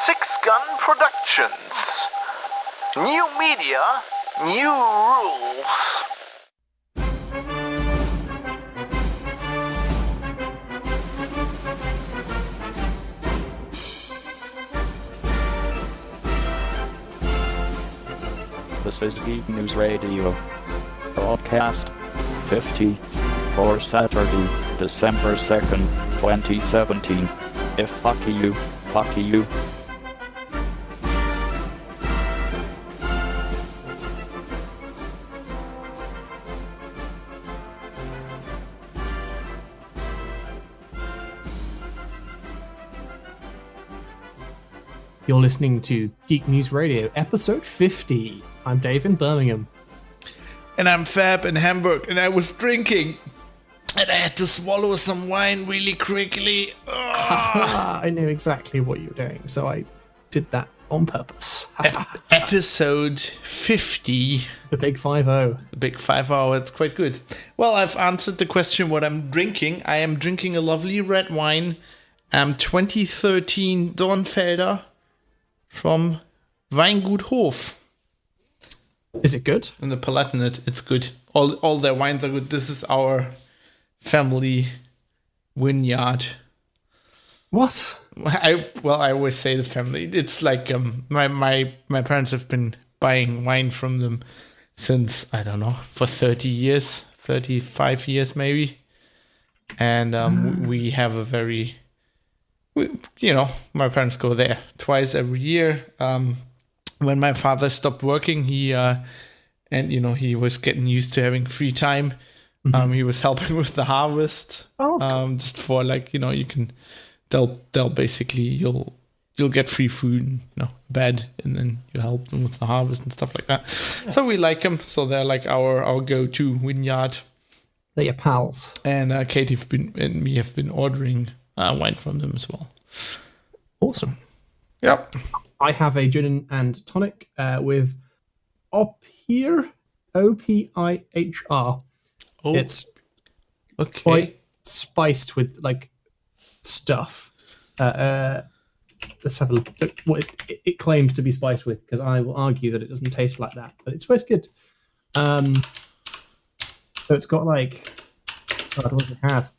Six Gun Productions. New media, new rules. This is Geek News Radio. Broadcast 50 for Saturday, December 2nd, 2017. If fuckYou, fuckYou. You're listening to Geek News Radio, episode 50. I'm Dave in Birmingham. And I'm Fab in Hamburg, and I was drinking, and I had to swallow some wine really quickly. I knew exactly what you were doing, so I did that on purpose. Episode 50. The big 5-0. The big 5-0, it's quite good. Well, I've answered the question what I'm drinking. I am drinking a lovely red wine, 2013 Dornfelder from Weingut Hof. Is it good? In the Palatinate, it's good. All their wines are good. This is our family vineyard. What? I always say the family. It's like my parents have been buying wine from them since, I don't know, for 30 years, 35 years maybe. And we have a very, my parents go there twice every year. When my father stopped working, he was getting used to having free time. He was helping with the harvest. Oh, that's cool. Just for they'll basically you'll get free food, bed, and then you help them with the harvest and stuff like that. Yeah. So we like them. So they're like our go-to vineyard. They're your pals. And Katie and me have been ordering wine from them as well. Awesome. Yep. I have a gin and tonic with Opihr, O-P-I-H-R. Oh, it's okay. Quite spiced with stuff. Let's have a look at what it claims to be spiced with, because I will argue that it doesn't taste like that, but it's supposed good. So it's got what does it have?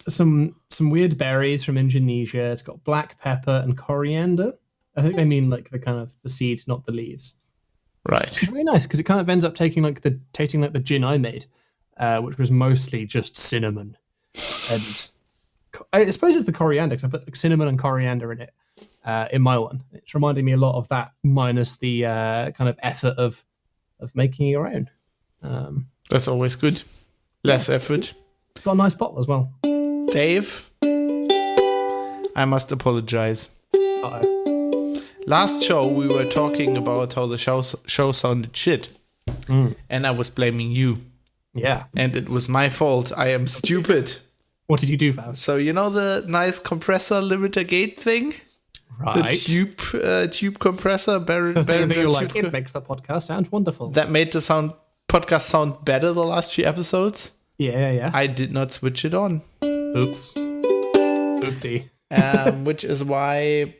Some weird berries from Indonesia. It's got black pepper and coriander. I think they mean the seeds, not the leaves. Right. Which is really nice because it kind of ends up tasting like the gin I made, which was mostly just cinnamon. And I suppose it's the coriander because I put cinnamon and coriander in it in my one. It's reminding me a lot of that, minus the kind of effort of making your own. That's always good. Less effort. It's got a nice bottle as well. Dave, I must apologize. Uh-oh. Last show, we were talking about how the show sounded shit. And I was blaming you. Yeah. And it was my fault. I am stupid. What did you do, Faust? So, the nice compressor limiter gate thing? Right. The tube compressor. It makes the podcast sound wonderful. That made the podcast sound better the last few episodes. Yeah. I did not switch it on. Oops. Oopsie. Which is why...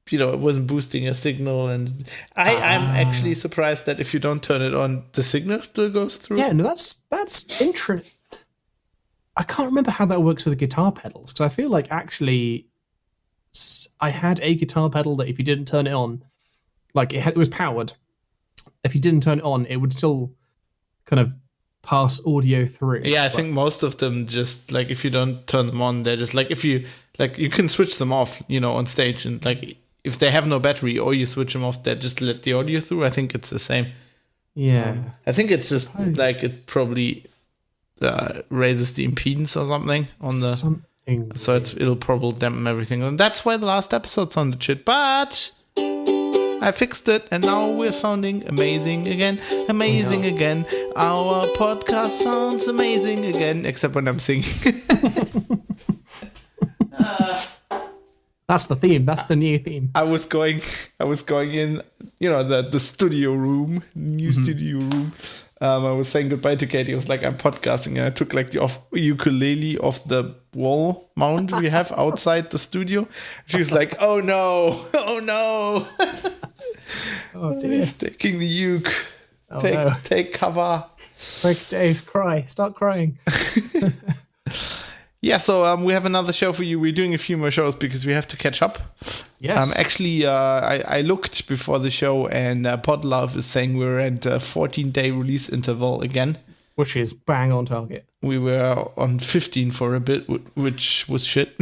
it wasn't boosting a signal, and I'm actually surprised that if you don't turn it on, the signal still goes through. Yeah, no, that's interesting. I can't remember how that works with the guitar pedals, because I feel like actually I had a guitar pedal that if you didn't turn it on, it was powered. If you didn't turn it on, it would still kind of pass audio through. Yeah, I think most of them just if you don't turn them on, they're just if you you can switch them off, on stage, and if they have no battery or you switch them off, they just let the audio through. I think it's the same. Yeah. I think it's just it probably raises the impedance or something on the... Something. So it'll probably dampen everything. And that's why the last episode sounded shit. But I fixed it, and now we're sounding amazing again. Amazing again. Our podcast sounds amazing again, except when I'm singing. That's the theme. That's the new theme. I was going in, the studio room, studio room, I was saying goodbye to Katie. I was like, I'm podcasting, and I took like the ukulele off the wall mount we have outside the studio. She was like, "Oh no, oh no!" Oh dear. He's taking the uke. Oh, Take cover. Quick, Dave, cry. Start crying. Yeah, so we have another show for you. We're doing a few more shows because we have to catch up. Yes. Actually, I looked before the show, and Podlove is saying we're at a 14-day release interval again. Which is bang on target. We were on 15 for a bit, which was shit.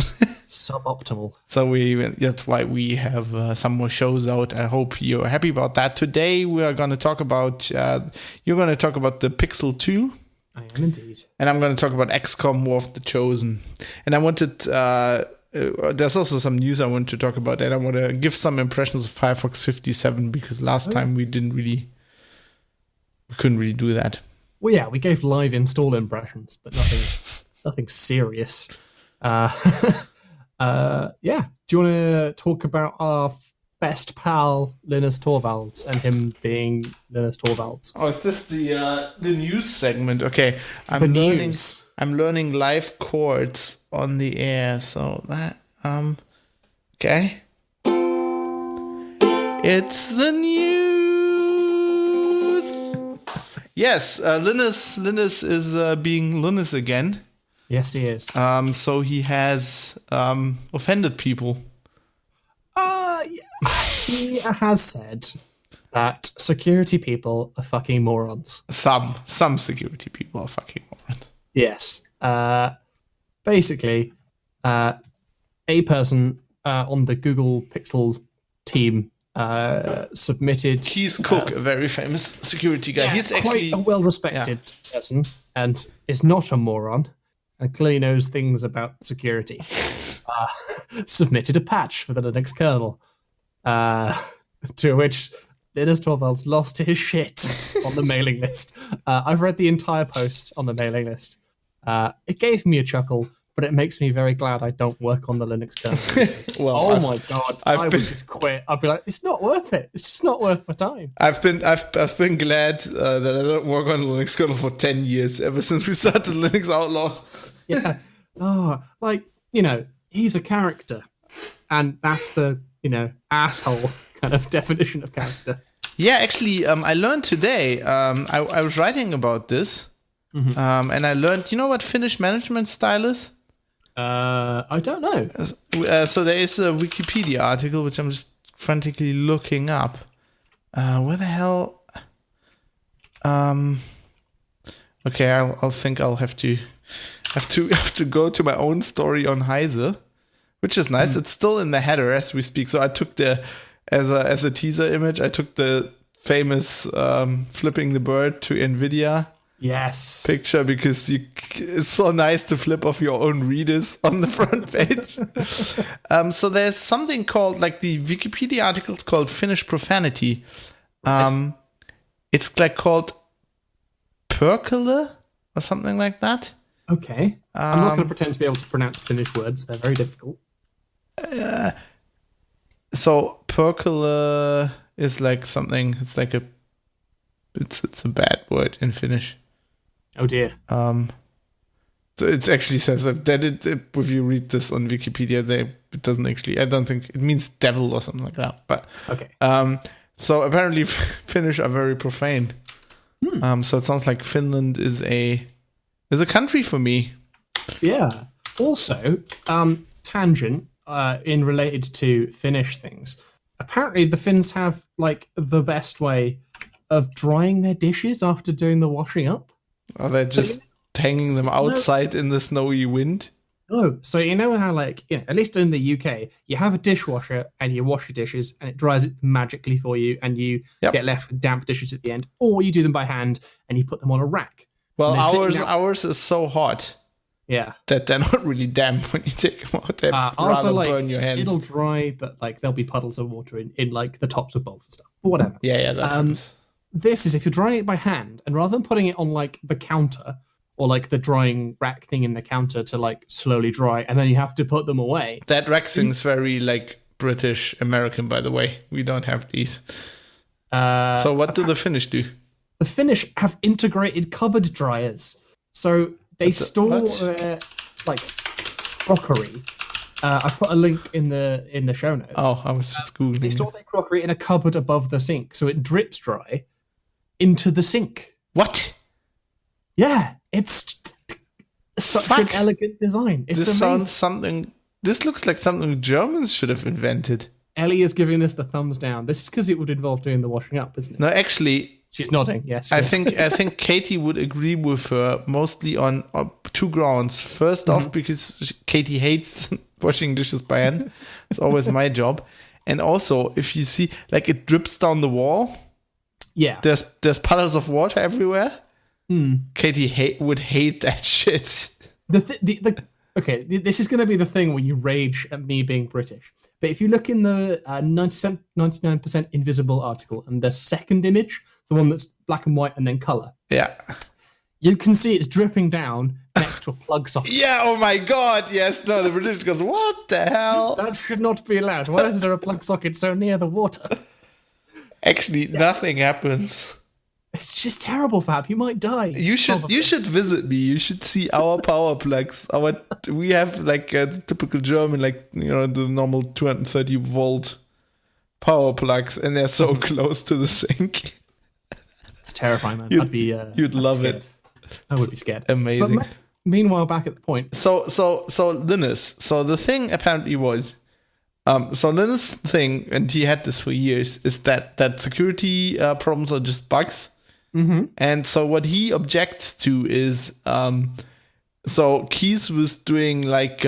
Suboptimal. So that's why we have some more shows out. I hope you're happy about that. Today we are going to talk about, you're going to talk about the Pixel 2. I am indeed. And I'm going to talk about XCOM War of the Chosen. And I wanted, there's also some news I want to talk about. And I want to give some impressions of Firefox 57 because last time we couldn't really do that. Well, yeah, we gave live install impressions, but nothing serious. Yeah. Do you want to talk about our best pal, Linus Torvalds, and him being Linus Torvalds? Oh, is this the news segment? Okay, I'm learning live chords on the air, so that okay. It's the news. Yes, Linus is being Linus again. Yes, he is. So he has offended people. He has said that security people are fucking morons. Some security people are fucking morons. Yes. Basically, a person on the Google Pixel team submitted... Keith Cook, a very famous security guy. Yeah, He's quite actually a well-respected person and is not a moron and clearly knows things about security. Submitted a patch for the Linux kernel. To which Linus Torvalds lost his shit on the mailing list. I've read the entire post on the mailing list. It gave me a chuckle, but it makes me very glad I don't work on the Linux kernel. Well, my god, I would just quit. I'd be like, it's not worth it. It's just not worth my time. I've been glad that I don't work on the Linux kernel for 10 years, ever since we started Linux Outlaws. Yeah. He's a character, and that's the asshole kind of definition of character. Yeah, actually, I learned today. I was writing about this, and I learned. You know what Finnish management style is? I don't know. So there is a Wikipedia article which I'm just frantically looking up. Where the hell? Okay, I'll think I'll have to go to my own story on Heise, which is nice. It's still in the header as we speak. So I took as a teaser image, I took the famous flipping the bird to NVIDIA picture because it's so nice to flip off your own readers on the front page. So there's something called, like the Wikipedia article is called Finnish profanity. It's like called perkele or something like that. Okay. I'm not going to pretend to be able to pronounce Finnish words. They're very difficult. So perkele is like something. It's like it's a bad word in Finnish. Oh dear. So it actually says that if you read this on Wikipedia, it doesn't actually. I don't think it means devil or something like that. But okay. So apparently Finnish are very profane. So it sounds like Finland is a country for me. Yeah. Also, tangent in related to Finnish things. Apparently, the Finns have like the best way of drying their dishes after doing the washing up. Are they just hanging them outside in the snowy wind? No. So you know how, like, at least in the UK, you have a dishwasher and you wash your dishes and it dries it magically for you, and you get left with damp dishes at the end, or you do them by hand and you put them on a rack. Well, ours is so hot. Yeah. That they're not really damp when you take them out. They rather burn your hands. It'll dry, but like there'll be puddles of water in like the tops of bowls and stuff. But whatever. Yeah, that happens. This is if you're drying it by hand, and rather than putting it on like the counter or like the drying rack thing in the counter to like slowly dry, and then you have to put them away. That rack thing's very like British American, by the way. We don't have these. So what do the Finnish do? The Finnish have integrated cupboard dryers, so they store like crockery. I put a link in the show notes. Oh, I was just googling. They store their crockery in a cupboard above the sink, so it drips dry into the sink. What? Yeah, it's such an elegant design. It's this amazing. sounds something. This looks like something Germans should have invented. Ellie is giving this the thumbs down. This is because it would involve doing the washing up, isn't it? No, actually, she's nodding. Yes, I think Katie would agree with her mostly on 2 grounds. First off, because Katie hates washing dishes by hand. It's always my job. And also, if you see, like, it drips down the wall. Yeah. There's puddles of water everywhere. Katie would hate that shit. Okay, this is going to be the thing where you rage at me being British. But if you look in the 99% invisible article and the second image, the one that's black and white and then color, you can see it's dripping down next to a plug socket. Yeah, oh my god, yes. No, the British goes, what the hell? That should not be allowed. Why is there a plug socket so near the water? Actually, nothing happens. It's just terrible, Fab. You might die. You should visit me. You should see our power plugs. We have like a typical German, like, you know, the normal 230 volt power plugs, and they're so close to the sink. It's terrifying, man. You'd love it. I would be scared. Amazing. But meanwhile, back at the point. So Linus. So the thing apparently was, so Linus' thing, and he had this for years, is that security problems are just bugs. Mm-hmm. And so what he objects to is, so Keys was doing like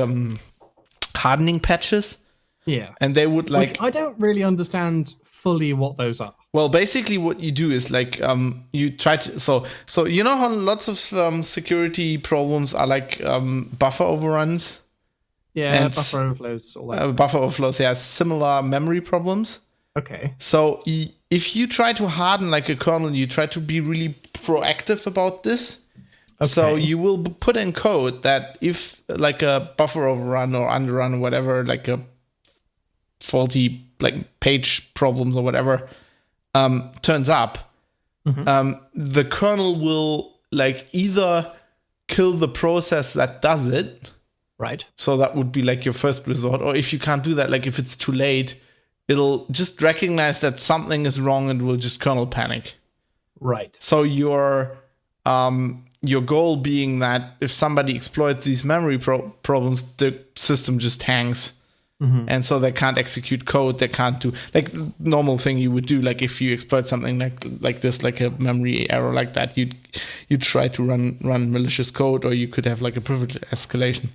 hardening patches. Yeah. And they would like... Which I don't really understand fully what those are. Well, basically what you do is like, you try to... So you know how lots of security problems are like buffer overruns? Yeah, and buffer overflows. All that. Buffer overflows, yeah, similar memory problems. Okay. So if you try to harden like a kernel, you try to be really proactive about this. Okay. So you will put in code that if like a buffer overrun or underrun or whatever, like a faulty like page problems or whatever turns up, the kernel will like either kill the process that does it. Right. So that would be like your first resort. Or if you can't do that, like if it's too late, it'll just recognize that something is wrong and will just kernel panic. Right. So your goal being that if somebody exploits these memory problems, the system just hangs. Mm-hmm. And so they can't execute code. They can't do like the normal thing you would do. Like if you exploit something like this, like a memory error like that, you'd try to run malicious code, or you could have like a privilege escalation.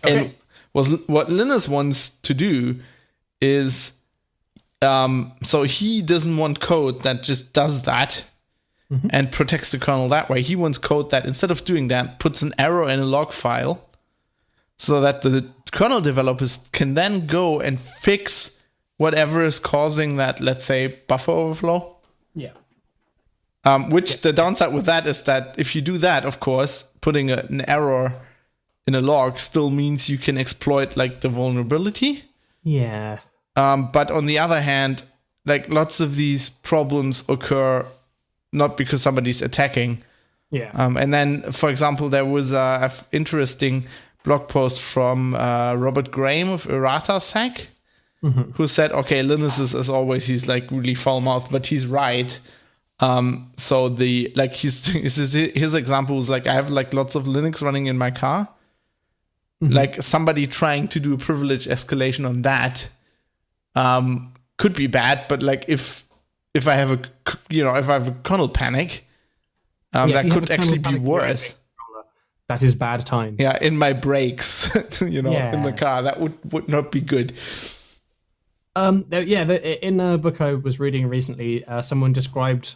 Okay. And what Linus wants to do is, so he doesn't want code that just does that and protects the kernel that way. He wants code that instead of doing that, puts an error in a log file so that the kernel developers can then go and fix whatever is causing that, let's say, buffer overflow. Yeah. The downside with that is that if you do that, of course, putting an error in a log still means you can exploit like the vulnerability. Yeah. But on the other hand, like lots of these problems occur not because somebody's attacking. Yeah. And then, for example, there was an interesting blog post from Robert Graham of ErrataSec, who said, okay, Linus is, as always, he's like really foul-mouthed, but he's right. So his example was like, I have like lots of Linux running in my car. Like somebody trying to do a privilege escalation on that could be bad, but like if I have a kernel panic, that could actually be worse. That is bad times. Yeah, in my brakes, in the car, that would not be good. In a book I was reading recently, someone described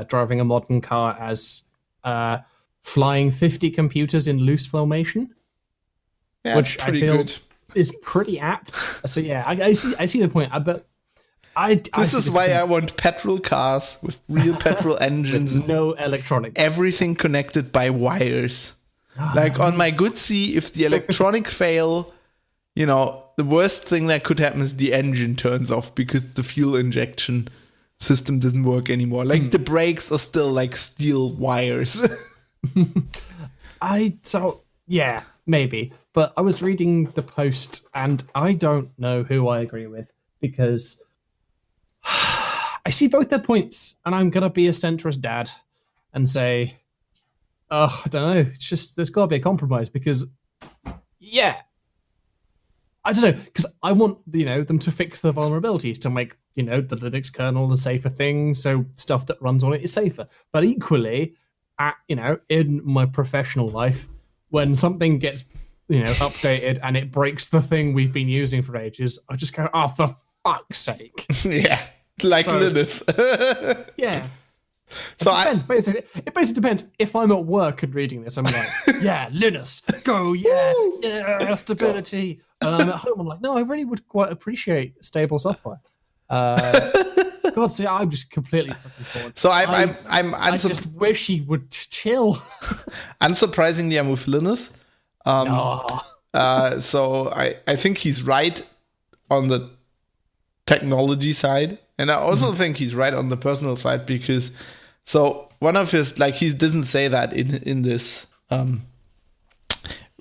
driving a modern car as flying 50 computers in loose formation. Yeah, which pretty I feel good. Is pretty apt. So yeah, I see the point. This is why I want petrol cars with real petrol engines. With no electronics. Everything connected by wires. Like on my Goodsee, if the electronics fail, the worst thing that could happen is the engine turns off because the fuel injection system didn't work anymore. Like the brakes are still like steel wires. Yeah, maybe. But I was reading the post, and I don't know who I agree with, because I see both their points, and I'm gonna be a centrist dad and say, I don't know. It's just there's got to be a compromise, because, yeah, I don't know, because I want them to fix the vulnerabilities to make the Linux kernel the safer thing, so stuff that runs on it is safer. But equally, in my professional life, when something gets updated and it breaks the thing we've been using for ages, I just go, oh, for fuck's sake. Yeah, Linus. Yeah. So it basically depends. If I'm at work and reading this, I'm like, yeah, Linus, go, yeah, stability. And I'm at home, I'm like, no, I really would quite appreciate stable software. God, see, I'm just completely fucking forward. So I just wish he would chill. Unsurprisingly, I'm with Linus. No. So I think he's right on the technology side, and I also think he's right on the personal side, because one of his, like, he doesn't say that in this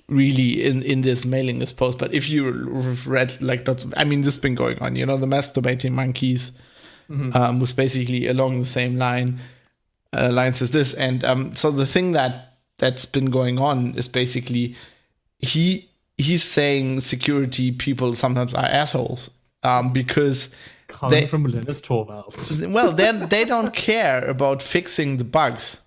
really in this mailing list post, but if you read like this has been going on, the masturbating monkeys was basically along the same lines as this, and so the thing that's been going on is basically he's saying security people sometimes are assholes, because coming from Linus Torvalds. Well, they don't care about fixing the bugs.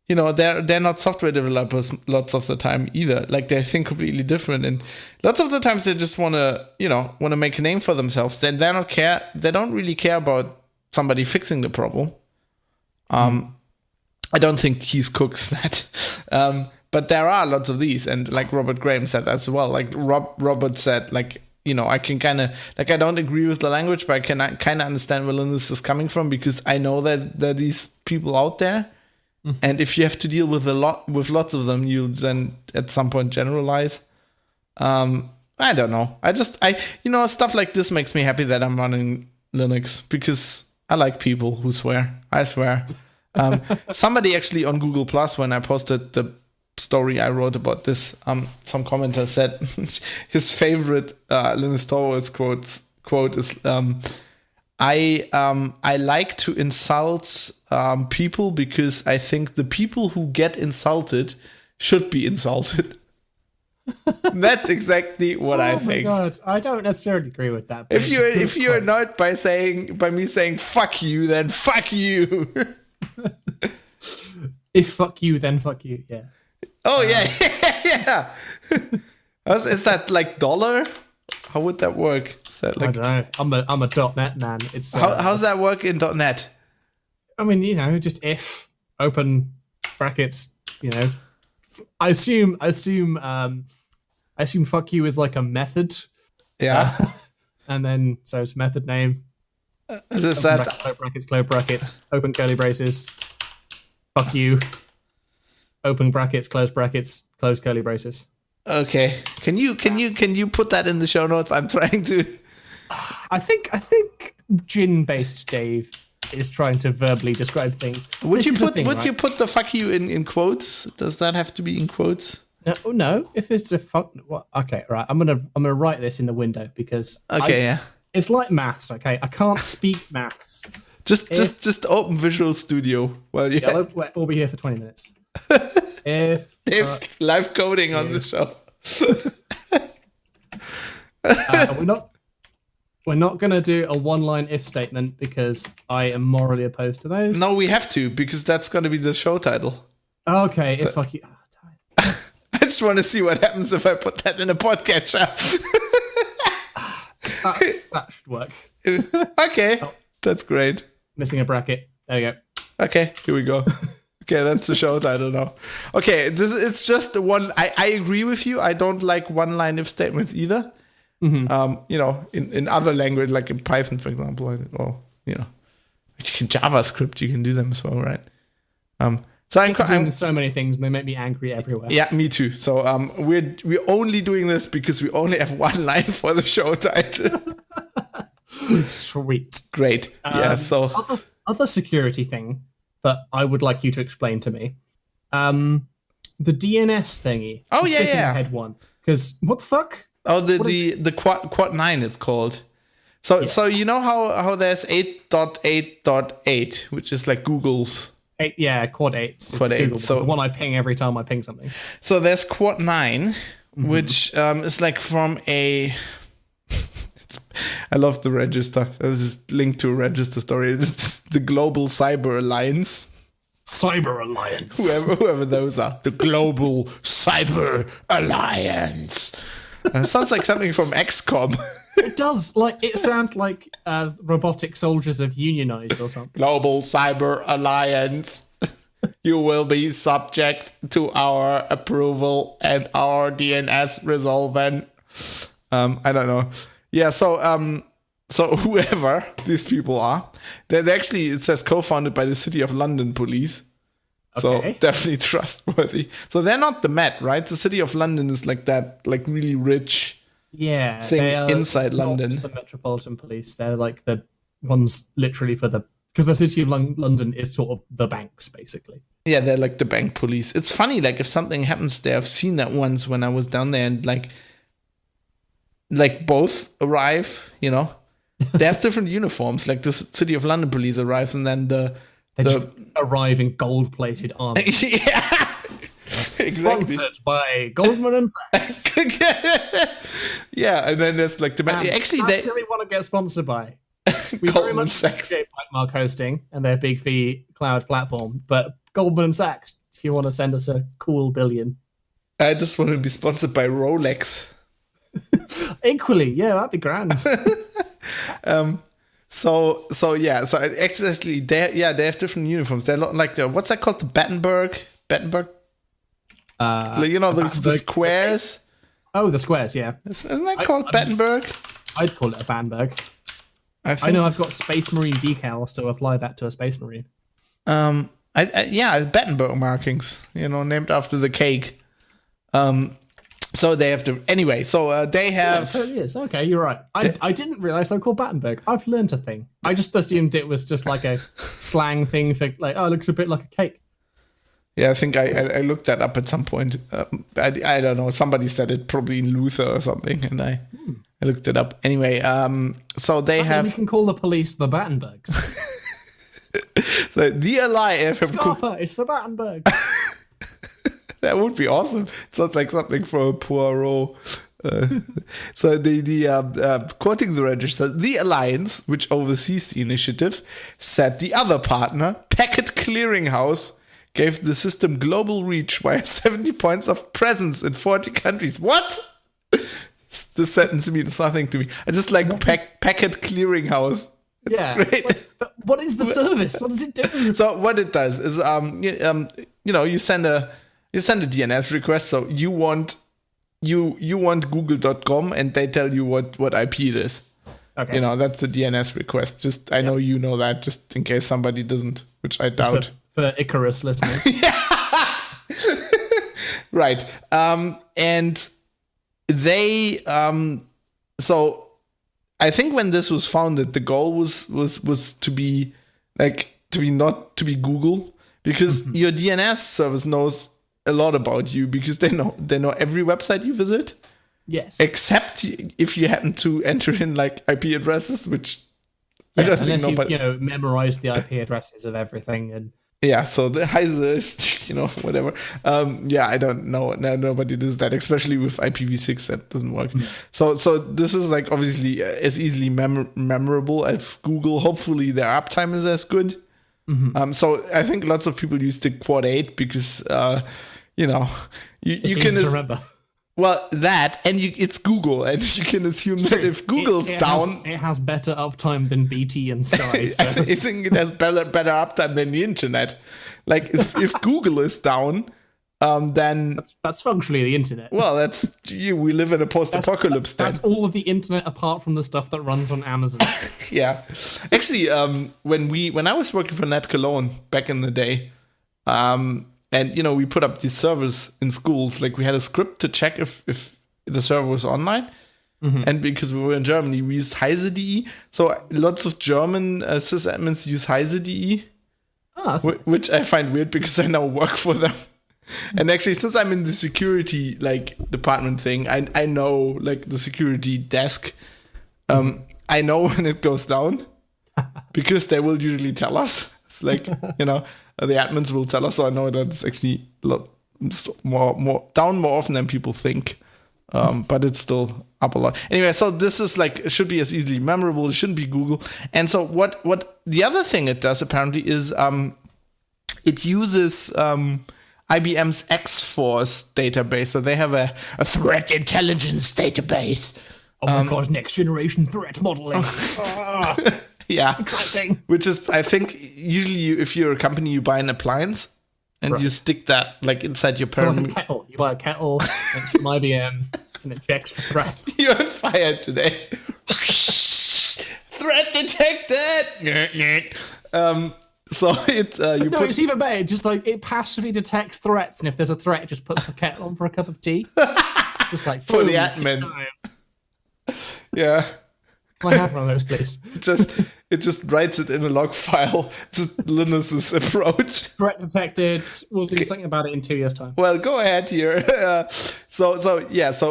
They're not software developers lots of the time either. Like, they think completely different, and lots of the times they just want to make a name for themselves. Then they don't really care about somebody fixing the problem. I don't think he's cooks that. But there are lots of these, and like Robert Graham said as well. Like Robert said, like, I can kind of, like, I don't agree with the language, but I can kind of understand where Linus is coming from, because I know that there are these people out there. And if you have to deal with lots of them, you'll then at some point generalize. I don't know. Stuff like this makes me happy that I'm running Linux, because I like people who swear. I swear. Somebody actually on Google Plus, when I posted the story I wrote about this, some commenter said his favorite Linus Torvalds quote is, I like to insult people because I think the people who get insulted should be insulted. That's exactly what I think. Oh my God, I don't necessarily agree with that. If you're annoyed by me saying fuck you, then fuck you. If fuck you, then fuck you. Yeah. Oh yeah. Is that like dollar? How would that work? Like, I don't know. I'm a .NET man. It's how's that work in .NET? I mean, just if open brackets. I assume fuck you is like a method. Yeah. And then so it's method name. Is that close brackets, open curly braces. Fuck you. Open brackets, close curly braces. Okay. Can you put that in the show notes? I'm trying to. I think gin-based Dave is trying to verbally describe things. Would you put the fuck you in quotes? Does that have to be in quotes? No. If it's a fuck, what? Okay, right. I'm gonna write this in the window, because it's like maths. Okay, I can't speak maths. Just open Visual Studio. Well, yeah. We'll be here for 20 minutes. If Dave's live coding on the show. We're not going to do a one-line if statement, because I am morally opposed to those. No, we have to, because that's going to be the show title. Okay, if fuck you. I just want to see what happens if I put that in a podcast show. That should work. Okay, that's great. Missing a bracket. There we go. Okay, here we go. Okay, that's the show title now. Okay, it's just the one. I agree with you. I don't like one-line if statements either. Mm-hmm. In other language, like in Python, for example, or you can JavaScript, you can do them as well, right? So I'm doing so many things, and they make me angry everywhere. Yeah, me too. So we're only doing this because we only have one line for the show title. Sweet. Great. Yeah. So other security thing that I would like you to explain to me, the DNS thingy. Oh, the yeah, skipping yeah. ahead one. Because what the fuck? Oh, the quad 9 it's called. So you know how there's 8.8.8, which is like Google's. Quad 8. Quad 8. Google, so the one I ping every time I ping something. So there's quad 9, which is like from a. I love the register. There's this link to a register story. It's the Global Cyber Alliance. Cyber Alliance. Whoever those are. The Global Cyber Alliance. Sounds like something from XCOM. It does. It sounds like robotic soldiers have unionized or something. Global Cyber Alliance. You will be subject to our approval and our DNS resolvent. I don't know. Yeah, so whoever these people are, they're actually, it says co-founded by the City of London Police. So Okay. definitely trustworthy. So they're not the Met, right? The City of London is like that, like really rich thing they are inside not London. the Metropolitan Police. They're like the ones literally because the City of London is sort of the banks, basically. Yeah, they're like the bank police. It's funny, like if something happens there, I've seen that once when I was down there, and like both arrive, you know. They have different uniforms. Like the City of London Police arrives, and then They just arrive in gold-plated armor. yeah, exactly. Sponsored by Goldman and Sachs. Yeah, and then there's like the actually That's they who we want to get sponsored by. We very Goldman much Sachs. appreciate Blackmark Hosting and their big fee cloud platform, but Goldman and Sachs, if you want to send us a cool billion. I just want to be sponsored by Rolex. Equally, yeah, that'd be grand. So actually they have different uniforms. They're not like what's that called? The Battenberg, like, you know, the squares. Oh, the squares, yeah. Isn't that called Battenberg? I'd call it a Battenberg. I know I've got Space Marine decals to apply that to a Space Marine. Battenberg markings, you know, named after the cake. So they have to anyway. So they have. Yeah, it totally is. Okay, you're right. I didn't realize they're called Battenberg. I've learned a thing. I just assumed it was just like a slang thing for like, oh, it looks a bit like a cake. Yeah, I think I looked that up at some point. I don't know. Somebody said it probably in Luther or something, and I looked it up. Anyway, so they have. We can call the police the Battenbergs. So the Alliance. Scarpa, it's the Battenberg. That would be awesome. Sounds like something from a Poirot. So the quoting the register, the Alliance, which oversees the initiative, said the other partner, Packet Clearinghouse, gave the system global reach via 70 points of presence in 40 countries. What? This sentence means nothing to me. I just like Packet Clearinghouse. It's great. But what is the service? What does it do? So what it does is, you send a DNS request. So you want google.com, and they tell you what IP it is. Okay. You know, that's the DNS request. Just I know you know that, just in case somebody doesn't, which I doubt. For Icarus listeners. Right. And they so I think when this was founded, the goal was to be not to be Google, because your DNS service knows a lot about you, because they know every website you visit. Yes. Except if you happen to enter in like IP addresses, which I don't think nobody. You memorize the IP addresses of everything and. Yeah, so the Heise is, whatever. I don't know. No, nobody does that, especially with IPv6. That doesn't work. So this is like obviously as easily memorable as Google. Hopefully their uptime is as good. So I think lots of people use the Quad 8 because, you can remember. Well, that, and it's Google, and you can assume that if Google's down... It has better uptime than BT and Sky. So. I think it has better uptime than the internet. Like, if Google is down, then... That's functionally the internet. Well, we live in a post-apocalypse then. That's all of the internet apart from the stuff that runs on Amazon. Yeah. Actually, when I was working for Net Cologne back in the day... and, we put up these servers in schools. Like, we had a script to check if the server was online. And because we were in Germany, we used heise.de. So lots of German sysadmins use heise.de, Nice. which I find weird because I now work for them. And actually, since I'm in the security department thing, I know like the security desk. I know when it goes down because they will usually tell us. It's like the admins will tell us, so I know that it's actually a lot more down more often than people think. But it's still up a lot. Anyway, so this is it should be as easily memorable. It shouldn't be Google. And so what the other thing it does apparently is it uses IBM's X-Force database. So they have a threat intelligence database. Oh my god, next generation threat modeling. Yeah. Exciting. Which is, I think, usually if you're a company, you buy an appliance and you stick that inside your So like a kettle. You buy a kettle, it's from IBM, and it checks for threats. You're on fire today. Threat detected. So it's even better. It just it passively detects threats, and if there's a threat, it just puts the kettle on for a cup of tea. Just for the admin. Yeah. I have one of those, please. It just writes it in a log file. It's just Linus's approach. Threat detected. We'll do something about it in 2 years' time. Well, go ahead here. So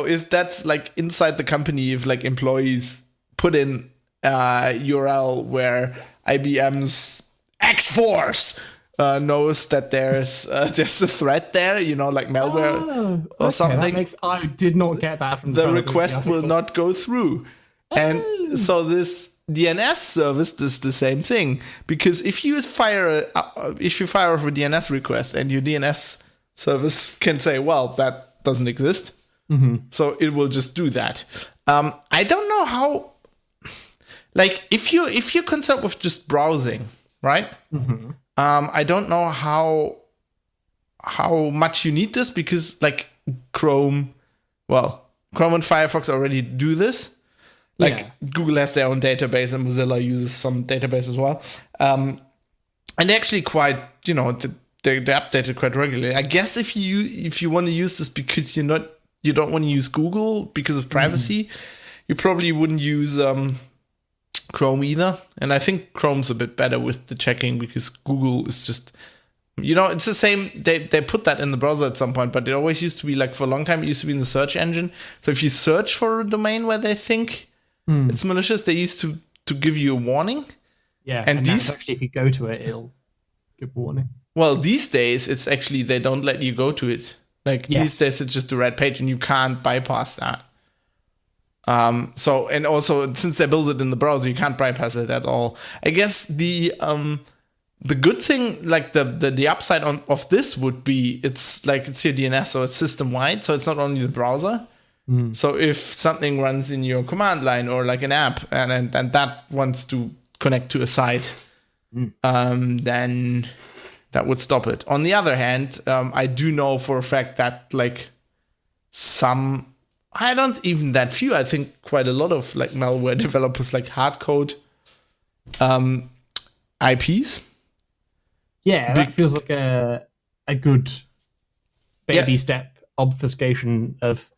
if that's inside the company, if employees put in URL where IBM's X-Force knows that there's a threat there, malware or something. I did not get that from the request will not go through. And so this DNS service does the same thing, because if you fire off a DNS request and your DNS service can say, well, that doesn't exist, so it will just do that. I don't know how. If you're concerned with just browsing, right? I don't know how much you need this, because Chrome and Firefox already do this. Google has their own database, and Mozilla uses some database as well. And they're actually quite, they update it quite regularly. I guess if you want to use this because you don't want to use Google because of privacy, you probably wouldn't use Chrome either. And I think Chrome's a bit better with the checking, because Google is just, it's the same. They put that in the browser at some point, but it always used to be for a long time, it used to be in the search engine. So if you search for a domain where they think it's malicious, they used to give you a warning. Yeah, and these actually, if you go to it, it'll give a warning. Well, these days it's actually they don't let you go to it. These days it's just the red page, and you can't bypass that. So, and also since they build it in the browser, you can't bypass it at all. I guess the good thing, the upside of this would be it's your DNS, so it's system wide, so it's not only the browser. So if something runs in your command line or an app, and that wants to connect to a site, then that would stop it. On the other hand, I do know for a fact that I don't even that few, I think quite a lot of malware developers hard code IPs. Yeah, that feels like a good baby step obfuscation of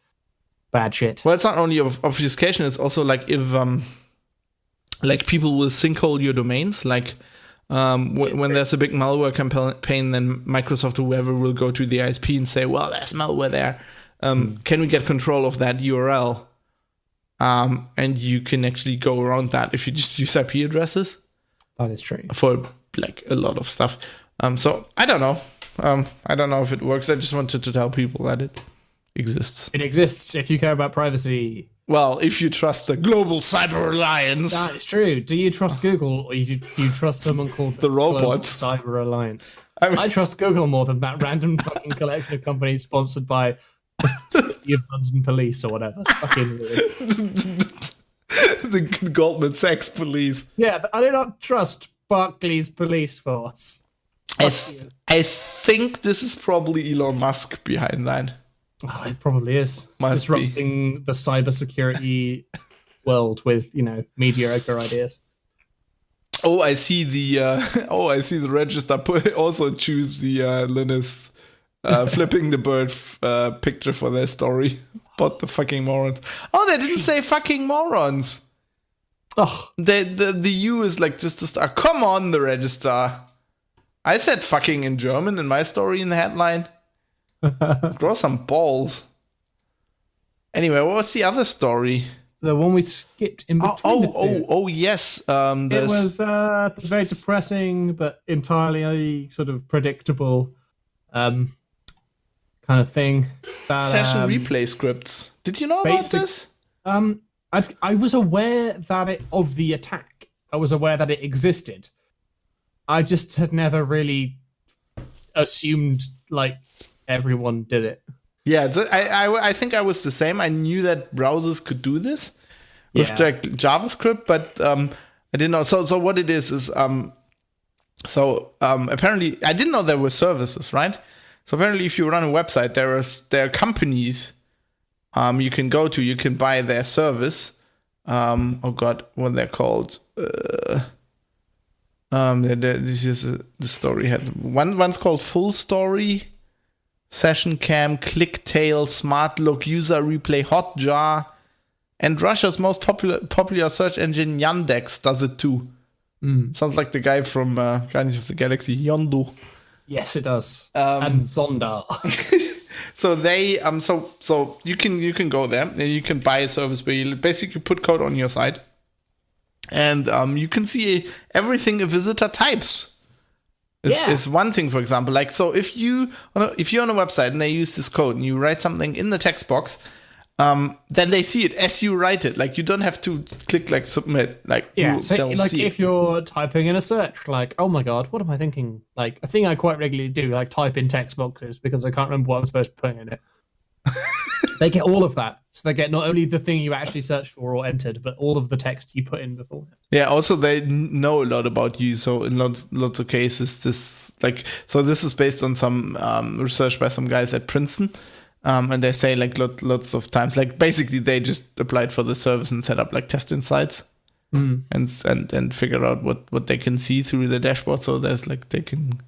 bad shit. Well, it's not only obfuscation, it's also if people will sinkhole your domains, when there's a big malware campaign, then Microsoft or whoever will go to the ISP and say, well, there's malware there. Can we get control of that URL? And you can actually go around that if you just use IP addresses. That is true. For a lot of stuff. So I don't know. I don't know if it works. I just wanted to tell people that it exists. It exists if you care about privacy. Well, if you trust the Global Cyber Alliance. That is true. Do you trust Google, or do you trust someone called the robots? Global Cyber Alliance? I trust Google more than that random fucking collection of companies sponsored by the City of London Police or whatever. Fucking weird. The Goldman Sachs police. Yeah, but I do not trust Barclays Police Force. I think this is probably Elon Musk behind that. Oh, it probably is. Disrupting the cybersecurity world with, mediocre ideas. Oh, I see the register also choose the Linus flipping the bird picture for their story about the fucking morons. Oh, they didn't say fucking morons. Oh, The U is like just a star. Come on, the registrar. I said fucking in German in my story in the headline. Grow some balls. Anyway, what was the other story? the one we skipped in between. Yes. It was very depressing, but entirely sort of predictable kind of thing. That, session replay scripts. Did you know about this? I was aware of the attack. I was aware that it existed. I just had never really assumed like everyone did it. Yeah, I think I was the same. I knew that browsers could do this with like JavaScript, but I didn't know. So what it is apparently I didn't know there were services, right? So apparently, if you run a website, there are companies you can go to. You can buy their service. What they're called? This is the story had one's called Full Story, Session Cam, ClickTail, SmartLook, User Replay, Hotjar, and Russia's most popular search engine Yandex does it too. Sounds like the guy from Guardians of the Galaxy, Yondu. Yes, it does. And Zonda. So they so you can go there and you can buy a service where you basically put code on your site, and you can see everything a visitor types. Is one thing, for example. Like, so if you're on a website and they use this code and you write something in the text box, then they see it as you write it. Like, you don't have to click like submit. Like, so like if you're typing in a search, like, oh my god, what am I thinking? Like, a thing I quite regularly do, like type in text boxes because I can't remember what I'm supposed to put in it. They get all of that. So they get not only the thing you actually searched for or entered, but all of the text you put in beforehand. Yeah, also they know a lot about you. So in lots of cases, this is based on some research by some guys at Princeton. And they say like lots of times, like basically they just applied for the service and set up like testing sites and figure out what they can see through the dashboard. So there's like they can,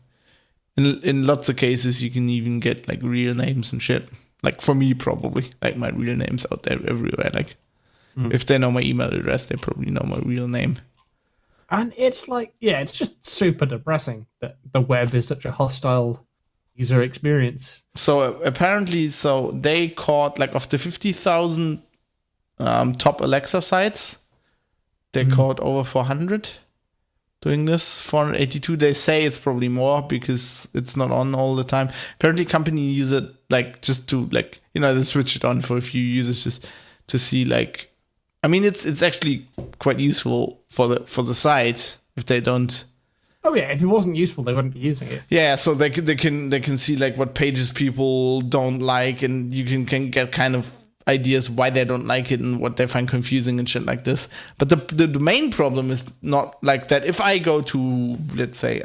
in lots of cases, you can even get like real names and shit. Like for me, probably like my real name's out there everywhere. Like if they know my email address, they probably know my real name. And it's like, it's just super depressing that the web is such a hostile user experience. So apparently, they caught like of the 50,000 top Alexa sites, they caught over 400 doing this. 482. They say it's probably more because it's not on all the time. Apparently, companies use it like just to like they switch it on for a few users just to see like. I mean, it's actually quite useful for the site if they don't. Oh yeah, if it wasn't useful, they wouldn't be using it. Yeah, so they can see like what pages people don't like, and you can get kind of ideas why they don't like it and what they find confusing and shit like this. But the main problem is not like that. If I go to, let's say,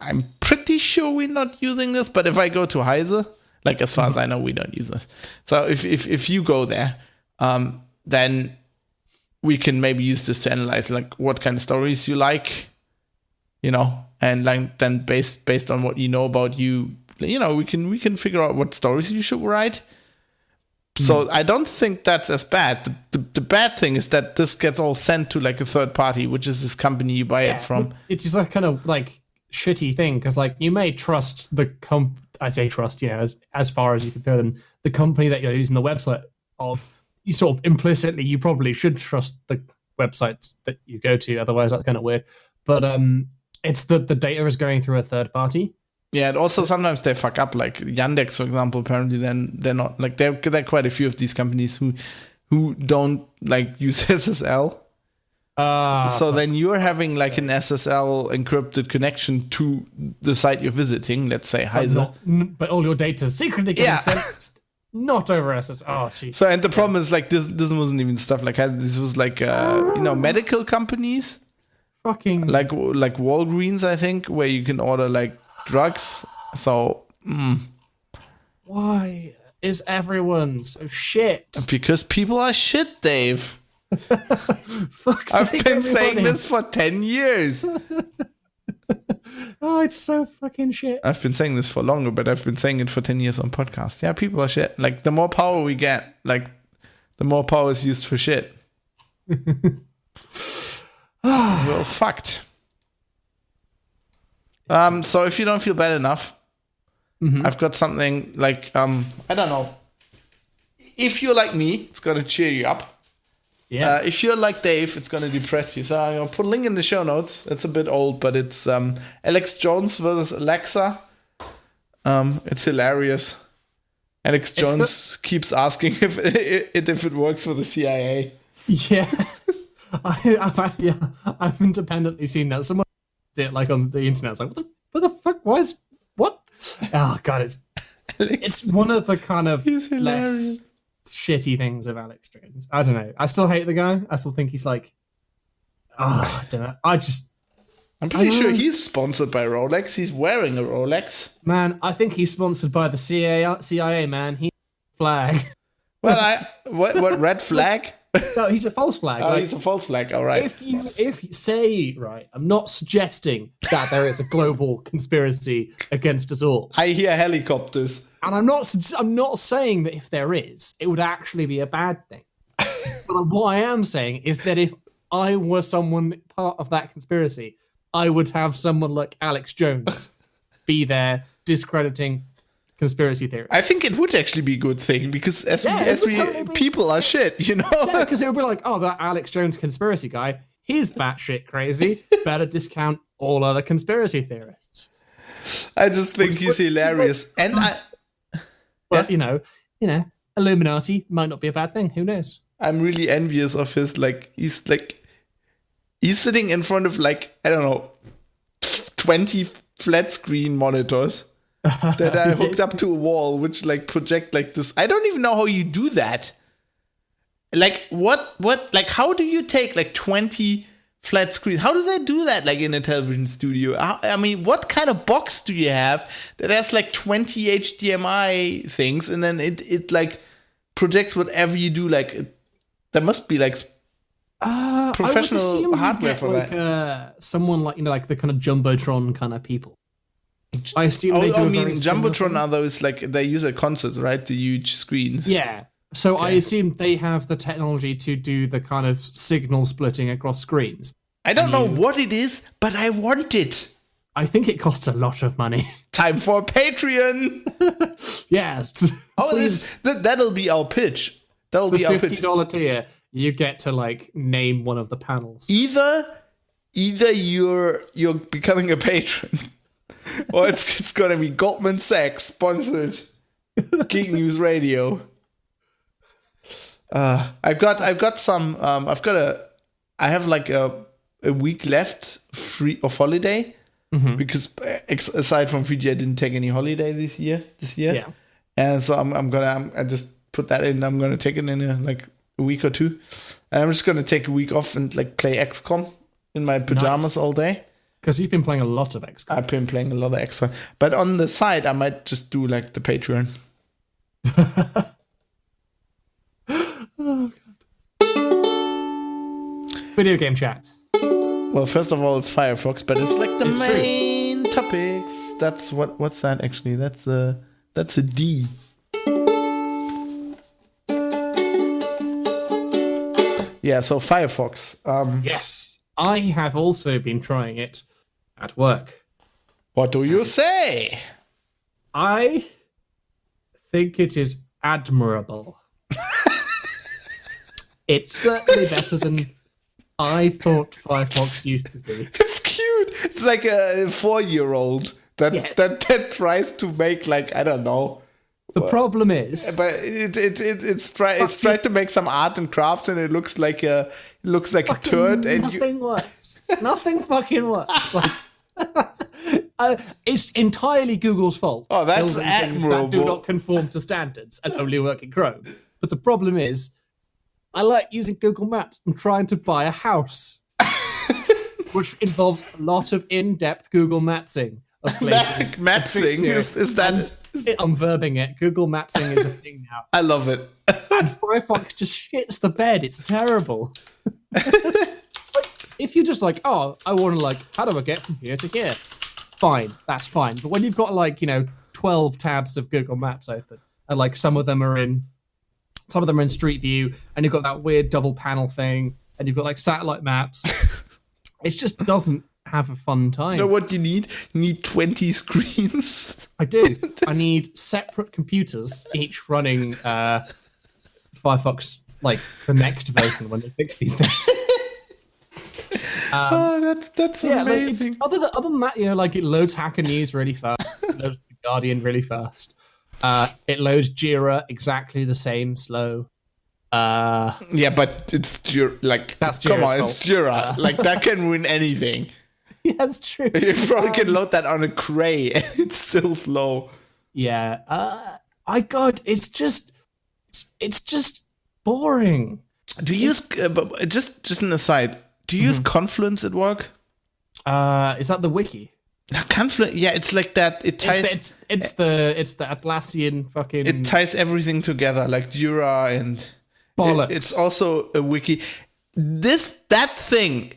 I'm pretty sure we're not using this, but if I go to Heise, like as far as I know, we don't use this. So if you go there, then we can maybe use this to analyze like what kind of stories you like. And like then based on what you know about you, we can figure out what stories you should write. So I don't think that's as bad. The bad thing is that this gets all sent to like a third party, which is this company you buy it from. It's just a kind of like shitty thing because like you may trust I say trust, as far as you can throw them, the company that you're using the website of. You sort of implicitly, you probably should trust the websites that you go to. Otherwise, that's kind of weird. But it's the data is going through a third party. Yeah, and also sometimes they fuck up. Like Yandex, for example, apparently then they're not like there are quite a few of these companies who don't like use SSL. So then you're having like an SSL encrypted connection to the site you're visiting. Let's say Heise, but all your data is secretly getting sent. Not over SSL. Oh, jeez. So and the problem is like this wasn't even stuff like this was like medical companies. Fucking like Walgreens, I think, where you can order like drugs. So why is everyone so shit? Because people are shit, Dave. Fuck's I've sake, been everybody. saying this for 10 years. Oh, it's so fucking shit. I've been saying this for longer, but I've been saying it for 10 years on podcasts. Yeah, people are shit. Like, the more power we get, like, the more power is used for shit. We're fucked. So if you don't feel bad enough, I've got something like, I don't know. If you're like me, it's going to cheer you up. Yeah. If you're like Dave, it's going to depress you. So I'm going to put a link in the show notes. It's a bit old, but it's Alex Jones versus Alexa. It's hilarious. Alex Jones keeps asking if it works for the CIA. Yeah. I've independently seen that. Someone did it like on the internet. It's like, what the fuck? What? Oh god, it's one of the kind of less shitty things of Alex Jones. I don't know. I still hate the guy. I still think he's like, I don't know. I'm pretty sure he's sponsored by Rolex. He's wearing a Rolex. Man, I think he's sponsored by the CIA, man. He's a flag. Well, what red flag? No, he's a false flag. Oh, he's a false flag. All right. If you say, right, I'm not suggesting that there is a global conspiracy against us all. I hear helicopters. And I'm not saying that if there is, it would actually be a bad thing. But what I am saying is that if I were someone part of that conspiracy, I would have someone like Alex Jones be there discrediting conspiracy theories. I think it would actually be a good thing because people are shit, you know? Yeah, because it would be like, oh, that Alex Jones conspiracy guy, he's batshit crazy. Better discount all other conspiracy theorists. I just think he's hilarious. But you know, Illuminati might not be a bad thing. Who knows? I'm really envious of his he's sitting in front of I don't know, 20 flat screen monitors that are hooked up to a wall, which project this. I don't even know how you do that. How do you take 20 flat screens? How do they do that in a television studio? I mean, what kind of box do you have that has 20 HDMI things and then it projects whatever you do? There must be professional hardware for that. Someone the kind of Jumbotron kind of people. I assume they do. I mean, Jumbotron are those they use at concerts, right? The huge screens. Yeah. So okay. I assume they have the technology to do the kind of signal splitting across screens. I don't know what it is, but I want it. I think it costs a lot of money. Time for Patreon. Yes. Oh, that'll be our pitch. That'll be our pitch. $50 tier. You get to name one of the panels. Either you're becoming a patron, or it's gonna be Goldman Sachs sponsored Geek News Radio. I have a week left free of holiday because aside from Fiji, I didn't take any holiday this year. Yeah. And so I just put that in. I'm gonna take it in a week or two. And I'm just gonna take a week off and play XCOM in my pajamas all day. Because you've been playing a lot of XCOM. I've been playing a lot of XCOM, but on the side, I might just do the Patreon. Oh god. Video game chat. Well, first of all, it's Firefox, but it's the main topics. That's what's that actually? That's a D. Yeah, so Firefox. Yes, I have also been trying it at work. What do you say? I think it is admirable. It's certainly better than I thought Firefox used to be. It's cute. It's like a 4-year-old that tries to make I don't know. The problem is, but it's tried to make some art and crafts, and it looks like a turd. And nothing works. Nothing fucking works. It's entirely Google's fault. Oh, that's admirable. That do not conform to standards and only work in Chrome. But the problem is, I like using Google Maps and trying to buy a house, which involves a lot of in-depth Google Mapsing of places. Mapsing is that? I'm verbing it. Google Mapsing is a thing now. I love it. And Firefox just shits the bed. It's terrible. If you're just I want to how do I get from here to here? fine. That's fine. But when you've got 12 tabs of Google Maps open, and some of them are in Street View, and you've got that weird double panel thing, and you've got satellite maps, it just doesn't have a fun time. You know what you need? You need 20 screens. I do. I need separate computers, each running Firefox, the next version when they fix these things. That's amazing. Other than that, it loads Hacker News really fast. It loads The Guardian really fast. It loads Jira exactly the same slow. Yeah, but it's Jira. That's Jira's come on, fault. It's Jira. That can ruin anything. Yeah, that's true. You probably can load that on a Cray, and it's still slow. Yeah. It's just boring. Do you use just an aside? Do you use Confluence at work? Is that the wiki? Confluence, yeah, it's like that. It ties. It's the Atlassian fucking. It ties everything together, like Jira and bollocks. It's also a wiki. That thing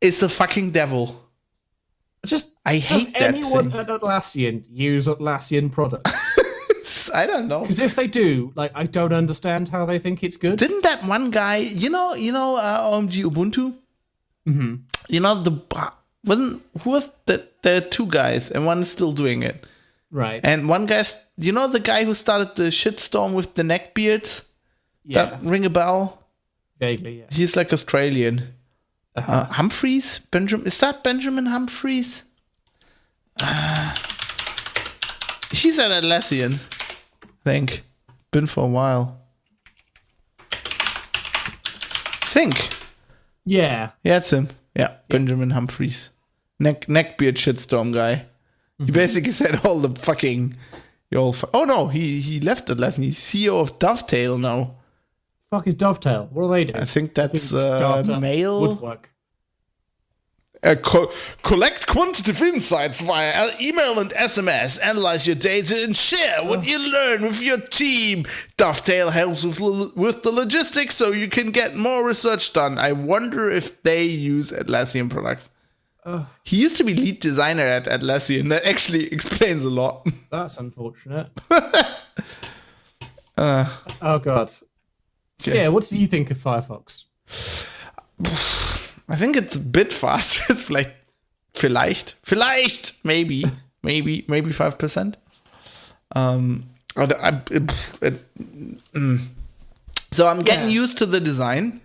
is the fucking devil. I hate that thing. Does anyone at Atlassian use Atlassian products? I don't know. Because if they do, I don't understand how they think it's good. Didn't that one guy, OMG Ubuntu? Mm-hmm. Who was the two guys, and one is still doing it. Right. And one guy's, the guy who started the shitstorm with the neckbeards? Yeah. That ring a bell? Vaguely, yeah. He's Australian. Humphreys? Is that Benjamin Humphreys? He's at Atlassian, I think. Been for a while. Yeah. Yeah, it's him. Yeah, Benjamin Humphreys. Neckbeard shitstorm guy. Mm-hmm. He basically said all the fucking... oh no, he left Atlassian. He's CEO of Dovetail now. Fuck is Dovetail? What do they do? I think that's mail. Woodwork. Collect quantitative insights via email and SMS, analyze your data, and share what you learn with your team. Dovetail helps with the logistics so you can get more research done. I wonder if they use Atlassian products. He used to be lead designer at Atlassian. That actually explains a lot. That's unfortunate. Oh, God. So, yeah, what do you think of Firefox? I think it's a bit faster. It's vielleicht, maybe 5%. So I'm getting used to the design,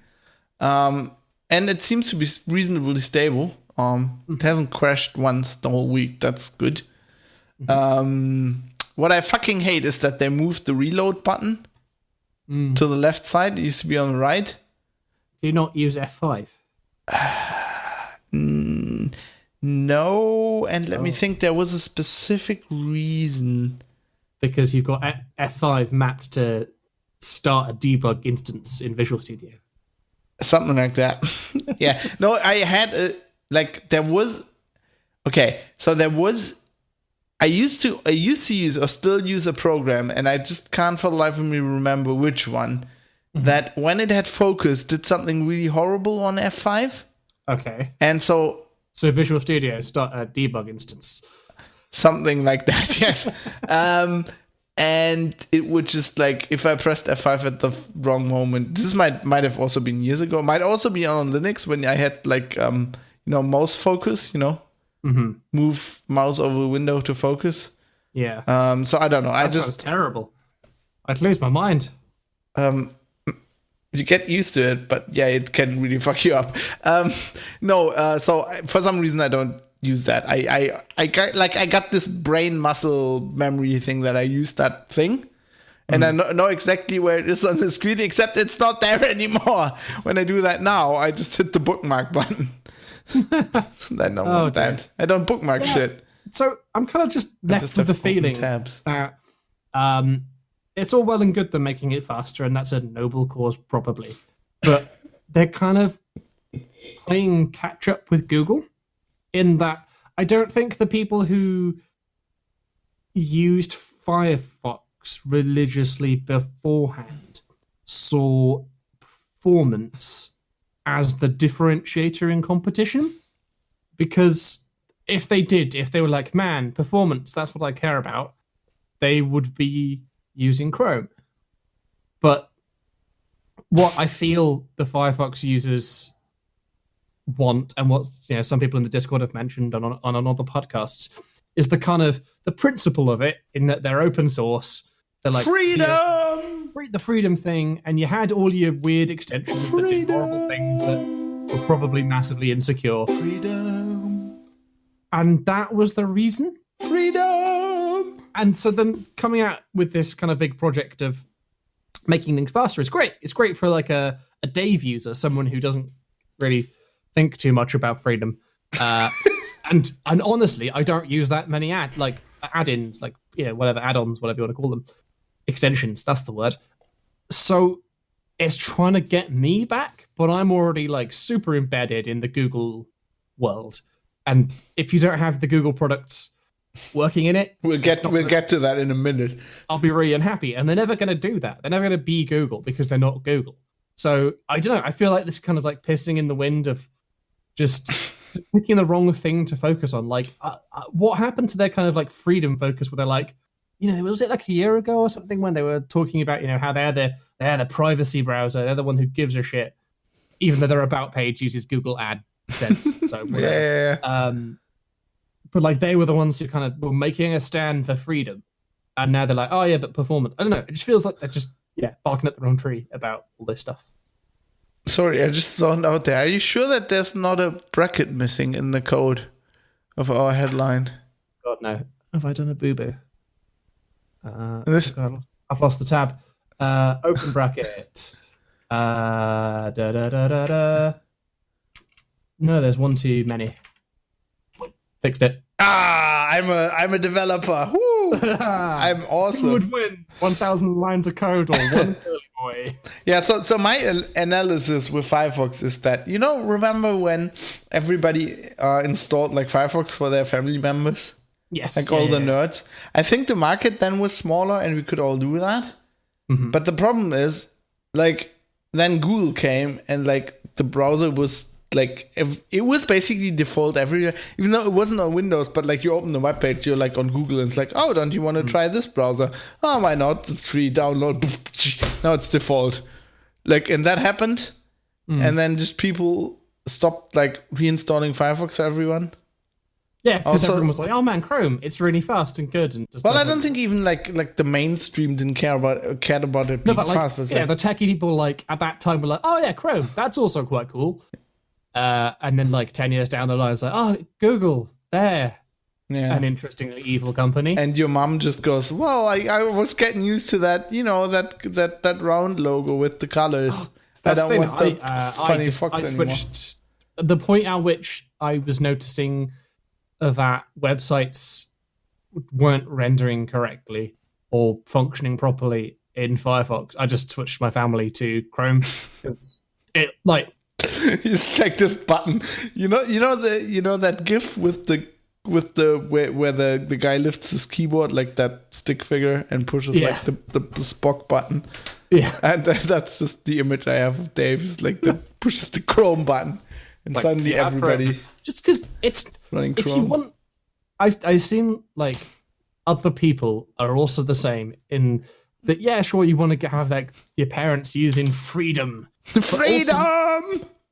and it seems to be reasonably stable. It hasn't crashed once the whole week. That's good. What I fucking hate is that they moved the reload button to the left side. It used to be on the right. Do you not use F5? No, and let me think. There was a specific reason. Because you've got F5 mapped to start a debug instance in Visual Studio. Something like that. Yeah. No, I had there was. Okay, so there was. I used to use or still use a program, and I just can't for the life of me remember which one. That when it had focus, did something really horrible on F5. Okay. And so Visual Studio start a debug instance. Something like that, yes. And it would just if I pressed F5 at the wrong moment. This might have also been years ago. Might also be on Linux when I had mouse focus. Move mouse over a window to focus. Yeah. So I don't know. That sounds terrible. I'd lose my mind. You get used to it, but yeah, it can really fuck you up. So for some reason I don't use that. I got this brain muscle memory thing that I use that thing, and I know exactly where it is on the screen, except it's not there anymore. When I do that now, I just hit the bookmark button. I don't want that. I don't bookmark shit. So I'm kind of just left with the feeling that it's all well and good them making it faster, and that's a noble cause probably. But they're kind of playing catch up with Google in that I don't think the people who used Firefox religiously beforehand saw performance as the differentiator in competition, because if they were like, man, performance, that's what I care about, they would be using Chrome. But what I feel the Firefox users want, and what some people in the Discord have mentioned on other podcasts, is the kind of the principle of it, in that they're open source. They're like freedom, the freedom thing, and you had all your weird extensions that did horrible things that were probably massively insecure. Freedom, and that was the reason. Freedom, and so them coming out with this kind of big project of making things faster is great. It's great for like a Dave user, someone who doesn't really think too much about freedom. And honestly, I don't use that many add-ins, like whatever add-ons, whatever you want to call them, extensions. That's the word. So it's trying to get me back, but I'm already like super embedded in the Google world. And if you don't have the Google products working in it, we'll get to that in a minute. I'll be really unhappy, and they're never going to do that. They're never going to be Google because they're not Google. So I don't know. I feel like this kind of like pissing in the wind of just picking the wrong thing to focus on. Like, what happened to their kind of like freedom focus, where they're like, was it like a year ago or something when they were talking about how they're the privacy browser, they're the one who gives a shit, even though their about page uses Google AdSense. So yeah. But like they were the ones who kind of were making a stand for freedom, and now they're like, oh yeah, but performance. I don't know. It just feels like they're just barking at the wrong tree about all this stuff. Sorry, I just thought out there. Are you sure that there's not a bracket missing in the code of our headline? God no. Have I done a boo-boo? God, I've lost the tab. Open bracket. No, there's one too many. Fixed it. I'm a developer. Woo! I'm awesome. Who would win? 1,000 lines of code or one curly boy? Yeah, so my analysis with Firefox is that, remember when everybody installed like Firefox for their family members? Yes. Like all the nerds. I think the market then was smaller and we could all do that. Mm-hmm. But the problem is, like, then Google came and like the browser was like, it was basically default everywhere, even though it wasn't on Windows, but like you open the web page, you're like on Google and it's like, oh, don't you want to try this browser? Oh, why not? It's free, download. Now it's default. Like, and that happened. And then just people stopped like reinstalling Firefox for everyone. Yeah, because everyone was like, oh man, Chrome, it's really fast and good. And just I don't think even like the mainstream didn't care about it being fast. But the techie people like at that time were like, oh yeah, Chrome, that's also quite cool. And then like 10 years down the line, it's like, oh, Google, there. Yeah. An interestingly evil company. And your mom just goes, well, I was getting used to that, that round logo with the colors. I don't want the funny fox anymore. Switched the point at which I was noticing that websites weren't rendering correctly or functioning properly in Firefox. I just switched my family to Chrome because it like it's like this button, that GIF with the where the guy lifts his keyboard like that stick figure and pushes like the Spock button. Yeah, and that's just the image I have of Dave. Is like that pushes the Chrome button, and like, suddenly everybody just because it's running Chrome. If you want, I seem like other people are also the same in that. Yeah, sure, you want to have like your parents using freedom.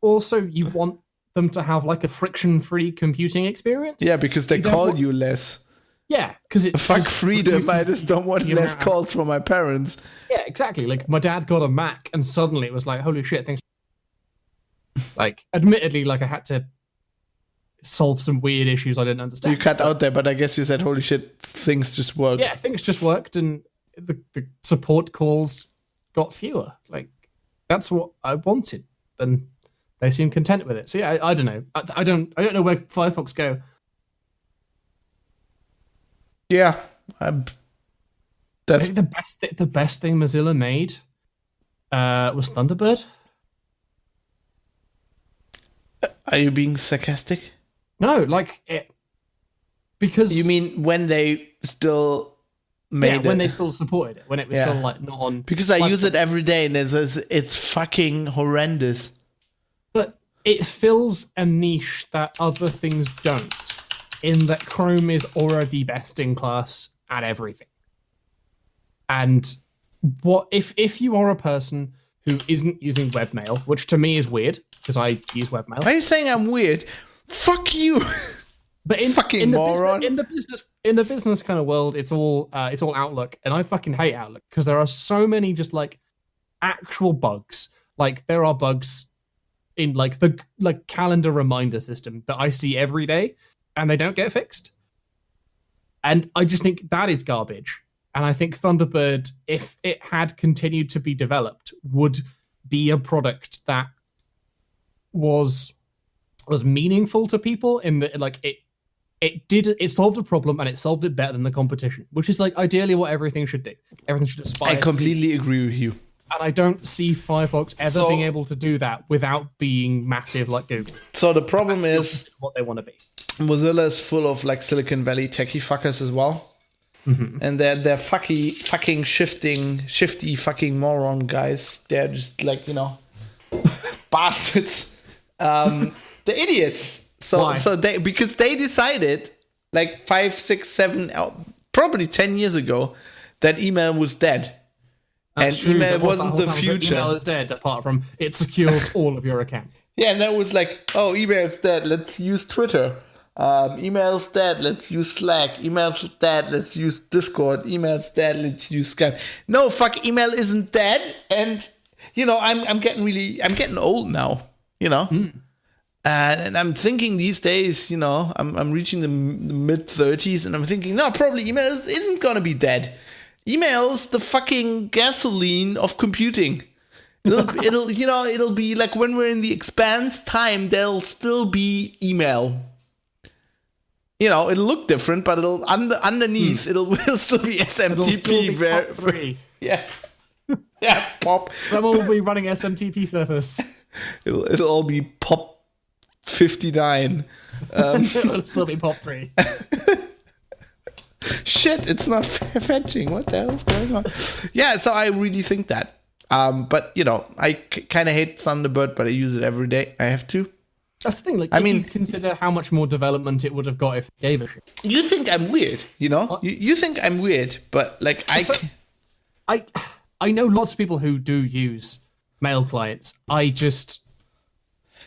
Also, you want them to have like a friction-free computing experience. Yeah, because they call you less. Yeah, because it fuck freedom. I just don't want less calls from my parents. Yeah, exactly. Like my dad got a Mac, and suddenly it was like, holy shit, things. Like, admittedly, like I had to solve some weird issues I didn't understand. You cut out there, but I guess you said, holy shit, things just worked. Yeah, things just worked, and the support calls got fewer. Like, that's what I wanted, and they seem content with it. So yeah, I don't know. I don't know where Firefox go. Yeah, I think the best thing Mozilla made was Thunderbird. Are you being sarcastic? No, like it because you mean when they still made it? When they still supported it, when it was still like not on. Because I use it every day, and it's fucking horrendous. But it fills a niche that other things don't. in that Chrome is already best in class at everything. And what if you are a person who isn't using webmail, which to me is weird because I use webmail. Are you saying I'm weird? Fuck you. But fucking moron. In the business kind of world, it's all Outlook, and I fucking hate Outlook because there are so many just like actual bugs. Like there are bugs in like the calendar reminder system that I see every day, and they don't get fixed. And I just think that is garbage. And I think Thunderbird, if it had continued to be developed, would be a product that was meaningful to people in that like it solved a problem and it solved it better than the competition, which is like ideally what everything should do. Everything should aspire. I completely agree with you. And I don't see Firefox ever being able to do that without being massive like Google. So the problem is what they want to be. Mozilla is full of like Silicon Valley techie fuckers as well. Mm-hmm. And they're fucking shifty fucking moron guys. They're just like, bastards. The idiots. So they, because they decided like 5, 6, 7, probably 10 years ago that email was dead. That's and true, email wasn't the future. Email is dead apart from it secures all of your account. Yeah, and that was like, oh, email's dead. Let's use Twitter. Email's dead, let's use Slack. Email's dead, let's use Discord. Email's dead, let's use Skype. No, fuck, email isn't dead. And I'm getting old now, and I'm thinking these days, I'm reaching the mid-30s, and I'm thinking, no, probably email isn't gonna be dead. Email's the fucking gasoline of computing. It'll be like when we're in the expanse time, there'll still be email. It'll look different, but it'll underneath it'll still be SMTP. POP 3. Yeah, POP. Someone will be running SMTP servers. It'll all be POP 59. It'll still be POP 3. Shit, it's not fetching. What the hell is going on? Yeah, so I really think that. But I kind of hate Thunderbird, but I use it every day. I have to. That's the thing. Like, you consider how much more development it would have got if they gave a shit. You think I'm weird, You think I'm weird, but like I know lots of people who do use mail clients.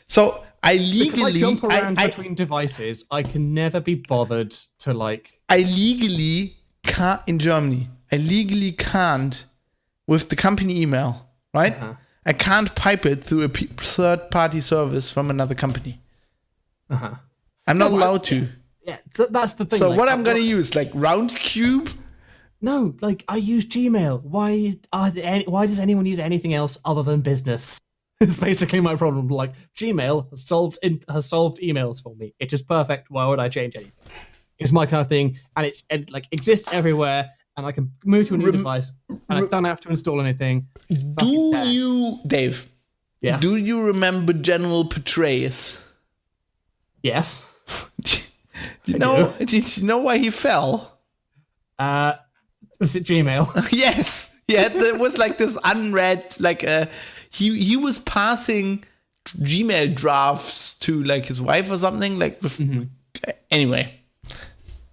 So I legally because I jump around between devices. I can never be bothered to like. I legally can't in Germany. I legally can't with the company email, right? Uh-huh. I can't pipe it through a third-party service from another company. Uh-huh. I'm not allowed to. Yeah, that's the thing. So what I'm going to use, like Roundcube? No, like I use Gmail. Why does anyone use anything else other than business? It's basically my problem. Like Gmail has solved emails for me. It is perfect. Why would I change anything? It's my kind of thing, and it like exists everywhere. And I can move to a new device, and I don't have to install anything. Dave? Yeah. Do you remember General Petraeus? Yes. Did you know why he fell? Was it Gmail? Yes. Yeah, there was like this unread, like he was passing Gmail drafts to like his wife or something. Like, anyway.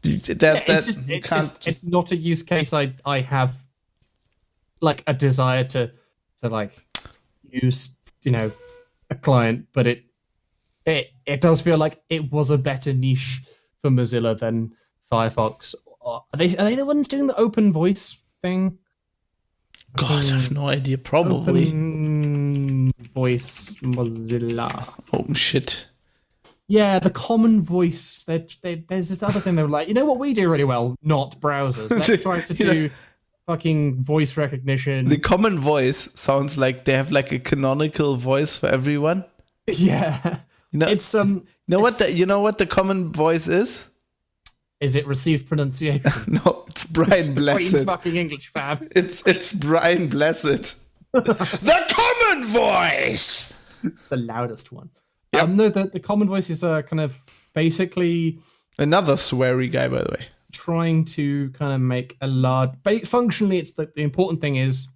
It's not a use case I have like a desire to like use a client, but it does feel like it was a better niche for Mozilla than Firefox. Are they the ones doing the open voice thing? God, I have no idea. Probably open voice Mozilla. Oh shit. Yeah, the common voice. There's this other thing they were like, you know what we do really well? Not browsers. Let's try to do fucking voice recognition. The common voice sounds like they have like a canonical voice for everyone. Yeah, it's You know what the common voice is? Is it received pronunciation? No, it's Brian Blessed. Queen's fucking English, fam. It's Brian Blessed. The common voice. It's the loudest one. Yep. No, the common voice is kind of basically another sweary guy, by the way. Trying to kind of make a large. Functionally, it's the important thing is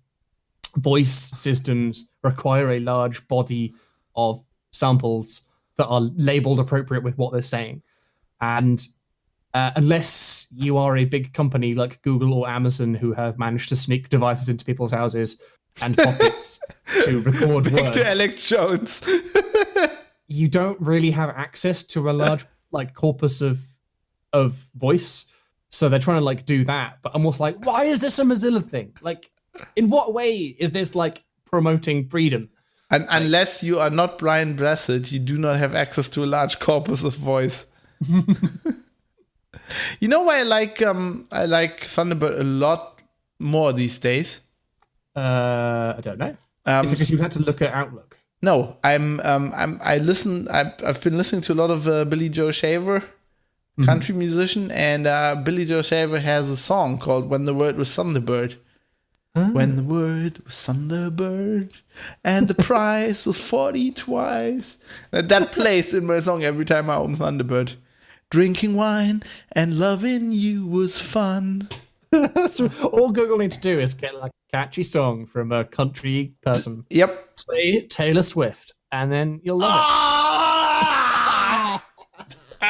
voice systems require a large body of samples that are labeled appropriate with what they're saying, and unless you are a big company like Google or Amazon who have managed to sneak devices into people's houses and pockets to record Back words. to Alex Jones. You don't really have access to a large corpus of voice, so they're trying to do that. But I'm also like, why is this a Mozilla thing? Like, in what way is this promoting freedom? And unless you are not Brian Brassett, you do not have access to a large corpus of voice. You know why I like Thunderbird a lot more these days? I don't know. Is it because you had to look at Outlook? No, I've been listening to a lot of Billy Joe Shaver, country musician, and Billy Joe Shaver has a song called "When the Word Was Thunderbird." When the word was Thunderbird and the price was 40 twice. That plays in my song every time I open Thunderbird. Drinking wine and loving you was fun. That's all Google needs to do is get a catchy song from a country person. Yep. Say Taylor Swift, and then you'll love it.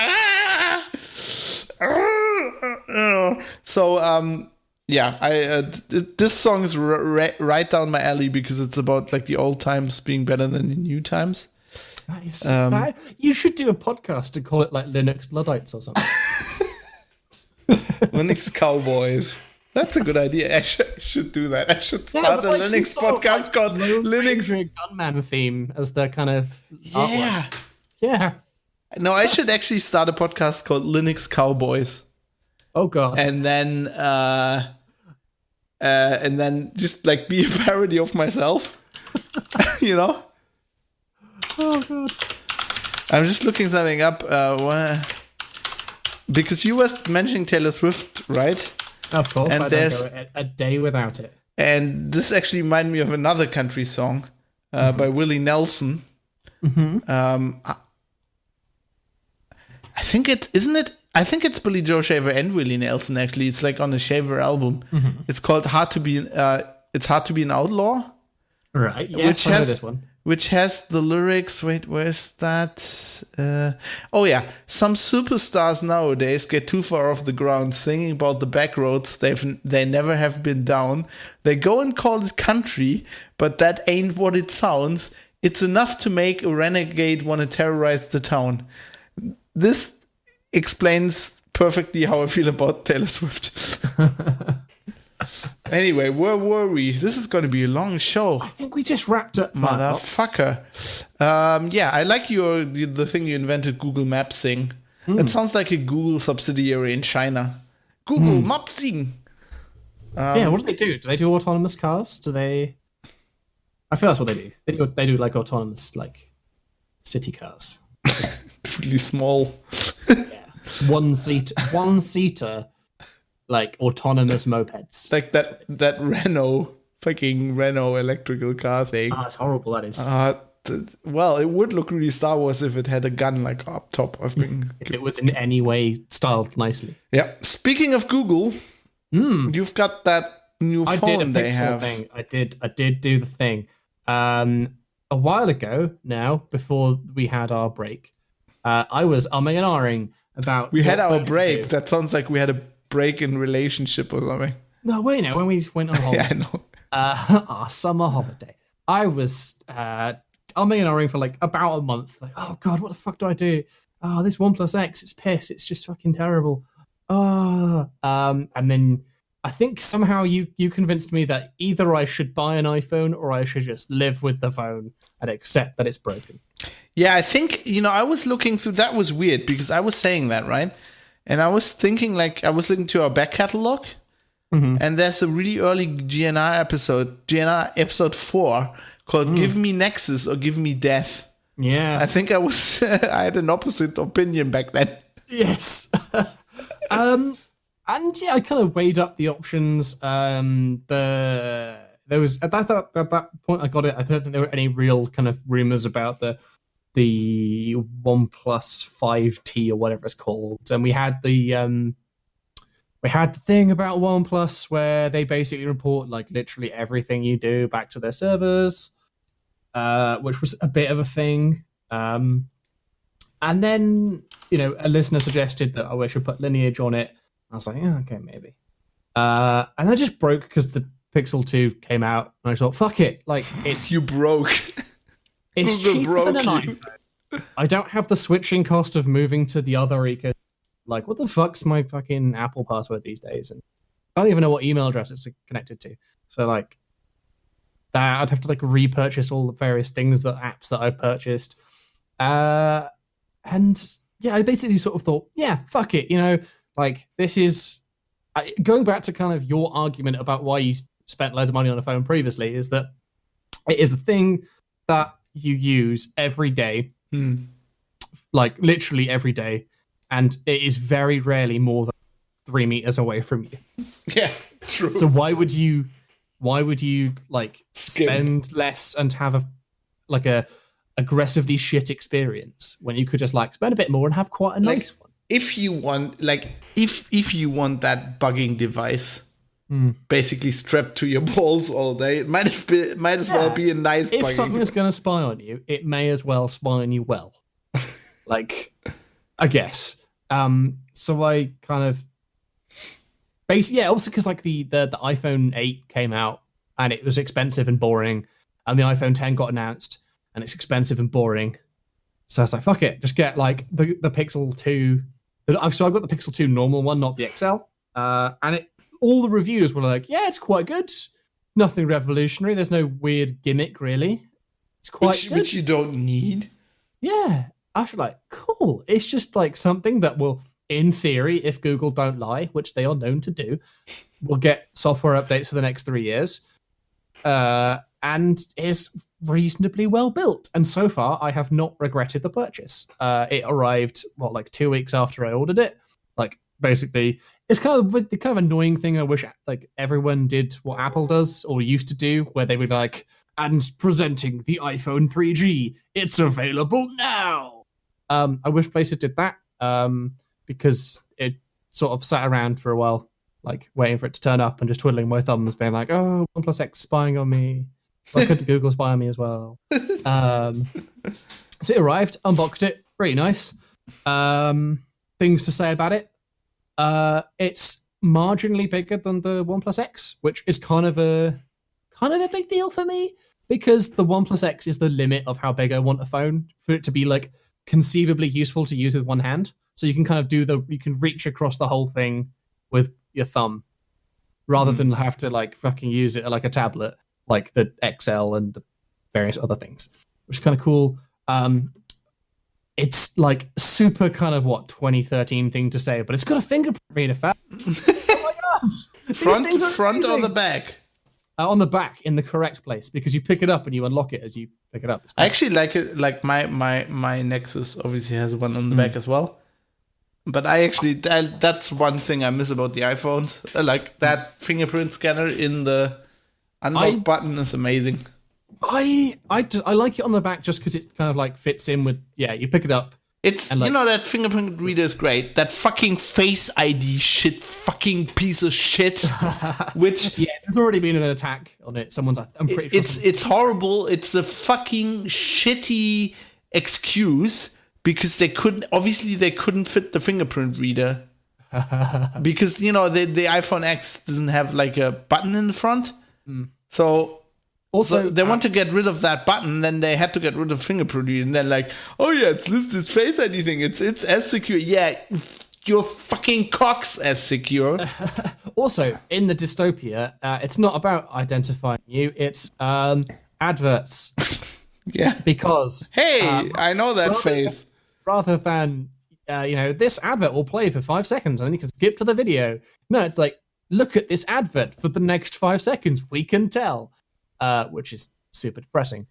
So, yeah, this song is right down my alley because it's about the old times being better than the new times. Nice. You should do a podcast and call it Linux Luddites or something. Linux Cowboys. That's a good idea. I should do that. I should start a Linux podcast called Linux Gunman theme as the kind of artwork. Yeah. No, I should actually start a podcast called Linux Cowboys. Oh god. And then just be a parody of myself. You know? Oh god. I'm just looking something up. Because you was mentioning Taylor Swift, right? Of course, and I don't go a day without it. And this actually reminded me of another country song by Willie Nelson. Mm-hmm. I think it's Billy Joe Shaver and Willie Nelson. Actually, it's on a Shaver album. Mm-hmm. It's called "Hard to Be." It's "Hard to Be an Outlaw." Right. Yes, I know this one. Which has the lyrics. Wait, where's that? Oh yeah, some superstars nowadays get too far off the ground, singing about the back roads they never have been down. They go and call it country, but that ain't what it sounds. It's enough to make a renegade want to terrorize the town. This explains perfectly how I feel about Taylor Swift. Anyway, where were we? This is going to be a long show. I think we just wrapped up. Motherfucker. Yeah, I like the thing you invented, Google Mapsing. It sounds like a Google subsidiary in China. Google Mapsing. Yeah, what do? Do they do autonomous cars? Do they? I feel that's what they do. They do autonomous city cars. Really small. Yeah. One seater. Autonomous mopeds. That fucking Renault electrical car thing. It's horrible, that is. Well, it would look really Star Wars if it had a gun up top. If it was in any way styled nicely. Yeah. Speaking of Google, you've got that new phone they have. Thing. I did do the thing. A while ago now, before we had our break, I was umming and ahhing about. We had our break. That sounds like we had a break in relationship or something. No, when we went on holiday. Yeah, I know. Our summer holiday. I was umming and ahhing for about a month. Oh god, what the fuck do I do? Oh, this OnePlus X, it's piss. It's just fucking terrible. And then I think somehow you convinced me that either I should buy an iPhone or I should just live with the phone and accept that it's broken. Yeah, I think, I was looking through, that was weird because I was saying that, right? And I was thinking, I was looking to our back catalog, and there's a really early GNR episode 4, called Give Me Nexus or Give Me Death. Yeah. I think I had an opposite opinion back then. Yes. And yeah, I kind of weighed up the options. There was at that point I got it. I don't think there were any real kind of rumors about the OnePlus 5T or whatever it's called, and we had the thing about OnePlus where they basically report literally everything you do back to their servers, which was a bit of a thing. And then, a listener suggested that I should put Lineage on it. I was like, yeah, okay, maybe. And I just broke because the Pixel 2 came out, and I thought, fuck it. Like, it's... You broke. It's cheaper than an iPhone. I don't have the switching cost of moving to the other eco. Like, what the fuck's my fucking Apple password these days? And I don't even know what email address it's connected to. So, like, that I'd have to, like, repurchase all the various apps that I've purchased. And yeah, I basically sort of thought, yeah, fuck it, like this is going back to kind of your argument about why you spent loads of money on a phone previously, is that it is a thing that you use every day, like literally every day, and it is very rarely more than 3 meters away from you. Yeah, true. So why would you like spend less and have a aggressively shit experience when you could just like spend a bit more and have quite a nice one? If you want, like, if you want that bugging device basically strapped to your balls all day, it might as well be a nice bugging. If something is going to spy on you, it may as well spy on you well. Like, I guess. So I kind of basically, also because like the iPhone 8 came out and it was expensive and boring, and the iPhone 10 got announced and it's expensive and boring. So I was like, fuck it, just get like the Pixel 2. So I've got the Pixel 2 normal one, not the XL. And all the reviews were like, yeah, it's quite good. Nothing revolutionary. There's no weird gimmick, really. It's quite good. Which you don't need. Yeah. I was like, cool. It's just like something that will, in theory, if Google don't lie, which they are known to do, will get software updates for the next 3 years. And is reasonably well built. And so far, I have not regretted the purchase. It arrived, like 2 weeks after I ordered it. Like, basically, it's kind of the kind of annoying thing I wish like everyone did what Apple does or used to do, where they would like, and presenting the iPhone 3G, it's available now. I wish places did that because it sort of sat around for a while, like waiting for it to turn up and just twiddling my thumbs, being like, oh, OnePlus X spying on me. Why couldn't Google spy on me as well? So it arrived, unboxed it, pretty nice. Things to say about it. It's marginally bigger than the OnePlus X, which is kind of a big deal for me, because the OnePlus X is the limit of how big I want a phone for it to be like conceivably useful to use with one hand. So you can kind of you can reach across the whole thing with your thumb rather than have to like fucking use it like a tablet, like the XL and the various other things, which is kind of cool. It's like super kind of 2013 thing to say, but it's got a fingerprint reader. Oh my god! Front or the back? On the back, in the correct place, because you pick it up and you unlock it as you pick it up. I actually like it. Like my Nexus obviously has one on the back as well. But I actually that's one thing I miss about the iPhones. Like that fingerprint scanner in the unlock button is amazing. I like it on the back just because it kind of like fits in with, you pick it up. It's, like, that fingerprint reader is great. That fucking Face ID shit, fucking piece of shit. Which there's already been an attack on it. I'm pretty sure. It's horrible. It's a fucking shitty excuse because they couldn't fit the fingerprint reader. Because, the iPhone X doesn't have like a button in the front. So also, they want to get rid of that button, then they had to get rid of fingerprint reader, and they're like, oh yeah, it's this Face ID thing. It's as secure. Yeah, your fucking cock's as secure. Also, in the dystopia, it's not about identifying you. It's adverts. Yeah. Because I know that face. Rather than this advert will play for 5 seconds and then you can skip to the video. No, it's like, look at this advert for the next 5 seconds. We can tell. Which is super depressing.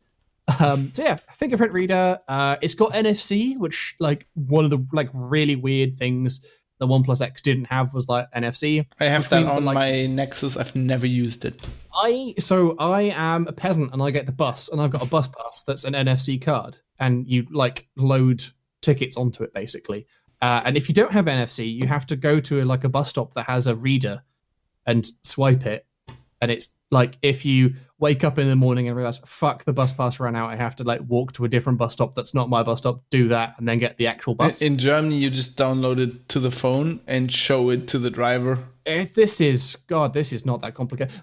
Fingerprint reader. It's got NFC, which like one of the like really weird things the OnePlus X didn't have was like NFC. I have that on my Nexus. I've never used it. I am a peasant and I get the bus, and I've got a bus pass that's an NFC card, and you like load tickets onto it basically. And if you don't have NFC, you have to go to a bus stop that has a reader and swipe it. And it's Like if you wake up in the morning and realize, fuck, the bus pass ran out, I have to like walk to a different bus stop that's not my bus stop, do that, and then get the actual bus. In Germany, you just download it to the phone and show it to the driver. This is not that complicated.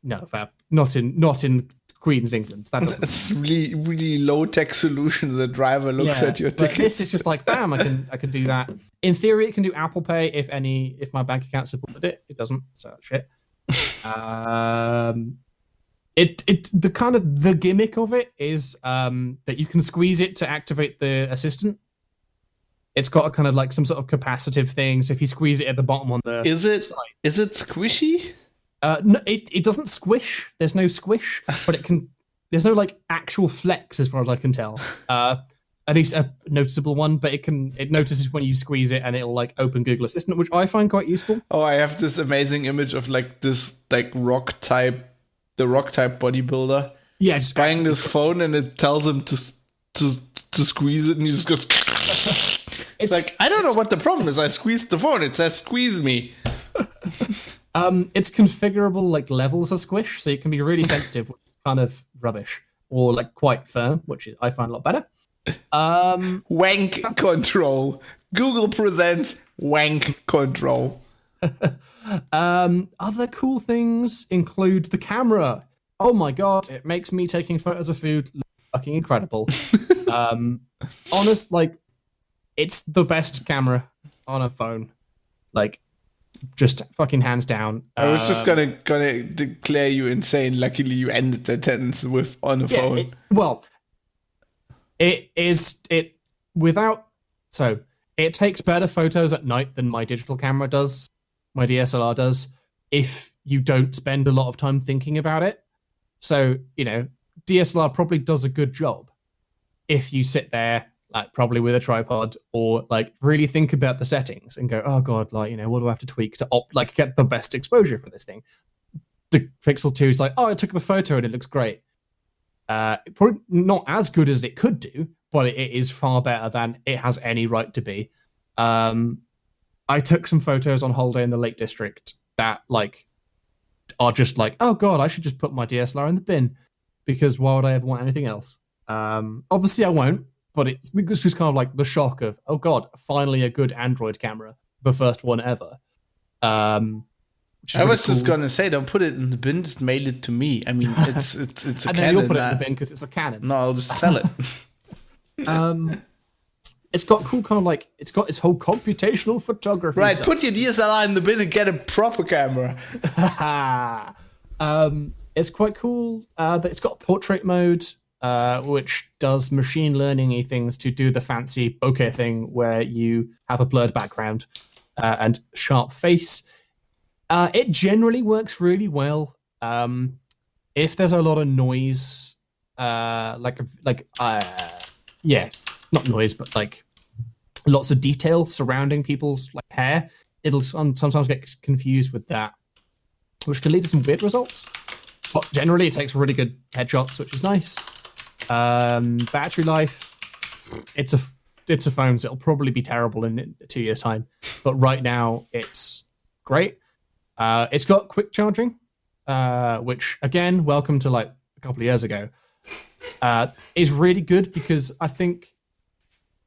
No, Fab, not in Queen's England. That's really, really low tech solution. The driver looks at your ticket. This is just like, bam, I can do that. In theory, it can do Apple Pay if my bank account supported it. It doesn't, so shit. The gimmick of it is that you can squeeze it to activate the assistant. It's got a kind of like some sort of capacitive thing. So if you squeeze it at the bottom on the is it squishy? No, it doesn't squish. There's no squish, but it can. There's no like actual flex as far as I can tell. At least a noticeable one, but it notices when you squeeze it and it'll like open Google Assistant, which I find quite useful. Oh, I have this amazing image of like this like the rock type bodybuilder. Yeah, just buying this phone and it tells him to squeeze it and he just goes. It's like, I don't know what the problem is. I squeezed the phone. It says squeeze me. It's configurable like levels of squish, so it can be really sensitive, which is kind of rubbish, or like quite firm, which I find a lot better. Wank control. Google presents wank control. Other cool things include the camera. Oh my god, it makes me taking photos of food look fucking incredible. Honest, like, it's the best camera on a phone. Like, just fucking hands down. I was just gonna declare you insane. Luckily, you ended the sentence with on a phone. It takes better photos at night than my digital camera does, my DSLR does, if you don't spend a lot of time thinking about it. So, DSLR probably does a good job if you sit there, like probably with a tripod, or like really think about the settings and go, oh god, like, what do I have to tweak to get the best exposure for this thing? The Pixel 2 is like, oh, I took the photo and it looks great. Probably not as good as it could do, but it is far better than it has any right to be. I took some photos on holiday in the Lake District that like are just like, oh god, I should just put my DSLR in the bin, because why would I ever want anything else? Obviously I won't, but it's just kind of like the shock of, oh god, finally a good Android camera, the first one ever. I was just gonna say, don't put it in the bin, just mail it to me. I mean, it's a and Canon. then you'll put it in the bin because it's a Canon. No, I'll just sell it. It's got cool kind of like, it's got its whole computational photography right, stuff. put your DSLR in the bin and get a proper camera. It's quite cool that it's got portrait mode, which does machine learning-y things to do the fancy bokeh thing where you have a blurred background and sharp face. It generally works really well. If there's a lot of noise, not noise, but like lots of detail surrounding people's like hair, it'll sometimes get confused with that, which can lead to some weird results. But generally, it takes really good headshots, which is nice. Battery life, it's a phone, so it'll probably be terrible in 2 years' time. But right now, it's great. It's got quick charging, which again, welcome to like a couple of years ago, is really good, because I think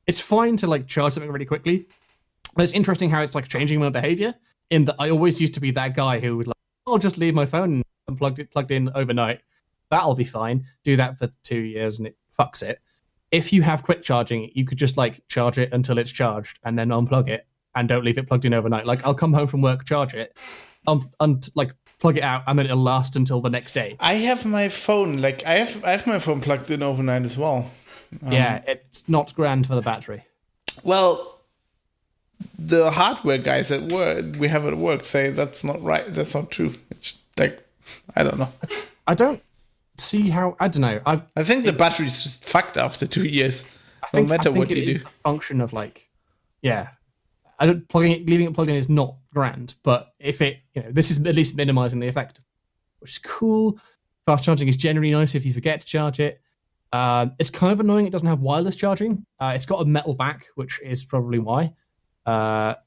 it's fine to like charge something really quickly. But it's interesting how it's like changing my behavior, in that I always used to be that guy who would like, I'll just leave my phone plugged in overnight. That'll be fine. Do that for 2 years and it fucks it. If you have quick charging, you could just like charge it until it's charged and then unplug it and don't leave it plugged in overnight. Like, I'll come home from work, charge it, like plug it out, and then it'll last until the next day. I have my phone, like I have my phone plugged in overnight as well. Yeah, it's not grand for the battery. Well, the hardware guys at work say that's not right. That's not true. It's like, I don't know. I don't see how. I don't know. I think the battery's just fucked after 2 years. No matter what you do. It's a function of like, yeah. Leaving it plugged in is not grand, but if it, this is at least minimizing the effect, which is cool. Fast charging is generally nice if you forget to charge it. It's kind of annoying it doesn't have wireless charging. It's got a metal back, which is probably why. As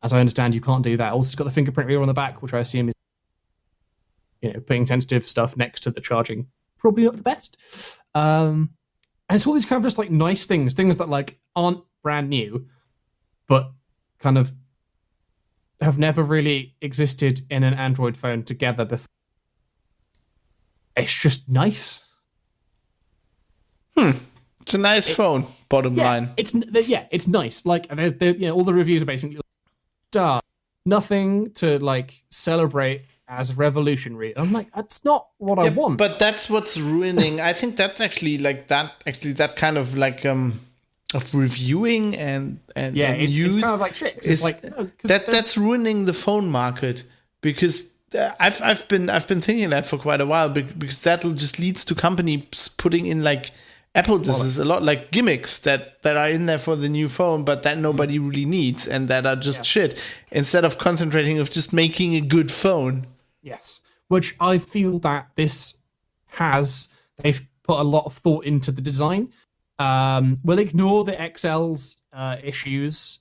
I understand, you can't do that. Also, it's got the fingerprint reader on the back, which I assume is putting sensitive stuff next to the charging, probably not the best. And it's all these kind of just like nice things that like aren't brand new, but kind of have never really existed in an Android phone together before. It's just nice. It's a nice phone. Bottom line. It's nice. Like there's all the reviews are basically nothing to like celebrate as revolutionary. I'm like, that's not what I want. But that's what's ruining. I think that's actually that kind of like of reviewing and it's news. It's kind of like tricks. It's like that's ruining the phone market because I've been thinking that for quite a while because that just leads to companies putting in like Apple does a lot like gimmicks that are in there for the new phone, but that nobody really needs and that are just shit instead of concentrating of just making a good phone. Yes, which I feel that this they've put a lot of thought into the design. We'll ignore the XL's issues.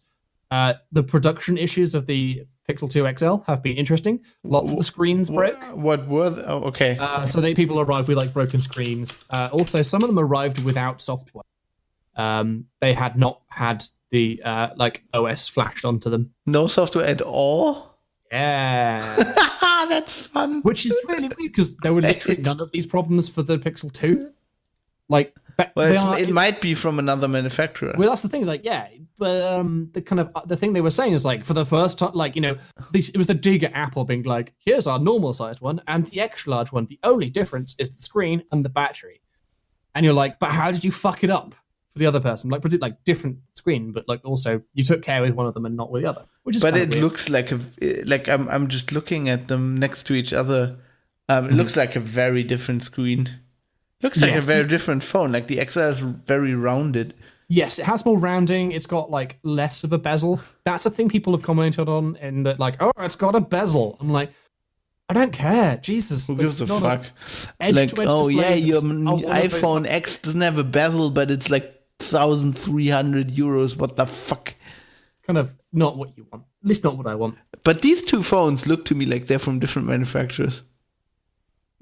The production issues of the Pixel 2 XL have been interesting. Lots of the screens broke. What were okay. So people arrived with like broken screens. Also, some of them arrived without software. They had not had the like OS flashed onto them. No software at all? Yeah. That's fun. Which is really weird because there were literally none of these problems for the Pixel 2. Like, it might be from another manufacturer. Well, that's the thing. Like, but the thing they were saying is like for the first time, like it was the dig at Apple being like, here's our normal sized one and the extra large one. The only difference is the screen and the battery. And you're like, but how did you fuck it up for the other person? Like, like different screen, but like also you took care with one of them and not with the other. Which is. But it weird. Looks like I'm just looking at them next to each other. It looks like a very different screen. Looks like a very different phone. Like the XL is very rounded. Yes, it has more rounding. It's got like less of a bezel. That's a thing people have commented on, in that like, oh, it's got a bezel. I'm like, I don't care. Jesus, who gives a fuck? Like, oh yeah, your iPhone X doesn't have a bezel, but it's like 1,300 euros. What the fuck? Kind of not what you want. At least not what I want. But these two phones look to me like they're from different manufacturers.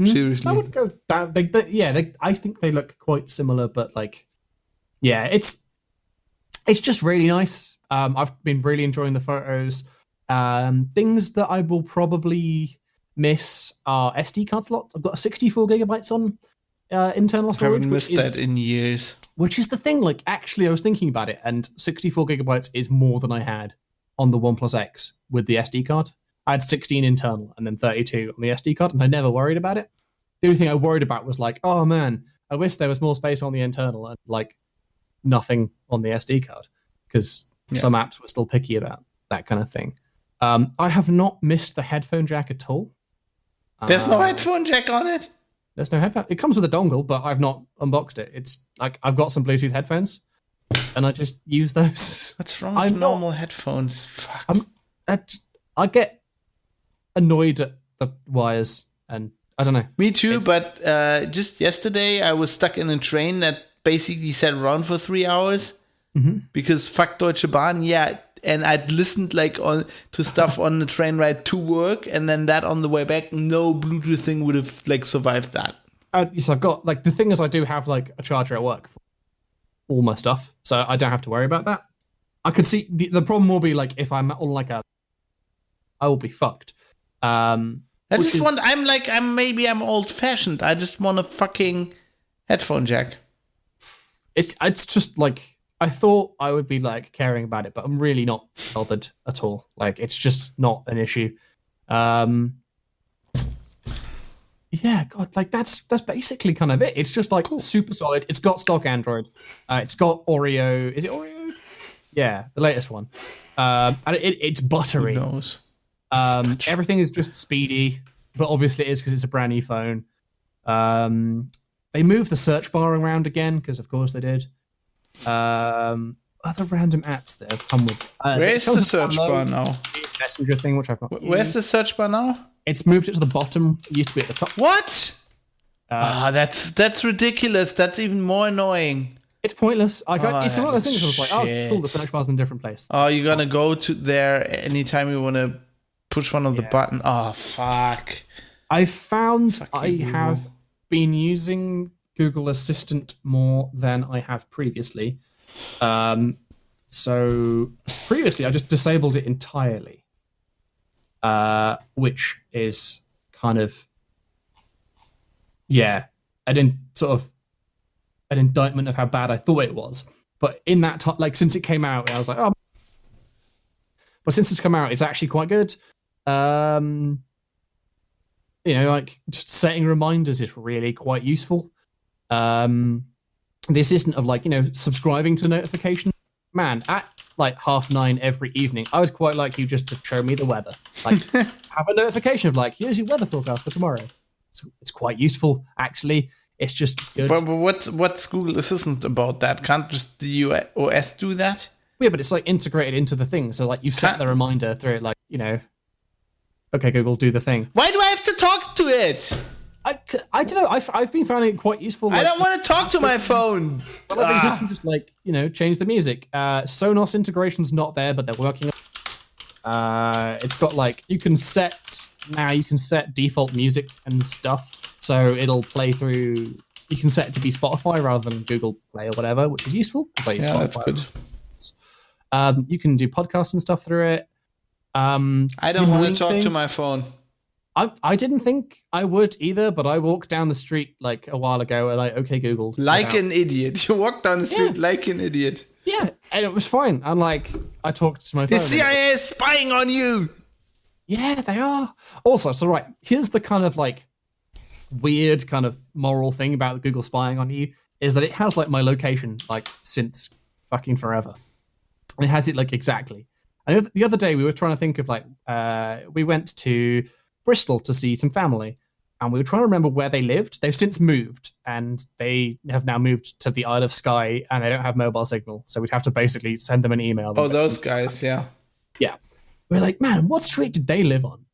Seriously, I would go down. I think they look quite similar, but like, yeah, it's just really nice. I've been really enjoying the photos. Things that I will probably miss are SD card slots. I've got 64 gigabytes on internal storage. I haven't missed that in years. Which is the thing. Like, actually, I was thinking about it, and 64 gigabytes is more than I had on the OnePlus X with the SD card. I had 16 internal and then 32 on the SD card, and I never worried about it. The only thing I worried about was like, oh man, I wish there was more space on the internal and like nothing on the SD card, because some apps were still picky about that kind of thing. I have not missed the headphone jack at all. There's no headphone jack on it? There's no headphone. It comes with a dongle, but I've not unboxed it. It's like I've got some Bluetooth headphones, and I just use those. What's wrong with normal headphones? Fuck. I get annoyed at the wires, and I don't know. Me too, but just yesterday I was stuck in a train that basically sat around for 3 hours because fuck Deutsche Bahn, and I'd listened like to stuff on the train ride to work, and then that on the way back, no Bluetooth thing would have like survived that. Yes, I've got like the thing is I do have like a charger at work for all my stuff, so I don't have to worry about that. I could see the problem will be like if I'm on like I will be fucked. I'm old fashioned. I just want a fucking headphone jack. It's just like I thought I would be like caring about it, but I'm really not bothered at all. Like it's just not an issue. Yeah, God, like that's basically kind of it. It's just like super solid. It's got stock Android. It's got Oreo. Is it Oreo? Yeah, the latest one. And it's buttery. Who knows? Everything is just speedy, but obviously it is because it's a brand new phone. They moved the search bar around again because, of course, they did. Other random apps that have come with. Where's the search bar now? Messenger thing, which I've not. Where's the search bar now? It's moved it to the bottom. It used to be at the top. What? That's ridiculous. That's even more annoying. It's pointless. It's one of those things. I was like, oh, cool. The search bar's in a different place. Oh, you're gonna go to there anytime you want to push one of the button. Oh, fuck. I found Fuck I you, Google. have been using Google Assistant more than I have previously. So previously I just disabled it entirely, which is kind of, an indictment of how bad I thought it was. But in that time, like since it came out, I was like, oh. But since it's come out, it's actually quite good. Like just setting reminders is really quite useful. The assistant of subscribing to notifications. Man, at like 9:30 every evening, I would quite like you just to show me the weather. Like, have a notification of here's your weather forecast for tomorrow. So it's quite useful, actually. It's just good. But what's Google Assistant about that? Can't just the OS do that? Yeah, but it's integrated into the thing. So you set the reminder through it, okay, Google, do the thing. Why do I have to talk to it? I don't know. I've been finding it quite useful. I don't want to talk to my phone. Well, you can just change the music. Sonos integration's not there, but they're working on it. It's got you can set default music and stuff, so it'll play through. You can set it to be Spotify rather than Google Play or whatever, which is useful. Yeah, that's good. You can do podcasts and stuff through it. I don't want to talk to my phone. I didn't think I would either, but I walked down the street a while ago and I Googled. Like an idiot. You walked down the street like an idiot. Yeah, and it was fine. And I talked to my phone. The CIA is spying on you. Yeah, they are. Also, so here's the kind of weird kind of moral thing about Google spying on you is that it has my location since fucking forever. And it has it exactly. And the other day we were trying to think of we went to Bristol to see some family, and we were trying to remember where they lived. They've since moved, and they have now moved to the Isle of Skye, and they don't have mobile signal, so we'd have to basically send them an email. Oh, those guys, yeah. Yeah. We're like, man, what street did they live on?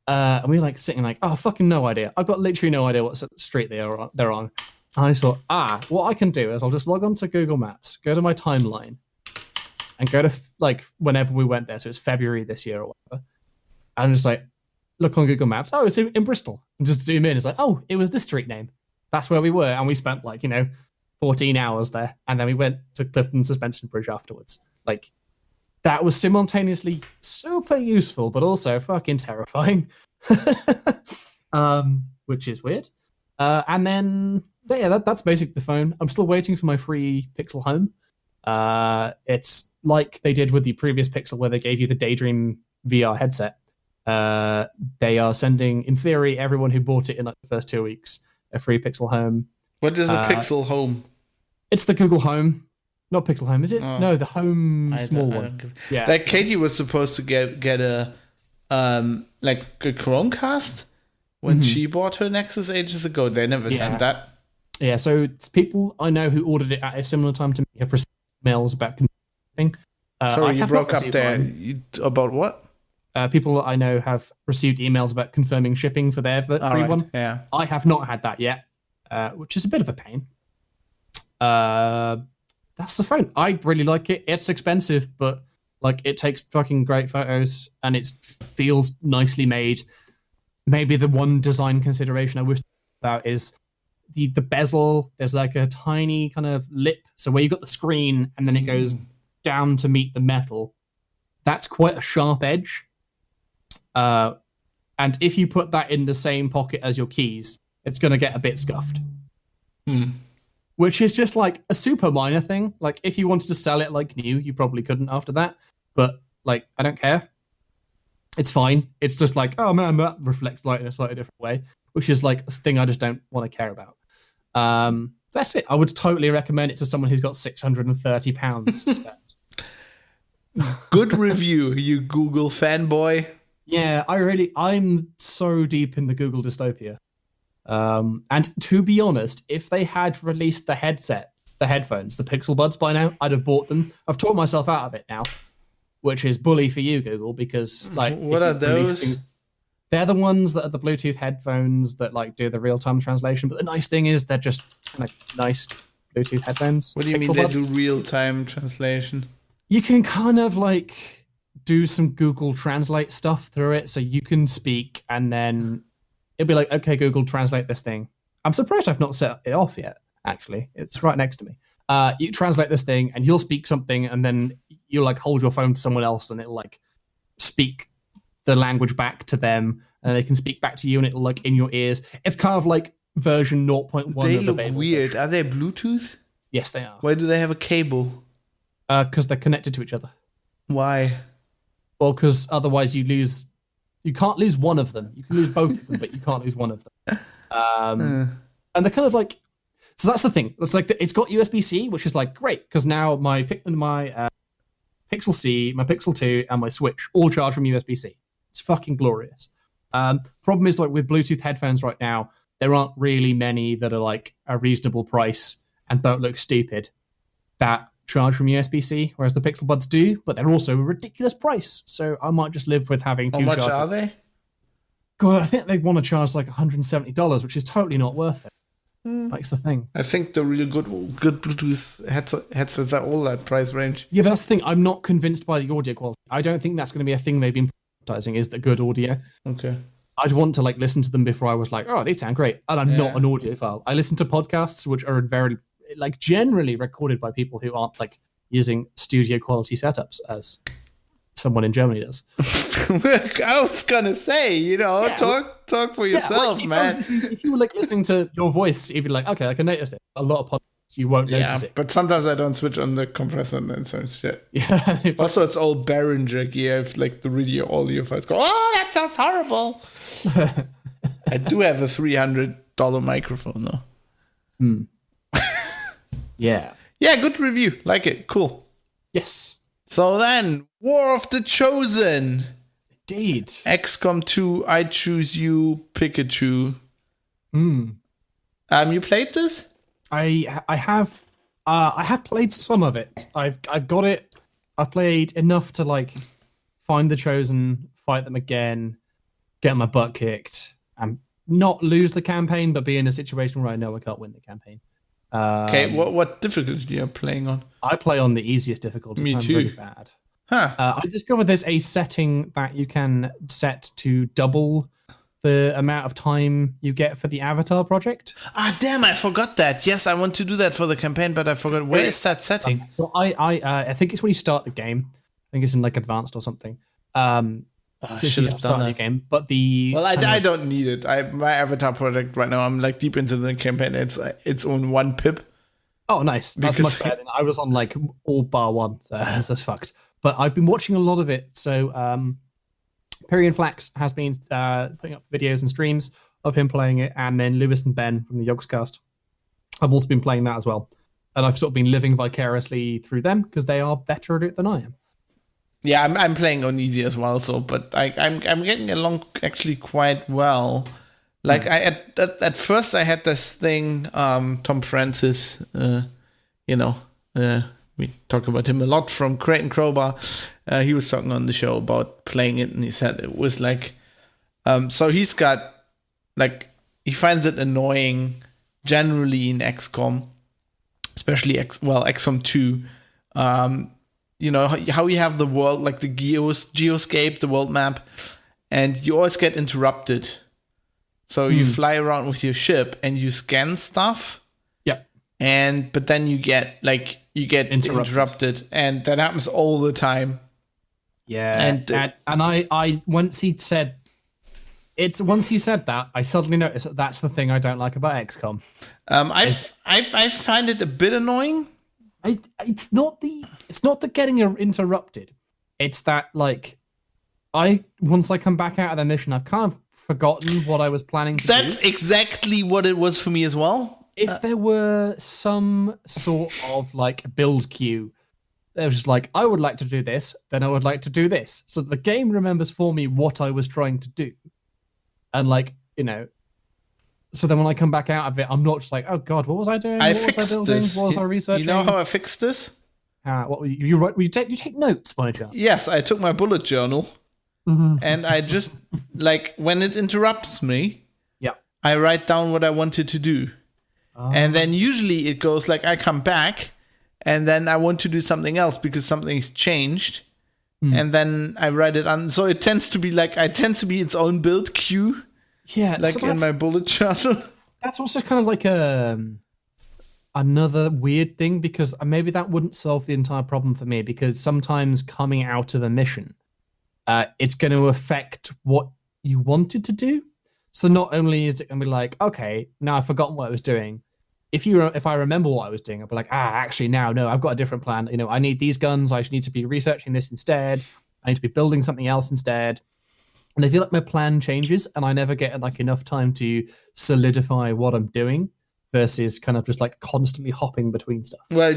And we were sitting oh, fucking no idea. I've got literally no idea what street they're on. And I thought, what I can do is I'll just log on to Google Maps, go to my timeline, and go to whenever we went there. So it's February this year or whatever. And just look on Google Maps. Oh, it's in Bristol. And just zoom in. It's oh, it was this street name. That's where we were. And we spent 14 hours there. And then we went to Clifton Suspension Bridge afterwards. That was simultaneously super useful, but also fucking terrifying. Which is weird. And then, that's basically the phone. I'm still waiting for my free Pixel Home. It's like they did with the previous Pixel where they gave you the Daydream VR headset. They are sending, in theory, everyone who bought it in the first 2 weeks a free Pixel Home. What is a Pixel Home? It's the Google Home. Not Pixel Home, is it? Oh. No, the Home small one. Yeah. Katie was supposed to get a a Chromecast when she bought her Nexus ages ago. They never sent that. Yeah, so it's people I know who ordered it at a similar time to me have received emails about confirming. Sorry, you broke up there. About what? People I know have received emails about confirming shipping for their free one. Yeah. I have not had that yet, which is a bit of a pain. That's the phone. I really like it. It's expensive, but it takes fucking great photos and it feels nicely made. Maybe the one design consideration I wish about is the bezel. There's a tiny kind of lip, so where you got the screen and then it goes down to meet the metal. That's quite a sharp edge. And if you put that in the same pocket as your keys, it's going to get a bit scuffed. Which is just a super minor thing. If you wanted to sell it new, you probably couldn't after that. But I don't care. It's fine. It's just oh man, that reflects light in a slightly different way, which is a thing I just don't want to care about. That's it. I would totally recommend it to someone who's got £630 to spend. Good review, you Google fanboy. Yeah, I'm so deep in the Google dystopia. And to be honest, if they had released the headphones, the Pixel Buds by now, I'd have bought them. I've taught myself out of it now, which is bully for you, Google, because what are those? They're the ones that are the Bluetooth headphones that do the real-time translation. But the nice thing is they're just nice Bluetooth headphones. What do you mean they do real-time translation? You can kind of do some Google Translate stuff through it, so you can speak and then it'd be like, okay, Google, translate this thing. I'm surprised I've not set it off yet, actually. It's right next to me. You translate this thing, and you'll speak something, and then you'll like hold your phone to someone else, and it'll like speak the language back to them, and they can speak back to you, and it'll like in your ears. It's kind of like version 0.1. They of look the weird. version. Are they Bluetooth? Yes, they are. Why do they have a cable? Because they're connected to each other. Why? Well, because otherwise you can't lose one of them. You can lose both of them, but you can't lose one of them. And they're kind of like, so that's the thing. It's like it's got USB-C, which is like great because now my Pixel C, my Pixel 2, and my Switch all charge from USB-C. It's fucking glorious. Problem is, like with Bluetooth headphones right now, there aren't really many that are like a reasonable price and don't look stupid that charge from USB-C, whereas the Pixel Buds do, but they're also a ridiculous price. So I might just live with having two. How much chargers. are they? God, I think they want to charge like $170, which is totally not worth it. That's the thing. I think the really good Bluetooth headsets are all that price range. Yeah, but that's the thing. I'm not convinced by the audio quality. I don't think that's going to be a thing they've been advertising, is the good audio. Okay. I'd want to like listen to them before I was like, oh, they sound great. And I'm not an audiophile. I listen to podcasts which are very like generally recorded by people who aren't like using studio quality setups as someone in Germany does. I was gonna say, talk for yourself, like, man. If you were like listening to your voice, you'd be like, okay, I can notice it. A lot of podcasts, you won't notice it. But sometimes I don't switch on the compressor and then some shit. Yeah. Also, it's all Behringer gear. If like the audio files go, oh, that sounds horrible. I do have a $300 microphone though. Yeah. Yeah, good review. Like it. Cool. Yes. So then, War of the Chosen. Indeed. XCOM 2, I Choose You, Pikachu. You played this? I have played some of it. I've got it. I've played enough to like find the Chosen, fight them again, get my butt kicked, and not lose the campaign, but be in a situation where I know I can't win the campaign. Okay, what difficulty are you playing on? I play on the easiest difficulty. Me I'm too. really bad. Huh. I discovered there's a setting that you can set to double the amount of time you get for the Avatar project. Ah, damn! I forgot that. Yes, I want to do that for the campaign, but I forgot. Where is that setting? So I think it's when you start the game. I think it's in like advanced or something. I should have done that. Game, but I don't need it. My Avatar project right now, I'm like deep into the campaign. It's on 1 pip. Oh, nice. That's much better than I was on like all bar 1. So that's fucked. But I've been watching a lot of it. So Perian Flax has been putting up videos and streams of him playing it, and then Lewis and Ben from the Yogscast have also been playing that as well. And I've sort of been living vicariously through them because they are better at it than I am. Yeah, I'm playing on easy as well. So, but I'm getting along actually quite well. Like at first I had this thing. Tom Francis, we talk about him a lot from Crate and Crowbar. He was talking on the show about playing it, and he said it was like, so he's got like he finds it annoying generally in XCOM, especially XCOM 2. How you have the world, like the geoscape, the world map, and you always get interrupted. So you fly around with your ship and you scan stuff. Yeah. But then you get interrupted, and that happens all the time. Yeah. And I once he said that, I suddenly noticed that that's the thing I don't like about XCOM. I find it a bit annoying. It's not the getting interrupted. It's that like once I come back out of the mission, I've kind of forgotten what I was planning to do. That's exactly what it was for me as well. If there were some sort of like build queue, it was just like, I would like to do this, then I would like to do this. So the game remembers for me what I was trying to do. And so then when I come back out of it, I'm not just like, oh God, what was I doing? What was I researching? You know how I fixed this? What you take notes by chance? Yes, I took my bullet journal, and I just like when it interrupts me, I write down what I wanted to do, and then usually it goes like I come back, and then I want to do something else because something's changed, and then I write it on. So it tends to be its own build queue. Yeah, like in my bullet journal. That's also kind of like another weird thing, because maybe that wouldn't solve the entire problem for me, because sometimes coming out of a mission, it's going to affect what you wanted to do. So not only is it going to be like, okay, now I've forgotten what I was doing. If I remember what I was doing, I'll be like, actually now, no, I've got a different plan. I need these guns. I need to be researching this instead. I need to be building something else instead. And I feel like my plan changes and I never get like enough time to solidify what I'm doing versus kind of just like constantly hopping between stuff. Well,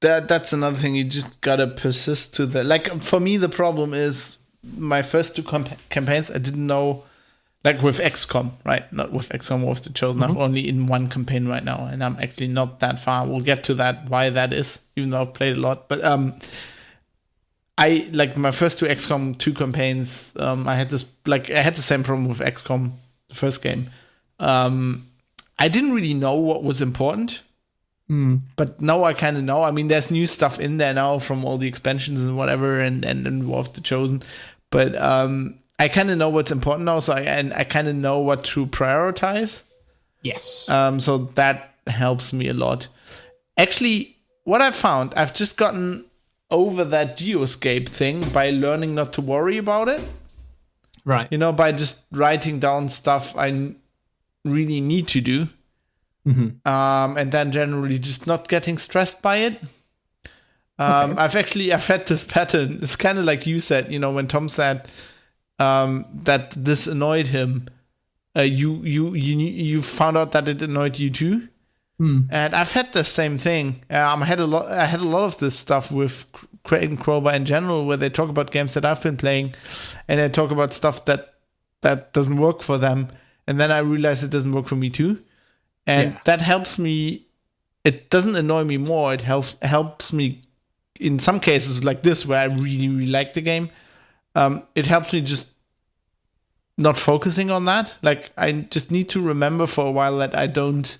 that's another thing. You just gotta persist to the, like, for me, the problem is my first two campaigns, I didn't know, like with XCOM, right? Not with XCOM, with the Chosen. I'm only in one campaign right now, and I'm actually not that far. We'll get to that, why that is, even though I've played a lot. But I, like, my first two XCOM 2 campaigns, I had the same problem with XCOM, the first game. I didn't really know what was important. But now I kind of know. I mean, there's new stuff in there now from all the expansions and whatever, and involved the Chosen. But I kind of know what's important now, so I kind of know what to prioritize. Yes. So that helps me a lot. Actually, what I found, I've just gotten over that geoscape thing by learning not to worry about it. Right. By just writing down stuff I really need to do. And then generally just not getting stressed by it. I've had this pattern. It's kind of like you said, when Tom said that this annoyed him, you found out that it annoyed you too. And I've had the same thing. I had a lot of this stuff with Crate and Crowbar in general, where they talk about games that I've been playing, and they talk about stuff that doesn't work for them, and then I realize it doesn't work for me too. And that helps me. It doesn't annoy me more. It helps me in some cases like this, where I really, really like the game. It helps me just not focusing on that. Like, I just need to remember for a while that I don't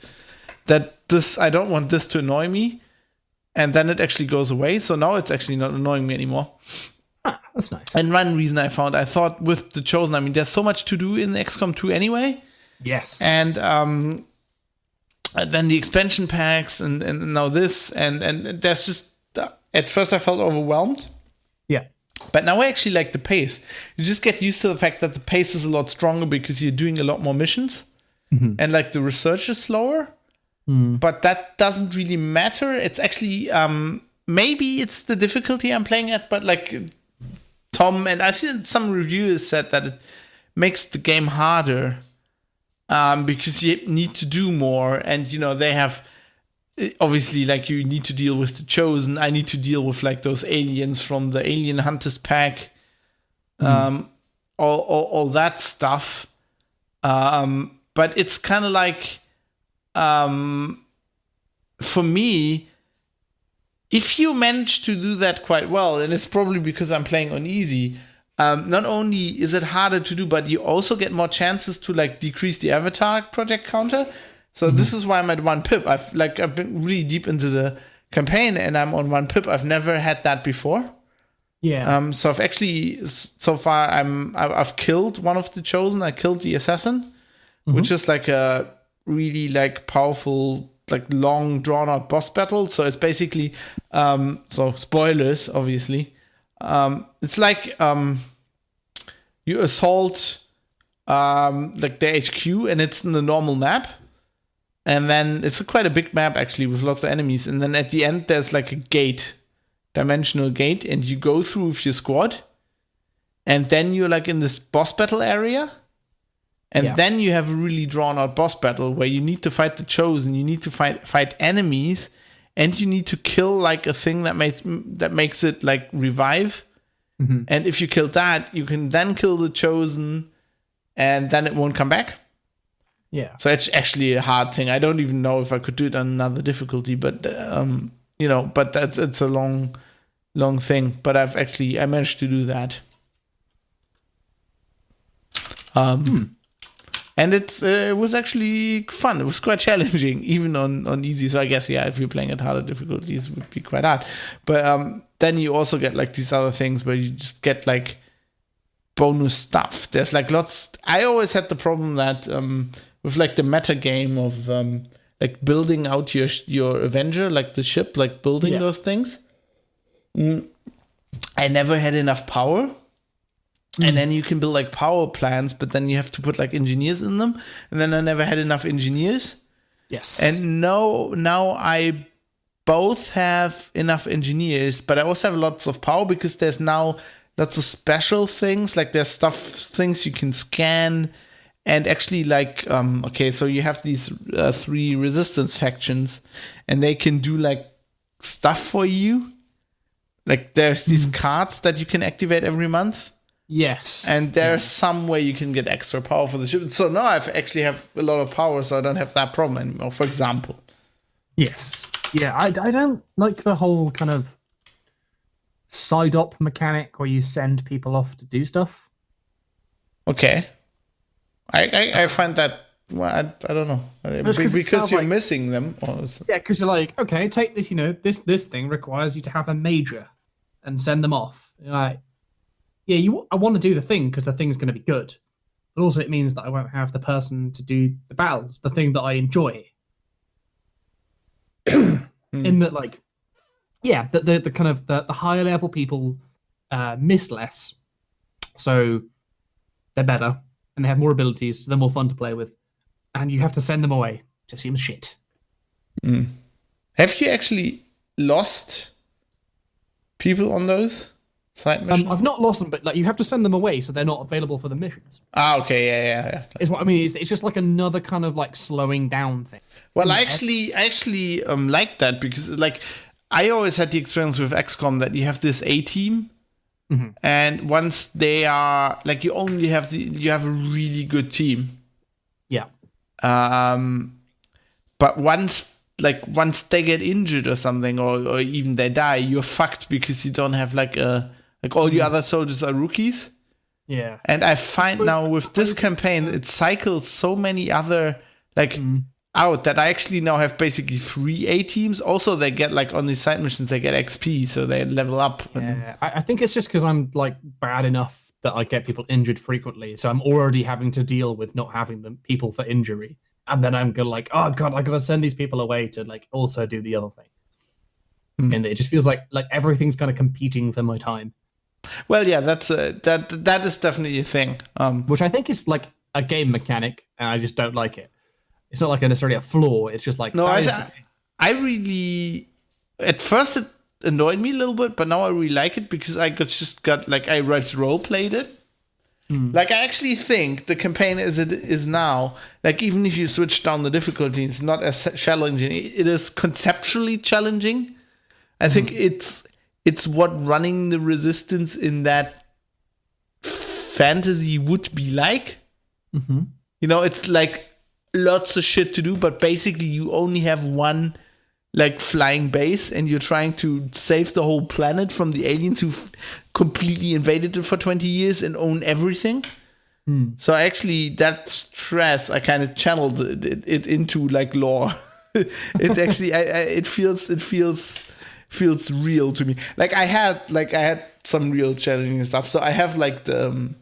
want this to annoy me. And then it actually goes away. So now it's actually not annoying me anymore. That's nice. And one reason I thought with the Chosen, I mean, there's so much to do in XCOM 2 anyway. Yes. And then the expansion packs and now this. And there's just, at first I felt overwhelmed. Yeah. But now I actually like the pace. You just get used to the fact that the pace is a lot stronger because you're doing a lot more missions. And like the research is slower. But that doesn't really matter. It's actually, maybe it's the difficulty I'm playing at, but like Tom, and I think some reviewers said that it makes the game harder because you need to do more. And, they have, obviously, like, you need to deal with the Chosen. I need to deal with like those aliens from the Alien Hunters pack, all that stuff. But it's kind of like, for me, if you manage to do that quite well, and it's probably because I'm playing on easy, not only is it harder to do, but you also get more chances to like decrease the avatar project counter. So this is why I'm at 1 pip. I've been really deep into the campaign, and I'm on 1 pip. I've never had that before. Yeah. So I've actually, so far, I've killed one of the Chosen. I killed the assassin, which is like a really like powerful, like long drawn out boss battle. So it's basically, so spoilers, obviously. It's like you assault like the HQ, and it's in the normal map. And then it's quite a big map, actually, with lots of enemies. And then at the end, there's like a gate, dimensional gate, and you go through with your squad. And then you're like in this boss battle area. And then you have a really drawn out boss battle where you need to fight the Chosen, you need to fight enemies, and you need to kill like a thing that makes it like revive. And if you kill that, you can then kill the Chosen, and then it won't come back. Yeah. So it's actually a hard thing. I don't even know if I could do it on another difficulty, but but it's a long thing. But I managed to do that. And it was actually fun. It was quite challenging, even on easy. So I guess, if you're playing at harder difficulties, it would be quite hard. But then you also get like these other things where you just get like bonus stuff. There's like lots. I always had the problem that with like the meta game of like building out your Avenger, like the ship, like building those things. I never had enough power. And then you can build like power plants, but then you have to put like engineers in them. And then I never had enough engineers. Yes. And now I both have enough engineers, but I also have lots of power because there's now lots of special things. Like there's things you can scan. And actually like, so you have these 3 resistance factions and they can do like stuff for you. Like there's these cards that you can activate every month. Yes. And there's some way you can get extra power for the ship. So now I actually have a lot of power, so I don't have that problem anymore, for example. Yes. Yeah, I don't like the whole kind of side op mechanic where you send people off to do stuff. Okay. I find that, well, I don't know. Because you're missing them. Yeah, because you're like, okay, take this, this thing requires you to have a major and send them off. You're like, yeah, I want to do the thing because the thing's going to be good. But also it means that I won't have the person to do the battles, the thing that I enjoy. In that, like, yeah, the kind of the higher level people miss less. So they're better and they have more abilities, so they're more fun to play with. And you have to send them away. Just seems shit. Have you actually lost people on those side missions? I've not lost them, but like you have to send them away so they're not available for the missions. Okay, yeah. Is what I mean. It's just like another kind of like slowing down thing. Well, I actually like that because like I always had the experience with XCOM that you have this A team, and once they are like you have a really good team. Yeah. But once they get injured or something, or even they die, you're fucked because you don't have like all your other soldiers are rookies. Yeah. And I find now with this campaign, it cycles so many other out that I actually now have basically 3 A teams. Also, they get like on these side missions, they get XP, so they level up. Yeah. I think it's just because I'm like bad enough that I get people injured frequently, so I'm already having to deal with not having them people for injury. And then I'm gonna like, oh god, I gotta send these people away to like also do the other thing, and it just feels like everything's kind of competing for my time. Well, yeah, that is definitely a thing. Which I think is like a game mechanic, and I just don't like it. It's not like necessarily a flaw. It's just like no, I really at first it annoyed me a little bit, but now I really like it because I role played it. Like, I actually think the campaign as it is now, like, even if you switch down the difficulty, it's not as challenging. It is conceptually challenging. I think it's what running the Resistance in that fantasy would be like. It's like lots of shit to do, but basically you only have one like flying base and you're trying to save the whole planet from the aliens who've completely invaded it for 20 years and own everything. So actually that stress, I kind of channeled it into like lore. It actually, it feels real to me. Like I had some real challenging stuff. So I have like so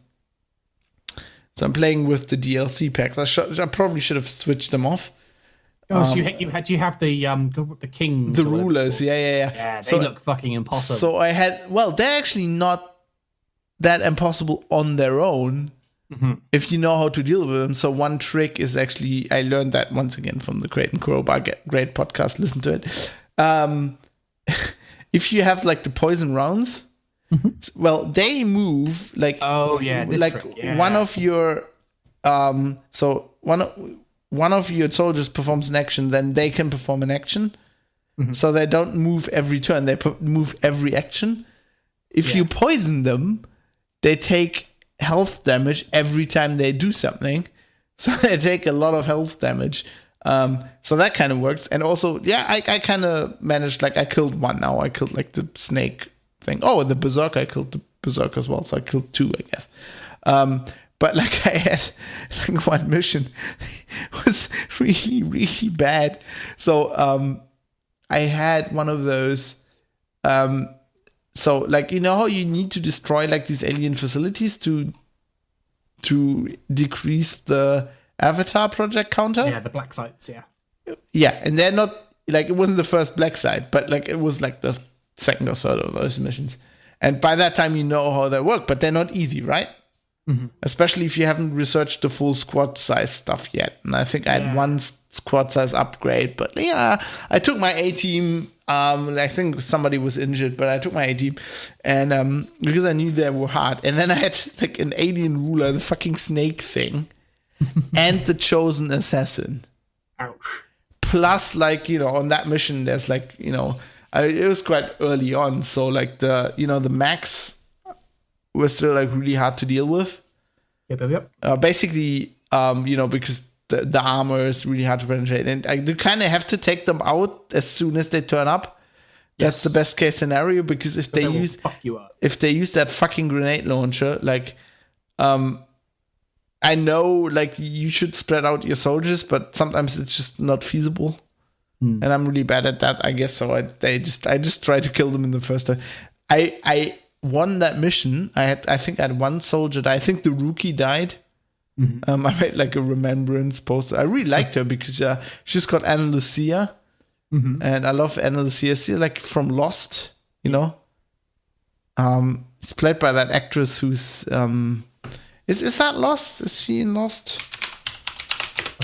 I'm playing with the DLC packs. I probably should have switched them off. Oh, so you have the kings, the rulers, yeah. Yeah, they look fucking impossible. So I had, they're actually not that impossible on their own if you know how to deal with them. So one trick is actually, I learned that once again from the Crate and Crowbar, great podcast, listen to it. If you have like the poison rounds, they move like one of your one of your soldiers performs an action, then they can perform an action. So they don't move every turn, they move every action. If you poison them, they take health damage every time they do something. So they take a lot of health damage. So that kind of works. And also, I kind of managed, like, I killed one now. I killed, like, the snake thing. Oh, the berserker, I killed the berserker as well. So I killed 2, I guess. But, like, I had, like, one mission was really, really bad. So I had one of those... so, like, you know how you need to destroy, like, these alien facilities to decrease the avatar project counter. Yeah, the black sites. Yeah. Yeah, and they're not like, it wasn't the first black site, but like it was like the second or third of those missions. And by that time, you know how they work, but they're not easy, right? Mm-hmm. Especially if you haven't researched the full squad size stuff yet. And I think I had one squad size upgrade, but yeah, I took my A team. I think somebody was injured, but I took my A team, and because I knew they were hard. And then I had like an alien ruler, the fucking snake thing, and the chosen assassin. Ouch. Plus, like, you know, on that mission, there's like, you know, it was quite early on, so like the mechs were still like really hard to deal with. Yep. Basically, you know, because the armor is really hard to penetrate, and I do kind of have to take them out as soon as they turn up. That's the best case scenario, because if they use that fucking grenade launcher, like, I know like you should spread out your soldiers, but sometimes it's just not feasible. And I'm really bad at that, I guess. So I just try to kill them in the first time. I won that mission. I think I had one soldier die. I think the rookie died. Mm-hmm. I made like a remembrance poster. I really liked her because she's called Ana Lucia, and I love Ana Lucia. She's like from Lost, you know. It's played by that actress who's is that Lost? Is she in Lost?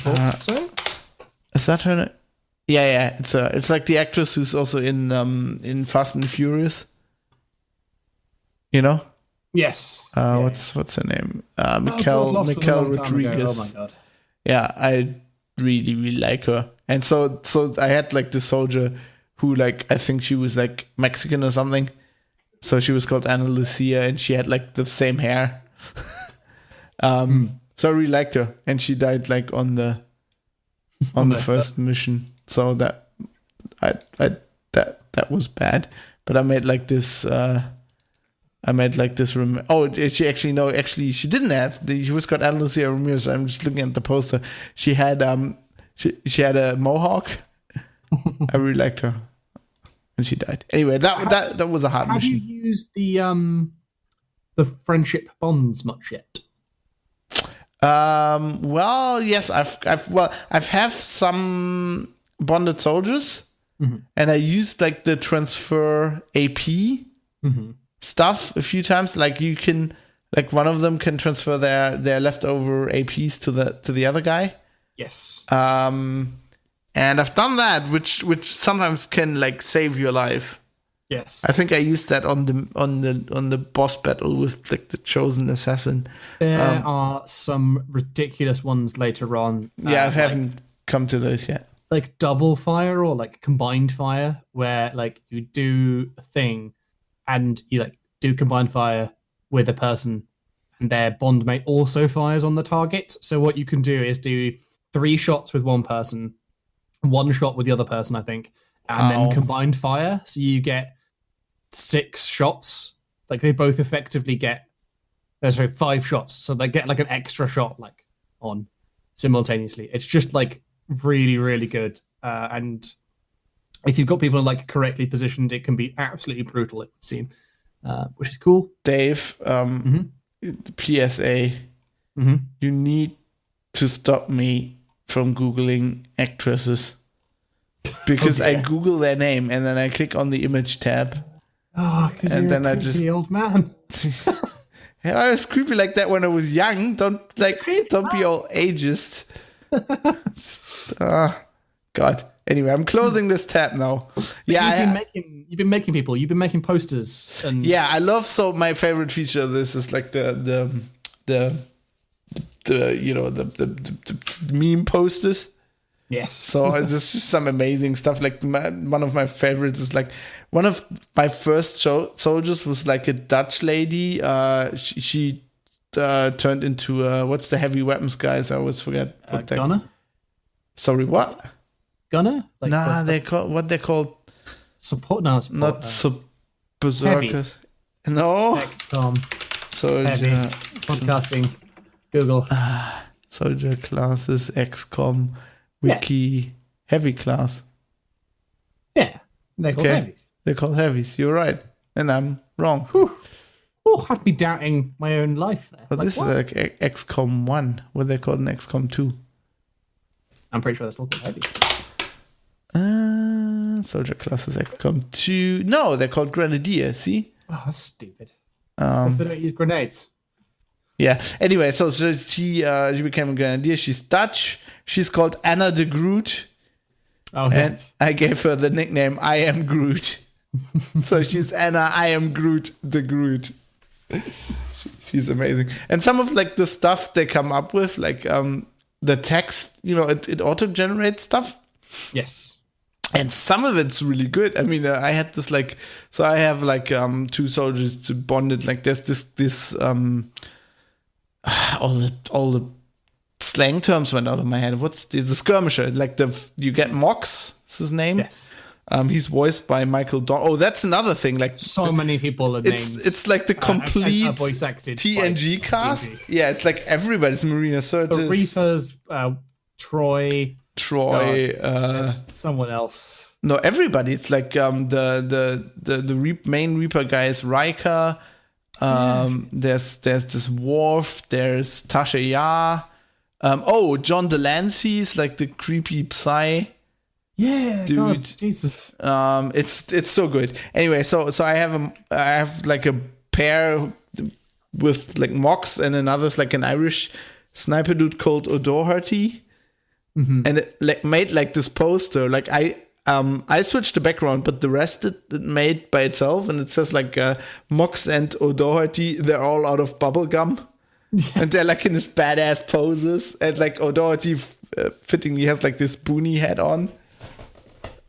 I hope so. Is that her? Yeah. It's like the actress who's also in Fast and Furious. You know? Yes. What's her name? Mikel Rodriguez. Oh my god. Yeah, I really, really like her. And so I had like this soldier who, like, I think she was like Mexican or something. So she was called Ana Lucia, and she had like the same hair. So I really liked her, and she died like on the first mission. So that was bad. But I made like this. She didn't have. She was called Ana Lucia Ramirez. So I'm just looking at the poster. She had she had a mohawk. I really liked her, and she died. Anyway, that was a hard mission. Have you used the friendship bonds much yet? Well, yes, I've have some bonded soldiers, and I used like the transfer AP stuff a few times. Like you can, like one of them can transfer their leftover APs to the other guy. Yes. And I've done that, which sometimes can like save your life. Yes. I think I used that on the boss battle with like the chosen assassin. There are some ridiculous ones later on. Yeah, I haven't come to those yet. Like double fire or like combined fire, where like you do a thing and you like do combined fire with a person and their bond mate also fires on the target. So what you can do is do 3 shots with one person, 1 shot with the other person, I think, and then combined fire. So you get 6 shots. Like they both effectively get 5 shots. So they get like an extra shot like on simultaneously. It's just like really, really good. And if you've got people like correctly positioned, it can be absolutely brutal, it would seem, which is cool. Dave, PSA, you need to stop me from Googling actresses. Because I Google their name and then I click on the image tab. Oh, because you're a creepy old man. Yeah, I was creepy like that when I was young. Don't be all ageist. God. Anyway, I'm closing this tab now. Yeah, you've been making posters, and yeah, I love. So my favorite feature of this is like the meme posters. Yes. So there's just some amazing stuff. Like one of my favorites is like one of my first soldiers was like a Dutch lady. She turned into what's the heavy weapons guys? I always forget. Gunner. Sorry, what? Gunner? Like they're called support. No, support. Not berserkers. Heavy. No. XCOM. Soldier. Heavy. Podcasting. Google. Soldier classes. XCOM. Wiki. Heavy class. Yeah. They're called heavies. They're called heavies. You're right. And I'm wrong. Whew. had me doubting my own life there. But this what? is like XCOM 1. What they called an XCOM 2. I'm pretty sure that's still called heavy. Soldier classes XCOM 2. No, they're called Grenadier, see? Oh, that's stupid. If they don't use grenades. Yeah. Anyway, so she became a Grenadier. She's Dutch. She's called Anna de Groot. Oh, And nice. I gave her the nickname I Am Groot. So she's Anna I Am Groot de Groot. She's amazing. And some of like the stuff they come up with, like the text, it auto-generates stuff. Yes. And some of it's really good. I mean, I had this like, so I have like 2 soldiers to bonded. Like there's this all the slang terms went out of my head. What's the skirmisher? Like you get Mox, is his name. Yes. He's voiced by Michael Don. Oh, that's another thing. Like So many people are named. It's like the complete voice acted TNG by cast. TNG. Yeah, it's like everybody's Marina Sirtis, The Reapers, Troy, there's someone else. No, everybody. It's like the main Reaper guy is Riker. There's this Worf. There's Tasha Yar. John Delancey is like the creepy Psy. Yeah, dude. God, Jesus. It's so good. Anyway, so I have like a pair with like Mox, and another's like an Irish sniper dude called O'Doherty. Mm-hmm. And it like made like this poster. Like I switched the background, but the rest it made by itself, and it says like Mox and O'Doherty, they're all out of bubble gum. And they're like in this badass poses, and like O'Doherty fittingly has like this boonie hat on.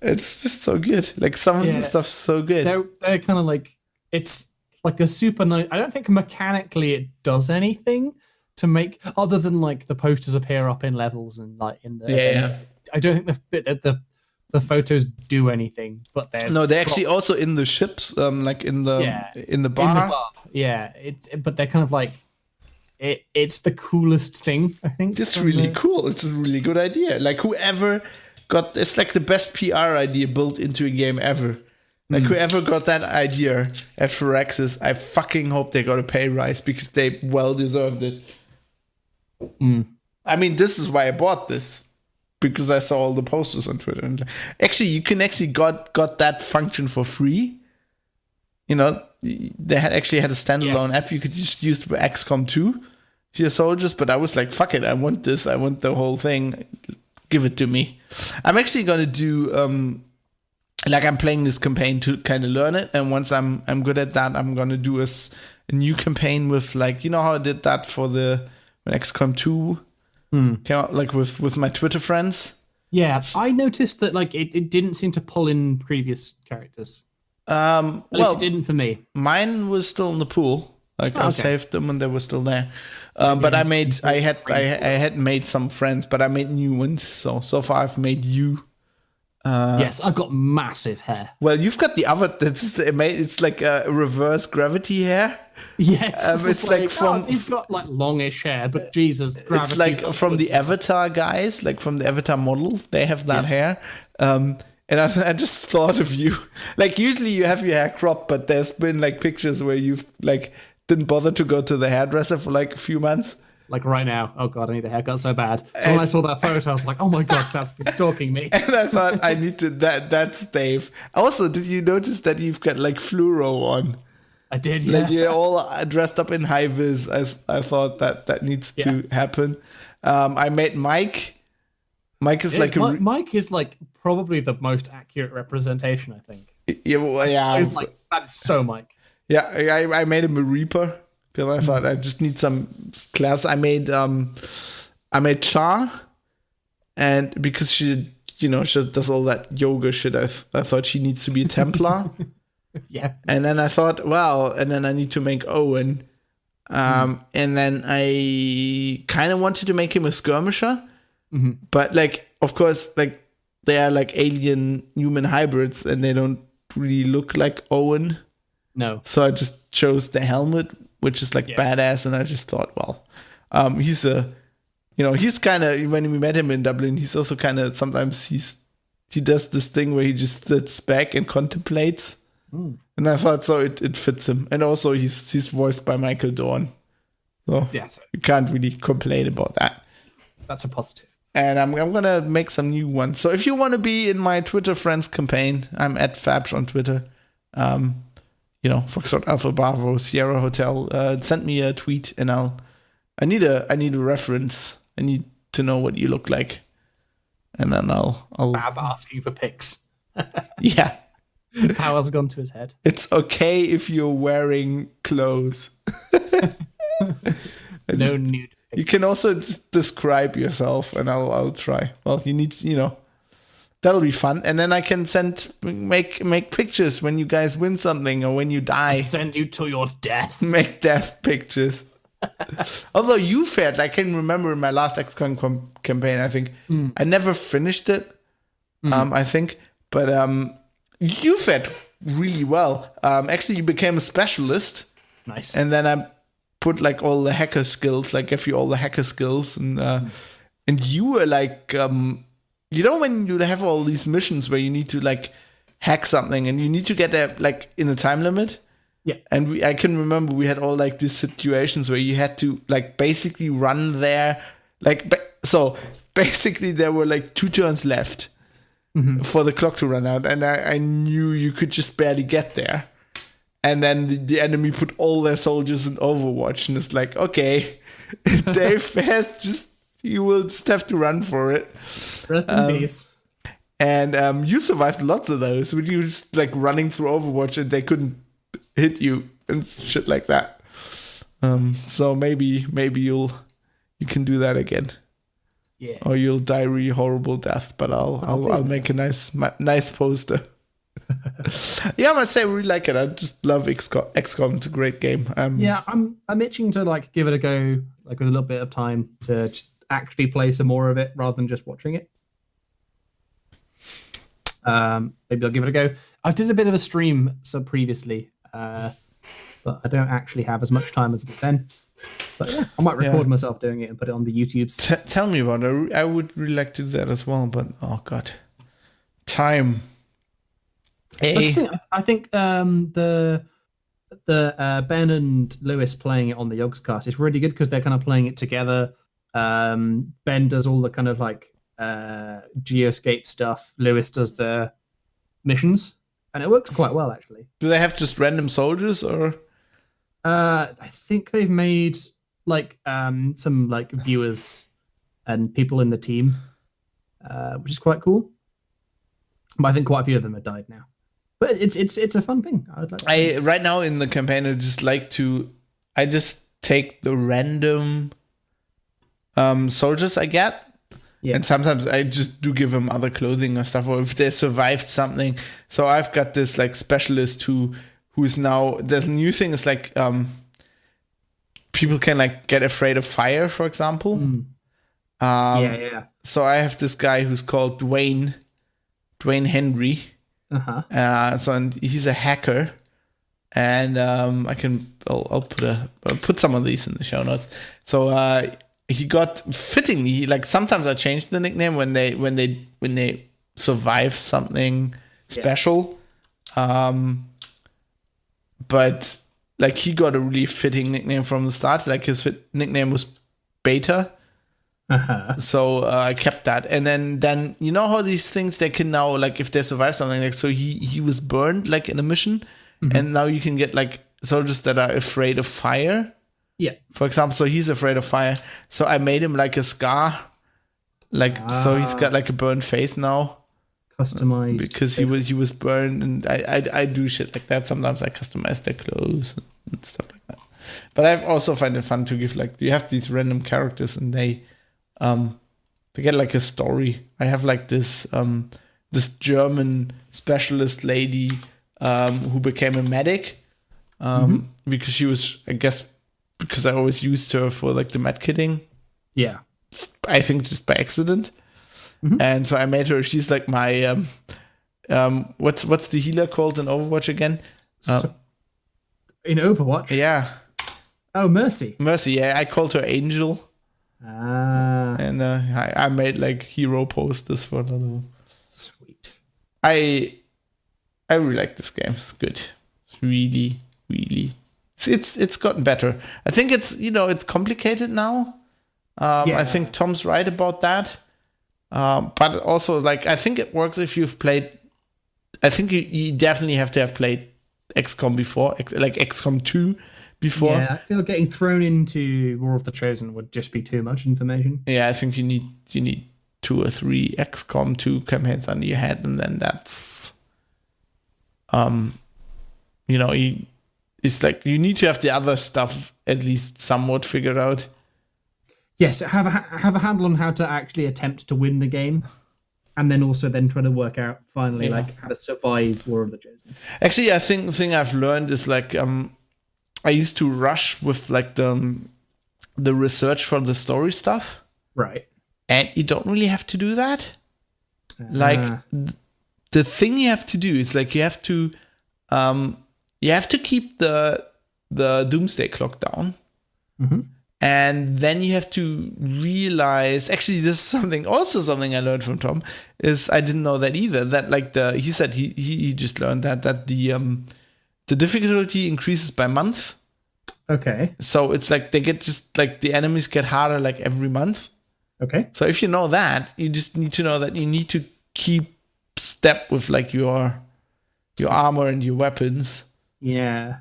It's just so good. Like some of the stuff's so good. They're kind of like, it's like a super nice. I don't think mechanically it does anything to make, other than like the posters appear up in levels and like in the. I don't think the photos do anything, but they're actually also in the ships, like in the bar. Yeah, but they're kind of like. It's the coolest thing, I think. It's really cool. It's a really good idea. Like whoever it's like the best PR idea built into a game ever. Like whoever got that idea at Firaxis, I fucking hope they got a pay rise, because they well deserved it. I mean, this is why I bought this, because I saw all the posters on Twitter. And actually, you can actually got that function for free. They had a standalone app you could just use for XCOM 2 to your soldiers, but I was like, fuck it, I want this, I want the whole thing, give it to me. I'm actually gonna do I'm playing this campaign to kind of learn it, and once I'm good at that, I'm gonna do a new campaign with like, how I did that for when XCOM 2 came out, like with my Twitter friends. Yeah, I noticed that like it didn't seem to pull in previous characters. At least it didn't for me. Mine was still in the pool. Like I saved them and they were still there. But I had made some friends, but I made new ones. So far I've made you. Yes, I've got massive hair. Well, you've got the other. It's like a reverse gravity hair. Yes, it's like from. He's got like longish hair, but Jesus, it's like from the Avatar guys, like from the Avatar model. They have that hair. And I just thought of you. Like usually you have your hair cropped, but there's been like pictures where you've like didn't bother to go to the hairdresser for like a few months. Like right now, oh god, I need a haircut so bad. So when I saw that photo, I was like, oh my god, that's been stalking me. And I thought I need to. That's Dave. Also, did you notice that you've got like fluoro on? I did, yeah. Like you're all dressed up in high vis. I thought that needs to happen. I made Mike. Mike is Mike is like probably the most accurate representation, I think. Yeah. He's like, that is so Mike. Yeah, I made him a Reaper because I thought I just need some class. I made Char, and because she does all that yoga shit, I thought she needs to be a Templar. Yeah. And then I thought, and then I need to make Owen. And then I kind of wanted to make him a skirmisher. Mm-hmm. But like, of course, like they are like alien human hybrids, and they don't really look like Owen. No. So I just chose the helmet, which is like badass, and I just thought, he's he's kind of, when we met him in Dublin, he's also kind of, sometimes he does this thing where he just sits back and contemplates. And I thought so it fits him. And also he's voiced by Michael Dorn. So you can't really complain about that. That's a positive. And I'm gonna make some new ones. So if you want to be in my Twitter friends campaign, I'm at Fabsh on Twitter. Foxtrot Alpha Bravo Sierra Hotel. Send me a tweet, and I need a reference. I need to know what you look like, and then I'll Fab asking for pics. Yeah. Power's gone to his head. It's okay if you're wearing clothes. No nude pics. You can also just describe yourself, and I'll try. Well, you need, that'll be fun. And then I can make pictures when you guys win something or when you die. I'll send you to your death. Make death pictures. Although you fared, I can remember in my last XCOM campaign, I think I never finished it. I think, but you fared really well. Actually, you became a specialist. Nice. And then I put like all the hacker skills, like give you all the hacker skills, and you were like, when you have all these missions where you need to like hack something and you need to get there like in a time limit. Yeah. And I can remember we had all like these situations where you had to like basically run there. So basically there were like 2 turns left for the clock to run out. And I knew you could just barely get there. And then the enemy put all their soldiers in Overwatch. And it's like, okay, Dave has you will just have to run for it. Rest in peace. And you survived lots of those when you were just like running through Overwatch and they couldn't hit you and shit like that. So maybe you can do that again. Yeah. Or you'll die really horrible death, but I'll make a nice poster. Yeah, I must say I really like it. I just love XCOM. It's a great game. I'm itching to like give it a go, like with a little bit of time to just actually play some more of it rather than just watching it. Maybe I'll give it a go. I did a bit of a stream previously, but I don't actually have as much time as I did then. But yeah, I might record myself doing it and put it on the YouTubes. Tell me about it. I would really like to do that as well, but oh god, time. I think the Ben and Lewis playing it on the Yogscast is really good because they're kind of playing it together. Ben does all the kind of like geoscape stuff. Lewis does the missions, and it works quite well actually. Do they have just random soldiers or? I think they've made like some like viewers and people in the team, which is quite cool. But I think quite a few of them have died now. But it's a fun thing. Right now in the campaign I just take the random soldiers I get. Yeah. And sometimes I just do give them other clothing or stuff, or if they survived something. So I've got this like specialist who's now, there's a new thing. It's like people can like get afraid of fire, for example. Yeah. So I have this guy who's called Dwayne Henry. And he's a hacker, and I'll put some of these in the show notes. So he got fittingly, like sometimes I change the nickname when they survive something special. But like he got a really fitting nickname from the start. Like his nickname was Beta. So I kept that, and then you know how these things, they can now, like if they survive something, like so he was burned like in a mission, and now you can get like soldiers that are afraid of fire. Yeah, for example, so he's afraid of fire. So I made him like a scar, so he's got like a burned face now. Customized because he was burned, and I do shit like that. Sometimes I customize their clothes and stuff like that. But I also find it fun to give like, you have these random characters and they get like a story. I have like this German specialist lady who became a medic because she was, I guess, because I always used her for like the med kitting. Yeah, I think just by accident. And so I made her. She's like my what's the healer called in Overwatch again? In Overwatch, yeah. Oh, Mercy. Mercy, yeah. I called her Angel. And I made like hero posters for her. Sweet. I really like this game. It's good. really, really. It's gotten better. I think it's complicated now. I think Tom's right about that. But also, like, I think it works if you've played. I think you definitely have to have played XCOM before, like XCOM 2 before. Yeah, I feel getting thrown into War of the Chosen would just be too much information. Yeah, I think you need 2 or 3 XCOM 2 campaigns under your head, and then that's, it's like you need to have the other stuff at least somewhat figured out. Yes, have a handle on how to actually attempt to win the game, and then try to work out finally like how to survive War of the Chosen. Actually, I think the thing I've learned is like I used to rush with like the research for the story stuff, right? And you don't really have to do that. Like the thing you have to do is like you have to keep the doomsday clock down. Mm-hmm. And then you have to realize, actually, this is something I learned from Tom, is I didn't know that either. That like he said he just learned that the difficulty increases by month. Okay. So it's like the enemies get harder like every month. Okay. So if you know that, you just need to know that you need to keep step with like your armor and your weapons. Yeah.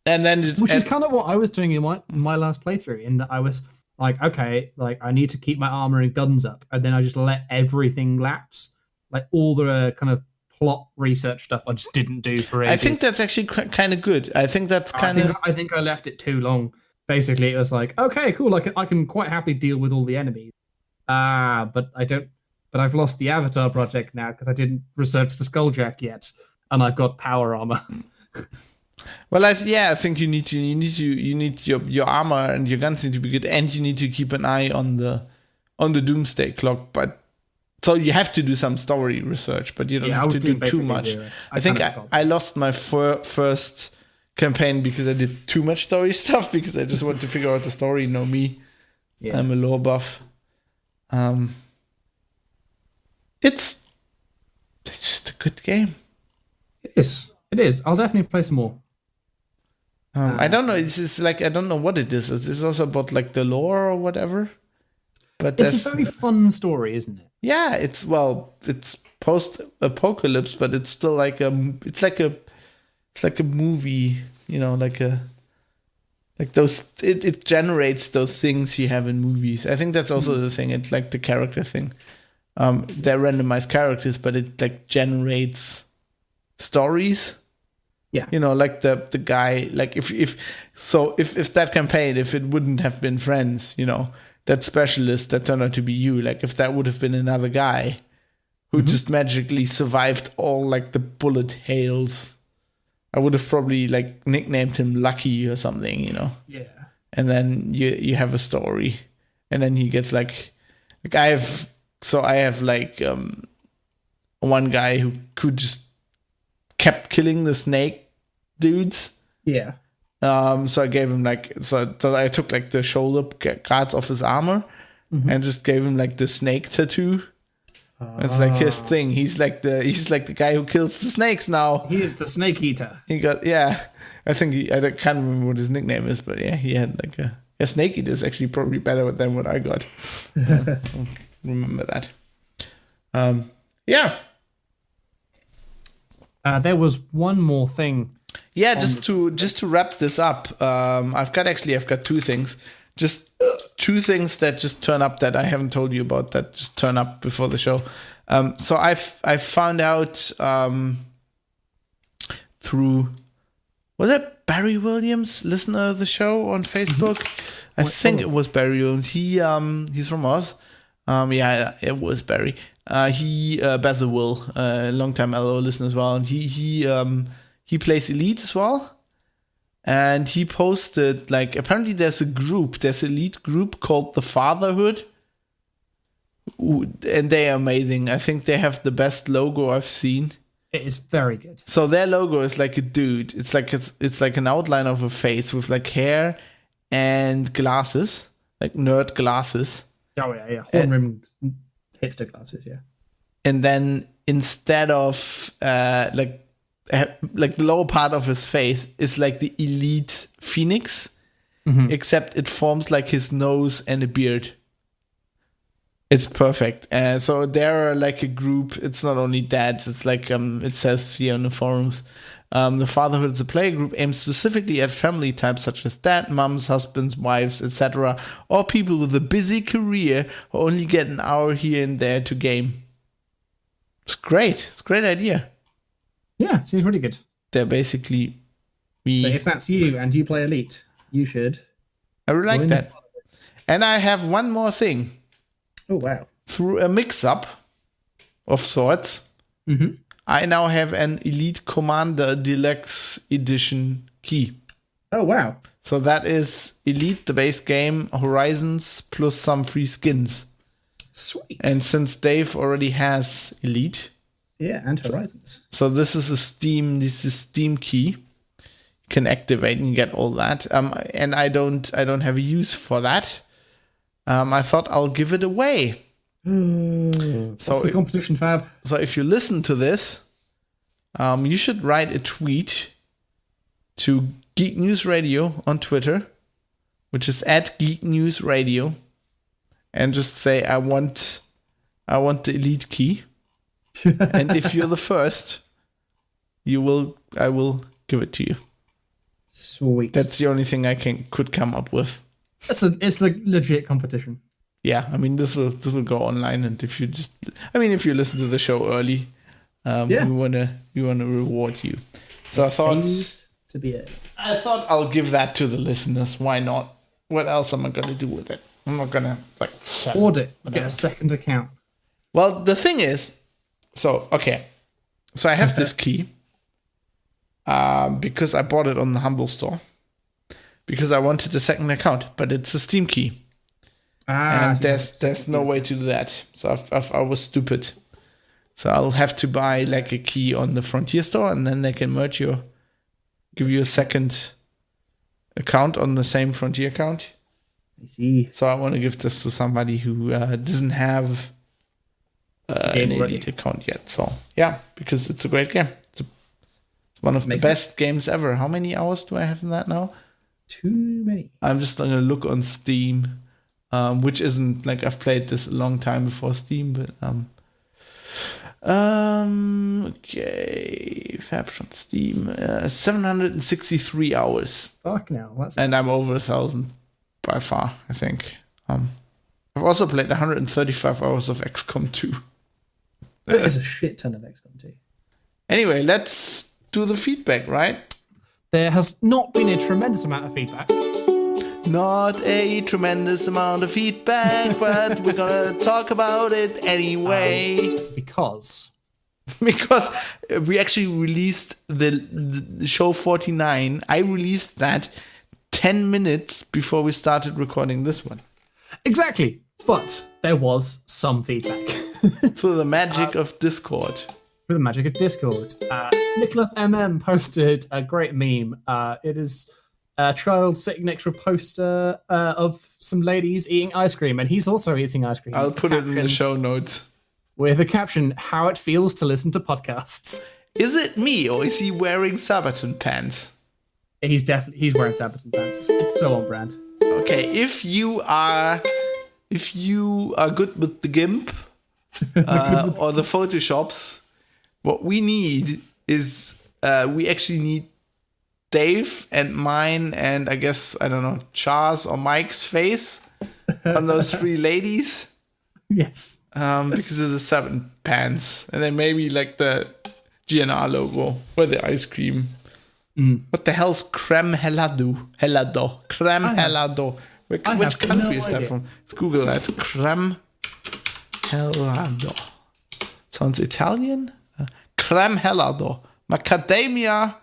And then which is kind of what I was doing in my last playthrough, in that I was like, okay, like I need to keep my armor and guns up, and then I just let everything lapse. Like all the kind of plot research stuff I just didn't do for ages. I think that's actually kind of good. I think that's kind of... I think I left it too long. Basically, it was like, okay, cool, I can quite happily deal with all the enemies. But I don't... But I've lost the Avatar project now because I didn't research the Skulljack yet, and I've got power armor. Well, I think you need your armor and your guns need to be good, and you need to keep an eye on the doomsday clock. But so you have to do some story research, but you don't have to do too much. I think I lost my first campaign because I did too much story stuff because I just wanted to figure out the story. You know me, I'm a lore buff. It's just a good game. It is. I'll definitely play some more. I don't know. It's just like I don't know what it is. It's also about like the lore or whatever. But it's a very fun story, isn't it? Yeah, it's post-apocalypse, but it's still like it's like a movie, like those. It generates those things you have in movies. I think that's also the thing. It's like the character thing. They're randomized characters, but it like generates stories. Yeah. Like the guy, like if that campaign, if it wouldn't have been friends, that specialist that turned out to be you, like if that would have been another guy who just magically survived all like the bullet hails, I would have probably like nicknamed him Lucky or something, Yeah. And then you have a story, and then he gets like I have like one guy who could just kept killing the snake dudes. Yeah. So I gave him so I took like the shoulder guards off his armor and just gave him like the snake tattoo. It's like his thing. He's like the guy who kills the snakes now. He is the snake eater. He got I think I can't remember what his nickname is, but he had like a snake eater is actually probably better than what I got. Remember that. There was one more thing. Yeah, just to wrap this up, I've got 2 things. Just 2 things that just turn up that I haven't told you about that just turn up before the show. So I found out through, was it Barry Williams, listener of the show on Facebook? I think it was Barry Williams. He's from Oz. It was Barry. Basil Will, a long-time LO listener as well, and he plays Elite as well. And he posted, like, apparently there's Elite group called The Fatherhood, and they are amazing. I think they have the best logo I've seen. It is very good. So their logo is like a dude. It's like an outline of a face with like hair and glasses, like nerd glasses. Oh yeah, horn-rimmed hipster glasses, yeah. And then instead of like like the lower part of his face is like the elite phoenix, except it forms like his nose and a beard. It's perfect. So they're like a group. It's not only dads. It's like it says here on the forums. The Fatherhood is a play group aimed specifically at family types such as dad, mums, husbands, wives, etc., or people with a busy career who only get an hour here and there to game. It's great. It's a great idea. Yeah, seems really good. They're basically So if that's you and you play Elite, you should. I really like that. And I have one more thing. Oh, wow. Through a mix-up of sorts, I now have an Elite Commander Deluxe Edition key. Oh, wow. So that is Elite, the base game, Horizons, plus some free skins. Sweet. And since Dave already has Elite... Yeah, and Horizons. So this is a Steam key. You can activate and get all that. And I don't have a use for that. I thought I'll give it away. What's the competition, Fab? So if you listen to this, you should write a tweet to Geek News Radio on Twitter, which is at Geek News Radio, and just say I want the Elite key. And if you're the first, I will give it to you. Sweet. That's the only thing I could come up with. It's a legit competition. Yeah, I mean this will go online, and if you listen to the show early, we wanna reward you. So I thought I'll give that to the listeners. Why not? What else am I gonna do with it? I'm not gonna sell Hoard it. Get a second account. Well, the thing is, so I have this key because I bought it on the Humble Store because I wanted a second account, but it's a Steam key. And there's no way to do that. So I was stupid. So I'll have to buy like a key on the Frontier Store, and then they can give you a second account on the same Frontier account. I see. So I want to give this to somebody who doesn't have an Elite account yet. So yeah, because it's a great game. It's one of the best games ever. How many hours do I have in that now? Too many. I'm just going to look on Steam, which isn't like I've played this a long time before Steam, but okay, Fabshot Steam, 763 hours. Fuck no, and I'm over 1,000 by far, I think. I've also played 135 hours of XCOM 2. That is a shit ton of XCOM 2. Anyway, let's do the feedback, right? There has not been a tremendous amount of feedback. Not a tremendous amount of feedback, but we're gonna talk about it anyway. Because we actually released the show 49. I released that 10 minutes before we started recording this one. Exactly, but there was some feedback. Through the magic of Discord. Through the magic of Discord. Nicholas MM posted a great meme. It is a child sitting next to a poster of some ladies eating ice cream, and he's also eating ice cream. I'll put it in the show notes. With a caption, how it feels to listen to podcasts. Is it me, or is he wearing Sabaton pants? He's wearing Sabaton pants. It's so on brand. Okay, if you are good with the GIMP or the Photoshops, what we need is we actually need Dave and mine and I guess, I don't know, Char's or Mike's face on those three ladies. Yes. Because of the Sabaton pants. And then maybe like the GNR logo or the ice cream. What the hell's creme helado? Creme helado. Which country is that from? Let's Google that. Creme helado. Sounds Italian? Creme helado. Macadamia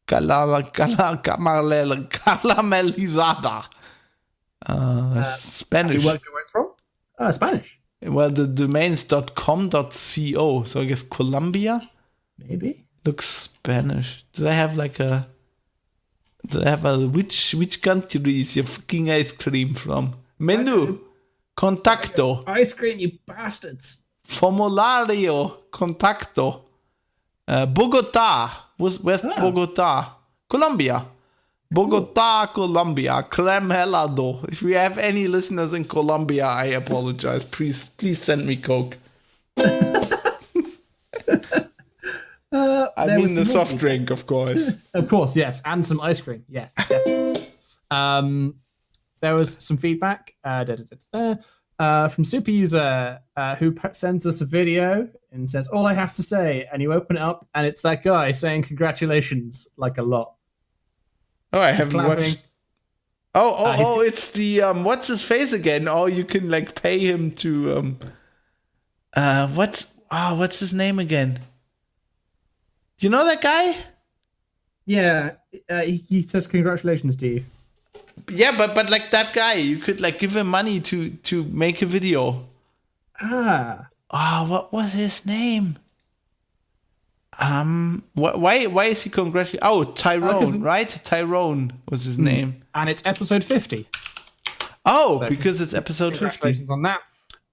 caramelizada. Spanish. Where it's from? Spanish. Well, the domain's .com.co, so I guess Colombia? Maybe. Looks Spanish. Do they have which country is your fucking ice cream from? Menu. Contacto. Ice cream, you bastards. Formulario. Contacto. Bogotá. Where's Bogota? Colombia. Bogota, Colombia. Creme helado. If we have any listeners in Colombia, I apologize. Please send me Coke. I mean the soft drink, of course. Of course, yes. And some ice cream. Yes, definitely. There was some feedback from Super User who sends us a video and says, all I have to say, and you open it up and it's that guy saying congratulations like a lot. Oh, I haven't watched. Oh, it's the what's his face again? Oh, you can like pay him to what's his name again? You know that guy? Yeah, he says congratulations to you. Yeah, but like that guy, you could like give him money to make a video. What was his name? Why is he congratulating? Oh, Tyrone, right? Tyrone was his name. And it's episode 50. Oh, so because it's episode 50. Congratulations on that.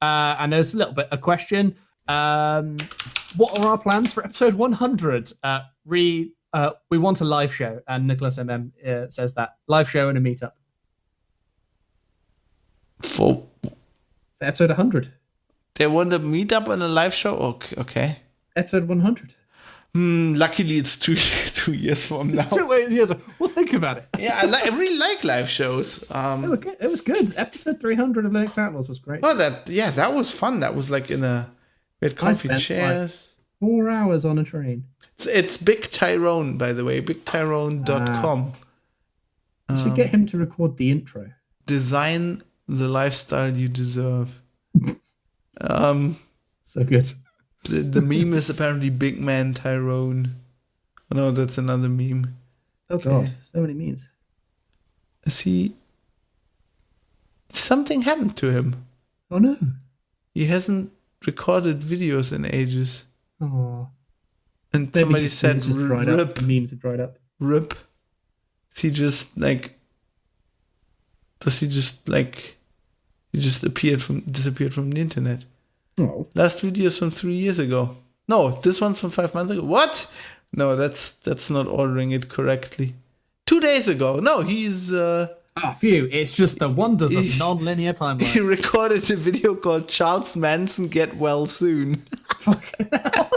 And there's a little bit of question. What are our plans for episode 100? We want a live show, and Nicholas MM says that. Live show and a meetup. For episode 100. They want a meetup and a live show? Okay. Episode 100. Luckily, it's 2 years from now. 2 years. We'll think about it. Yeah, I really like live shows. It was good. Episode 300 of Linux Outlaws was great. Oh, that was fun. That was like we had comfy chairs. Like 4 hours on a train. It's Big Tyrone, by the way. BigTyrone.com. You should get him to record the intro. Design the lifestyle you deserve. So good. The meme is apparently Big Man Tyrone. Oh, no, that's another meme. Oh, God. So many memes. Something happened to him. Oh, no. He hasn't recorded videos in ages. Oh. And maybe somebody said, "Rip." The memes have dried up. Rip. Does he just disappeared from the internet? Oh. Last video is from 3 years ago. No, this one's from 5 months ago. What? No, that's not ordering it correctly. 2 days ago. No, he's phew. It's just the wonders of non-linear timeline. He recorded a video called Charles Manson Get Well Soon. Fucking hell.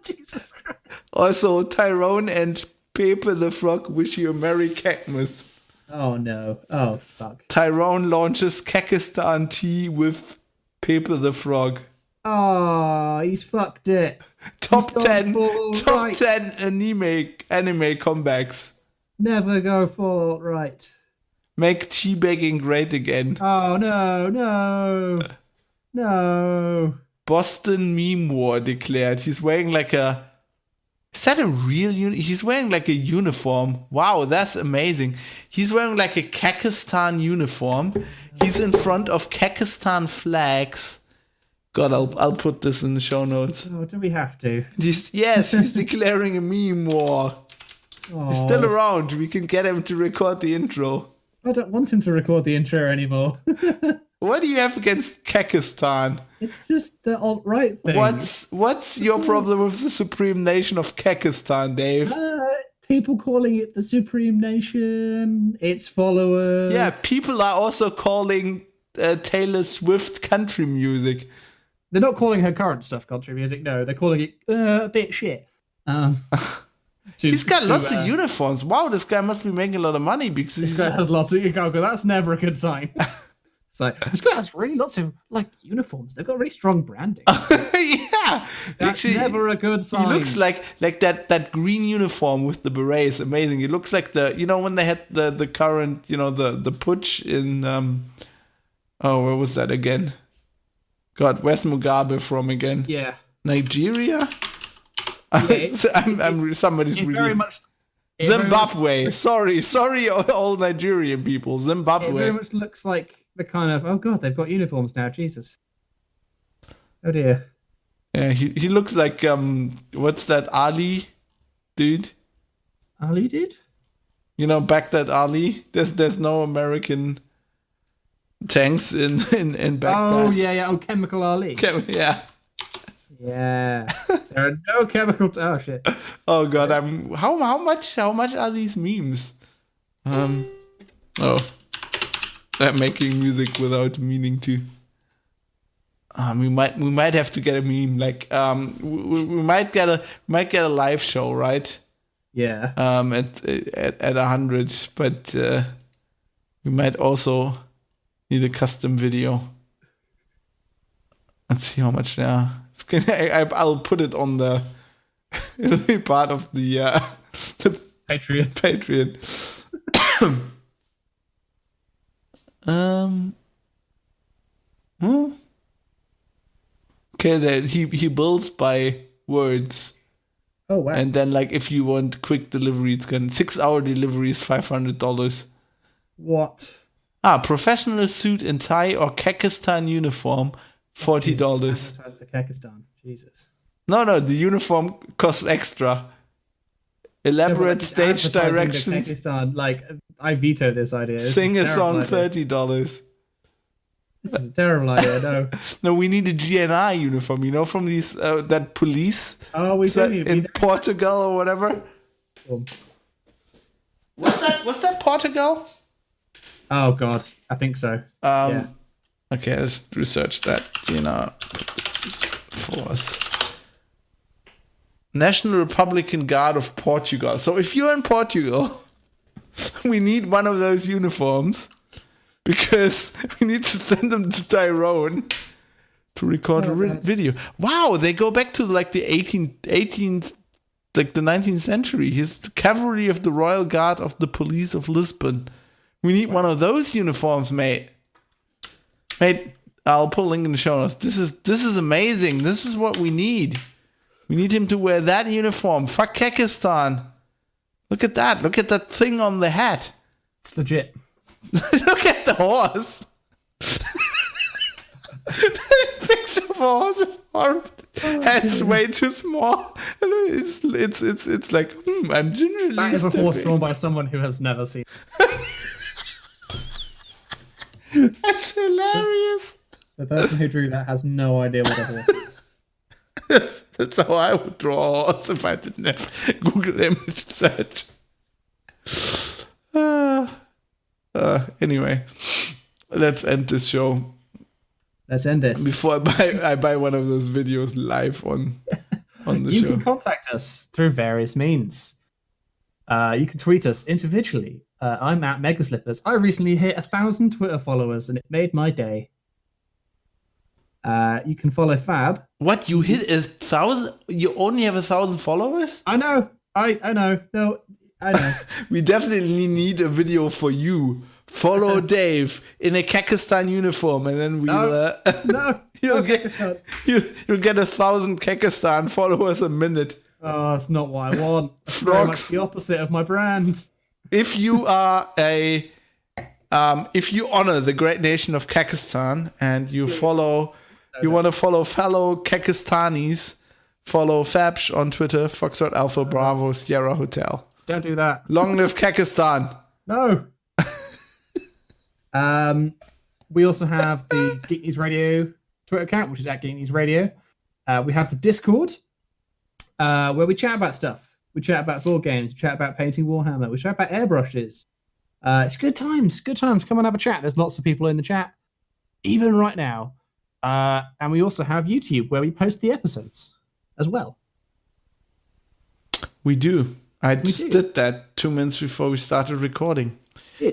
Jesus Christ. Also, Tyrone and Pepe the Frog wish you a Merry Cackmas. Oh no. Oh fuck. Tyrone launches Kakistan tea with Pepe the Frog. Oh, he's fucked it. Top 10 anime comebacks. Never go full right. Make teabagging great again. Oh no. Boston Meme War declared. He's wearing like a... Is that a real He's wearing like a uniform. Wow, that's amazing. He's wearing like a Kakistan uniform. He's in front of Kakistan flags. God, I'll put this in the show notes. Oh, do we have to? He's declaring a meme war. Oh. He's still around. We can get him to record the intro. I don't want him to record the intro anymore. What do you have against Kakistan? It's just the alt-right thing. What's your problem with the supreme nation of Kakistan, Dave? People calling it the supreme nation, its followers. Yeah, people are also calling Taylor Swift country music. They're not calling her current stuff country music, no. They're calling it a bit shit. He's got lots of uniforms. Wow, this guy must be making a lot of money because this guy has lots of uniforms. That's never a good sign. It's like, this guy has really lots of uniforms. They've got really strong branding. Yeah, that's actually never a good sign. He looks like that green uniform with the beret is amazing. It looks like when they had the current the putsch in where was that again? God, where's Mugabe from again? Yeah, Nigeria. Yeah, somebody's really very much. Zimbabwe. Sorry, all Nigerian people. Zimbabwe. It very much looks like the kind of, oh god, they've got uniforms now. Jesus. Oh dear. Yeah, he looks like what's that Ali dude? Ali dude? Baghdad Ali. There's no American tanks in Baghdad. Oh yeah. Oh, Chemical Ali. Yeah. Yeah. There are no chemicals. Oh shit. Oh god, how much are these memes? Oh, they're making music without meaning to. We might have to get a meme. Like we might get a live show, right? Yeah. At 100, but we might also need a custom video. Let's see how much they are. I'll put it on the. It'll be part of the Patreon. Okay, then he builds by words. Oh wow! And then, like, if you want quick delivery, it's gonna 6-hour delivery is $500. What? Professional suit and tie or Kakistan uniform, $40. Advertise the Kakistan. Jesus. No, the uniform costs extra. Elaborate stage directions. Kakistan, like, I veto this idea. Sing a song, $30. This is a terrible idea. No. No, we need a GNR uniform. You know, from these that police. Oh, we do need in Portugal or whatever. Was that Portugal? Oh God, I think so. Yeah. Okay, let's research that. GNR Force. National Republican Guard of Portugal. So if you're in Portugal, we need one of those uniforms because we need to send them to Tyrone to record a video. Wow, they go back to like the 18th, like the 19th century. He's the cavalry of the Royal Guard of the Police of Lisbon. We need one of those uniforms, mate. Mate, I'll put a link in the show notes. This is amazing. This is what we need. We need him to wear that uniform. Fuck Kakistan. Look at that. Look at that thing on the hat. It's legit. Look at the horse. Picture of a horse is horrible. Head's way too small. It's like, I'm gingerly. That is a horse drawn by someone who has never seen. That's hilarious. The person who drew that has no idea what a horse is. That's how I would draw a horse if I didn't have Google image search. Anyway, let's end this show. Let's end this. Before I buy one of those videos live on the show. You can contact us through various means. You can tweet us individually. I'm at Megaslippers. I recently hit 1,000 Twitter followers and it made my day. You can follow Fab. What, you hit 1,000? You only have 1,000 followers? I know. I know. No, I know. We definitely need a video for you. Follow Dave in a Kakistan uniform, and then we'll you'll get 1,000 Kakistan followers a minute. Oh, that's not what I want. That's very much the opposite of my brand. If you are if you honor the great nation of Kakistan and you want to follow fellow Kakistanis, follow Fabsh on Twitter, Foxtrot Alpha Bravo Sierra Hotel. Don't do that. Long live Kakistan. No. We also have the Geek News Radio Twitter account, which is at Geek News Radio. We have the Discord, where we chat about stuff. We chat about board games. We chat about painting Warhammer. We chat about airbrushes. It's good times. Good times. Come and have a chat. There's lots of people in the chat, even right now. And we also have YouTube, where we post the episodes as well. We do. I just did that 2 minutes before we started recording.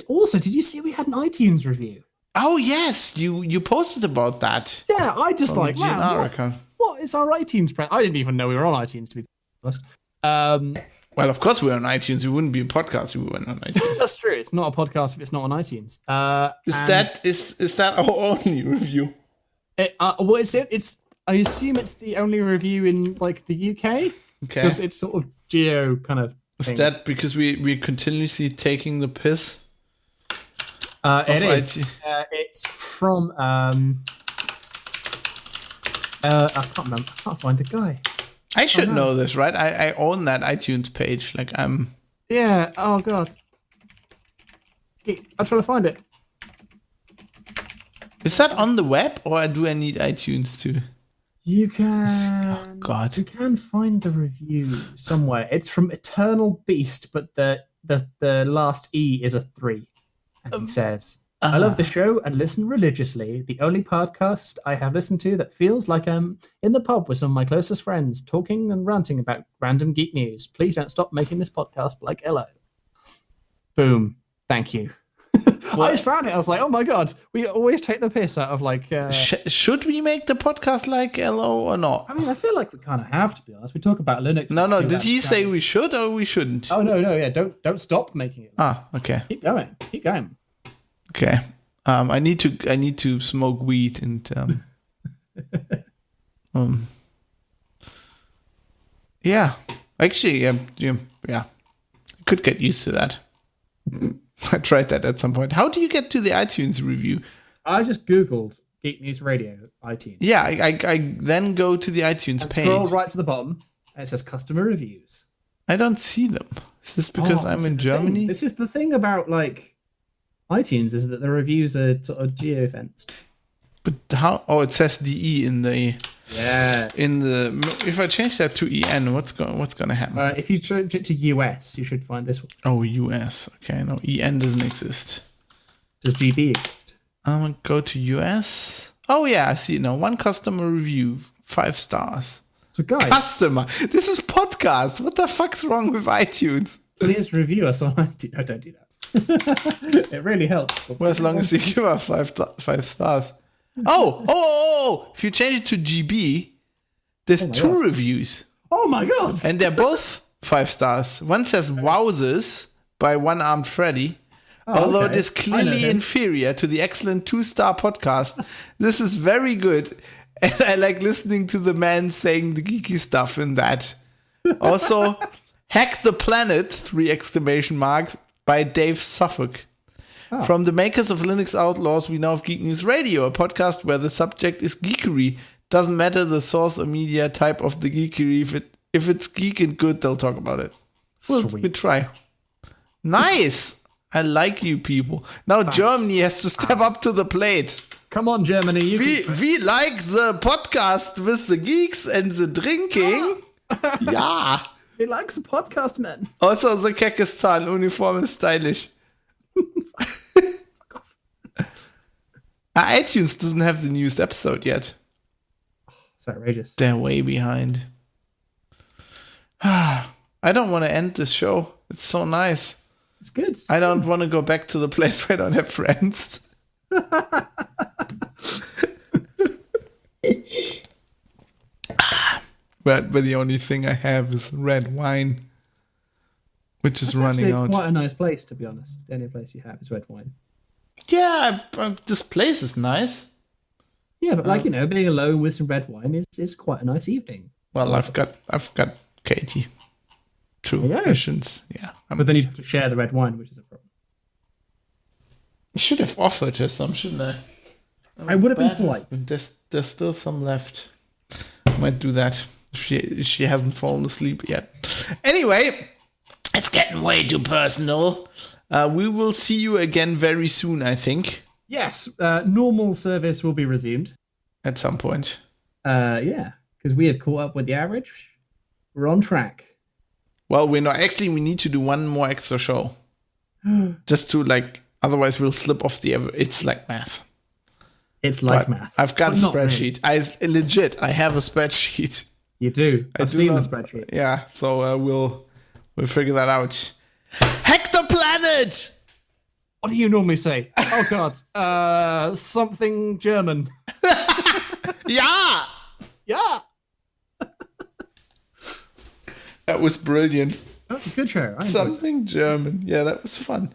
Also, did you see we had an iTunes review? Oh, yes. You posted about that. Yeah, I just like, wow, what is our iTunes press? I didn't even know we were on iTunes, to be honest. Well, of course we're on iTunes. We wouldn't be a podcast if we weren't on iTunes. That's true. It's not a podcast if it's not on iTunes. Is that our only review? Well, it's. I assume it's the only review in like the UK. Okay. Because it's sort of geo kind of thing. Is that because we're continuously taking the piss? It is. It's from. I can't remember. I can't find the guy. I should know this, right? I own that iTunes page. Like I'm. Yeah. Oh God. I'm trying to find it. Is that on the web, or do I need iTunes to? You can. Oh, God. You can find the review somewhere. It's from Eternal Beast, but the last E is a 3. And he says, I love the show and listen religiously. The only podcast I have listened to that feels like I'm in the pub with some of my closest friends talking and ranting about random geek news. Please don't stop making this podcast like LO. Boom. Thank you. I just found it. I was like, oh my God, we always take the piss out of like... should we make the podcast like LO or not? I mean, I feel like we kind of have, to be honest. We talk about Linux. No. Did he say we should or we shouldn't? Oh, no. Yeah, don't stop making it. Okay. Keep going. Okay. I need to smoke weed and yeah. Actually, yeah. I could get used to that. I tried that at some point. How do you get to the iTunes review? I just Googled Geek News Radio iTunes. Yeah, I then go to the iTunes page. Scroll right to the bottom, and it says customer reviews. I don't see them. Is this because I'm in Germany? This is the thing about like iTunes, is that the reviews are sort of geo-fenced. But how? Oh, it says DE in the. Yeah. If I change that to EN, what's gonna happen? If you change it to US, you should find this one. Oh, US. Okay, no, EN doesn't exist. Does GB exist? I'm gonna go to US. Oh yeah, I see it now. 1 customer review, 5 stars. So guys, Customer. This is podcast. What the fuck's wrong with iTunes? Please review us on iTunes. No, don't do that. It really helps. Well, as long as you give us 5 stars. Oh! If you change it to GB, there's 2 reviews. Oh my God! And they're both 5 stars. One says Wowzers by One Armed Freddy. Although it is clearly inferior to the excellent 2-star podcast, this is very good. And I like listening to the man saying the geeky stuff in that. Also, Hack the Planet, 3 exclamation marks, by Dave Suffolk. From the makers of Linux Outlaws, we now have Geek News Radio, a podcast where the subject is geekery. Doesn't matter the source or media type of the geekery. If it's geek and good, they'll talk about it. We try. Nice! I like you people. Now Thanks. Germany has to step up to the plate. Come on, Germany. We like the podcast with the geeks and the drinking. Yeah. He likes the podcast, man. Also, the Kekistan uniform is stylish. iTunes doesn't have the newest episode yet. It's outrageous. They're way behind. I don't want to end this show. It's so nice. It's good. I don't want to go back to the place where I don't have friends. But the only thing I have is red wine, which is running out. Quite a nice place, to be honest. The only place you have is red wine. Yeah, this place is nice. Yeah, but being alone with some red wine is quite a nice evening. Well, I've got Katie. 2 missions. Yeah, but then you'd have to share the red wine, which is a problem. I should have offered her some, shouldn't I? I would have been polite. There's still some left. I might do that. She hasn't fallen asleep yet. Anyway, it's getting way too personal. We will see you again very soon, I think. Yes, normal service will be resumed. At some point. Yeah, because we have caught up with the average. We're on track. Well, we're not. Actually, we need to do 1 more extra show. Just to, otherwise we'll slip off the... It's like math. It's like math. I've got a spreadsheet. Really. I have a spreadsheet. You do. I've seen the spreadsheet. Yeah, so we'll figure that out. Hack the planet! What do you normally say? Oh, God. Something German. Yeah! Yeah! That was brilliant. That was a good show. Something German. Yeah, that was fun.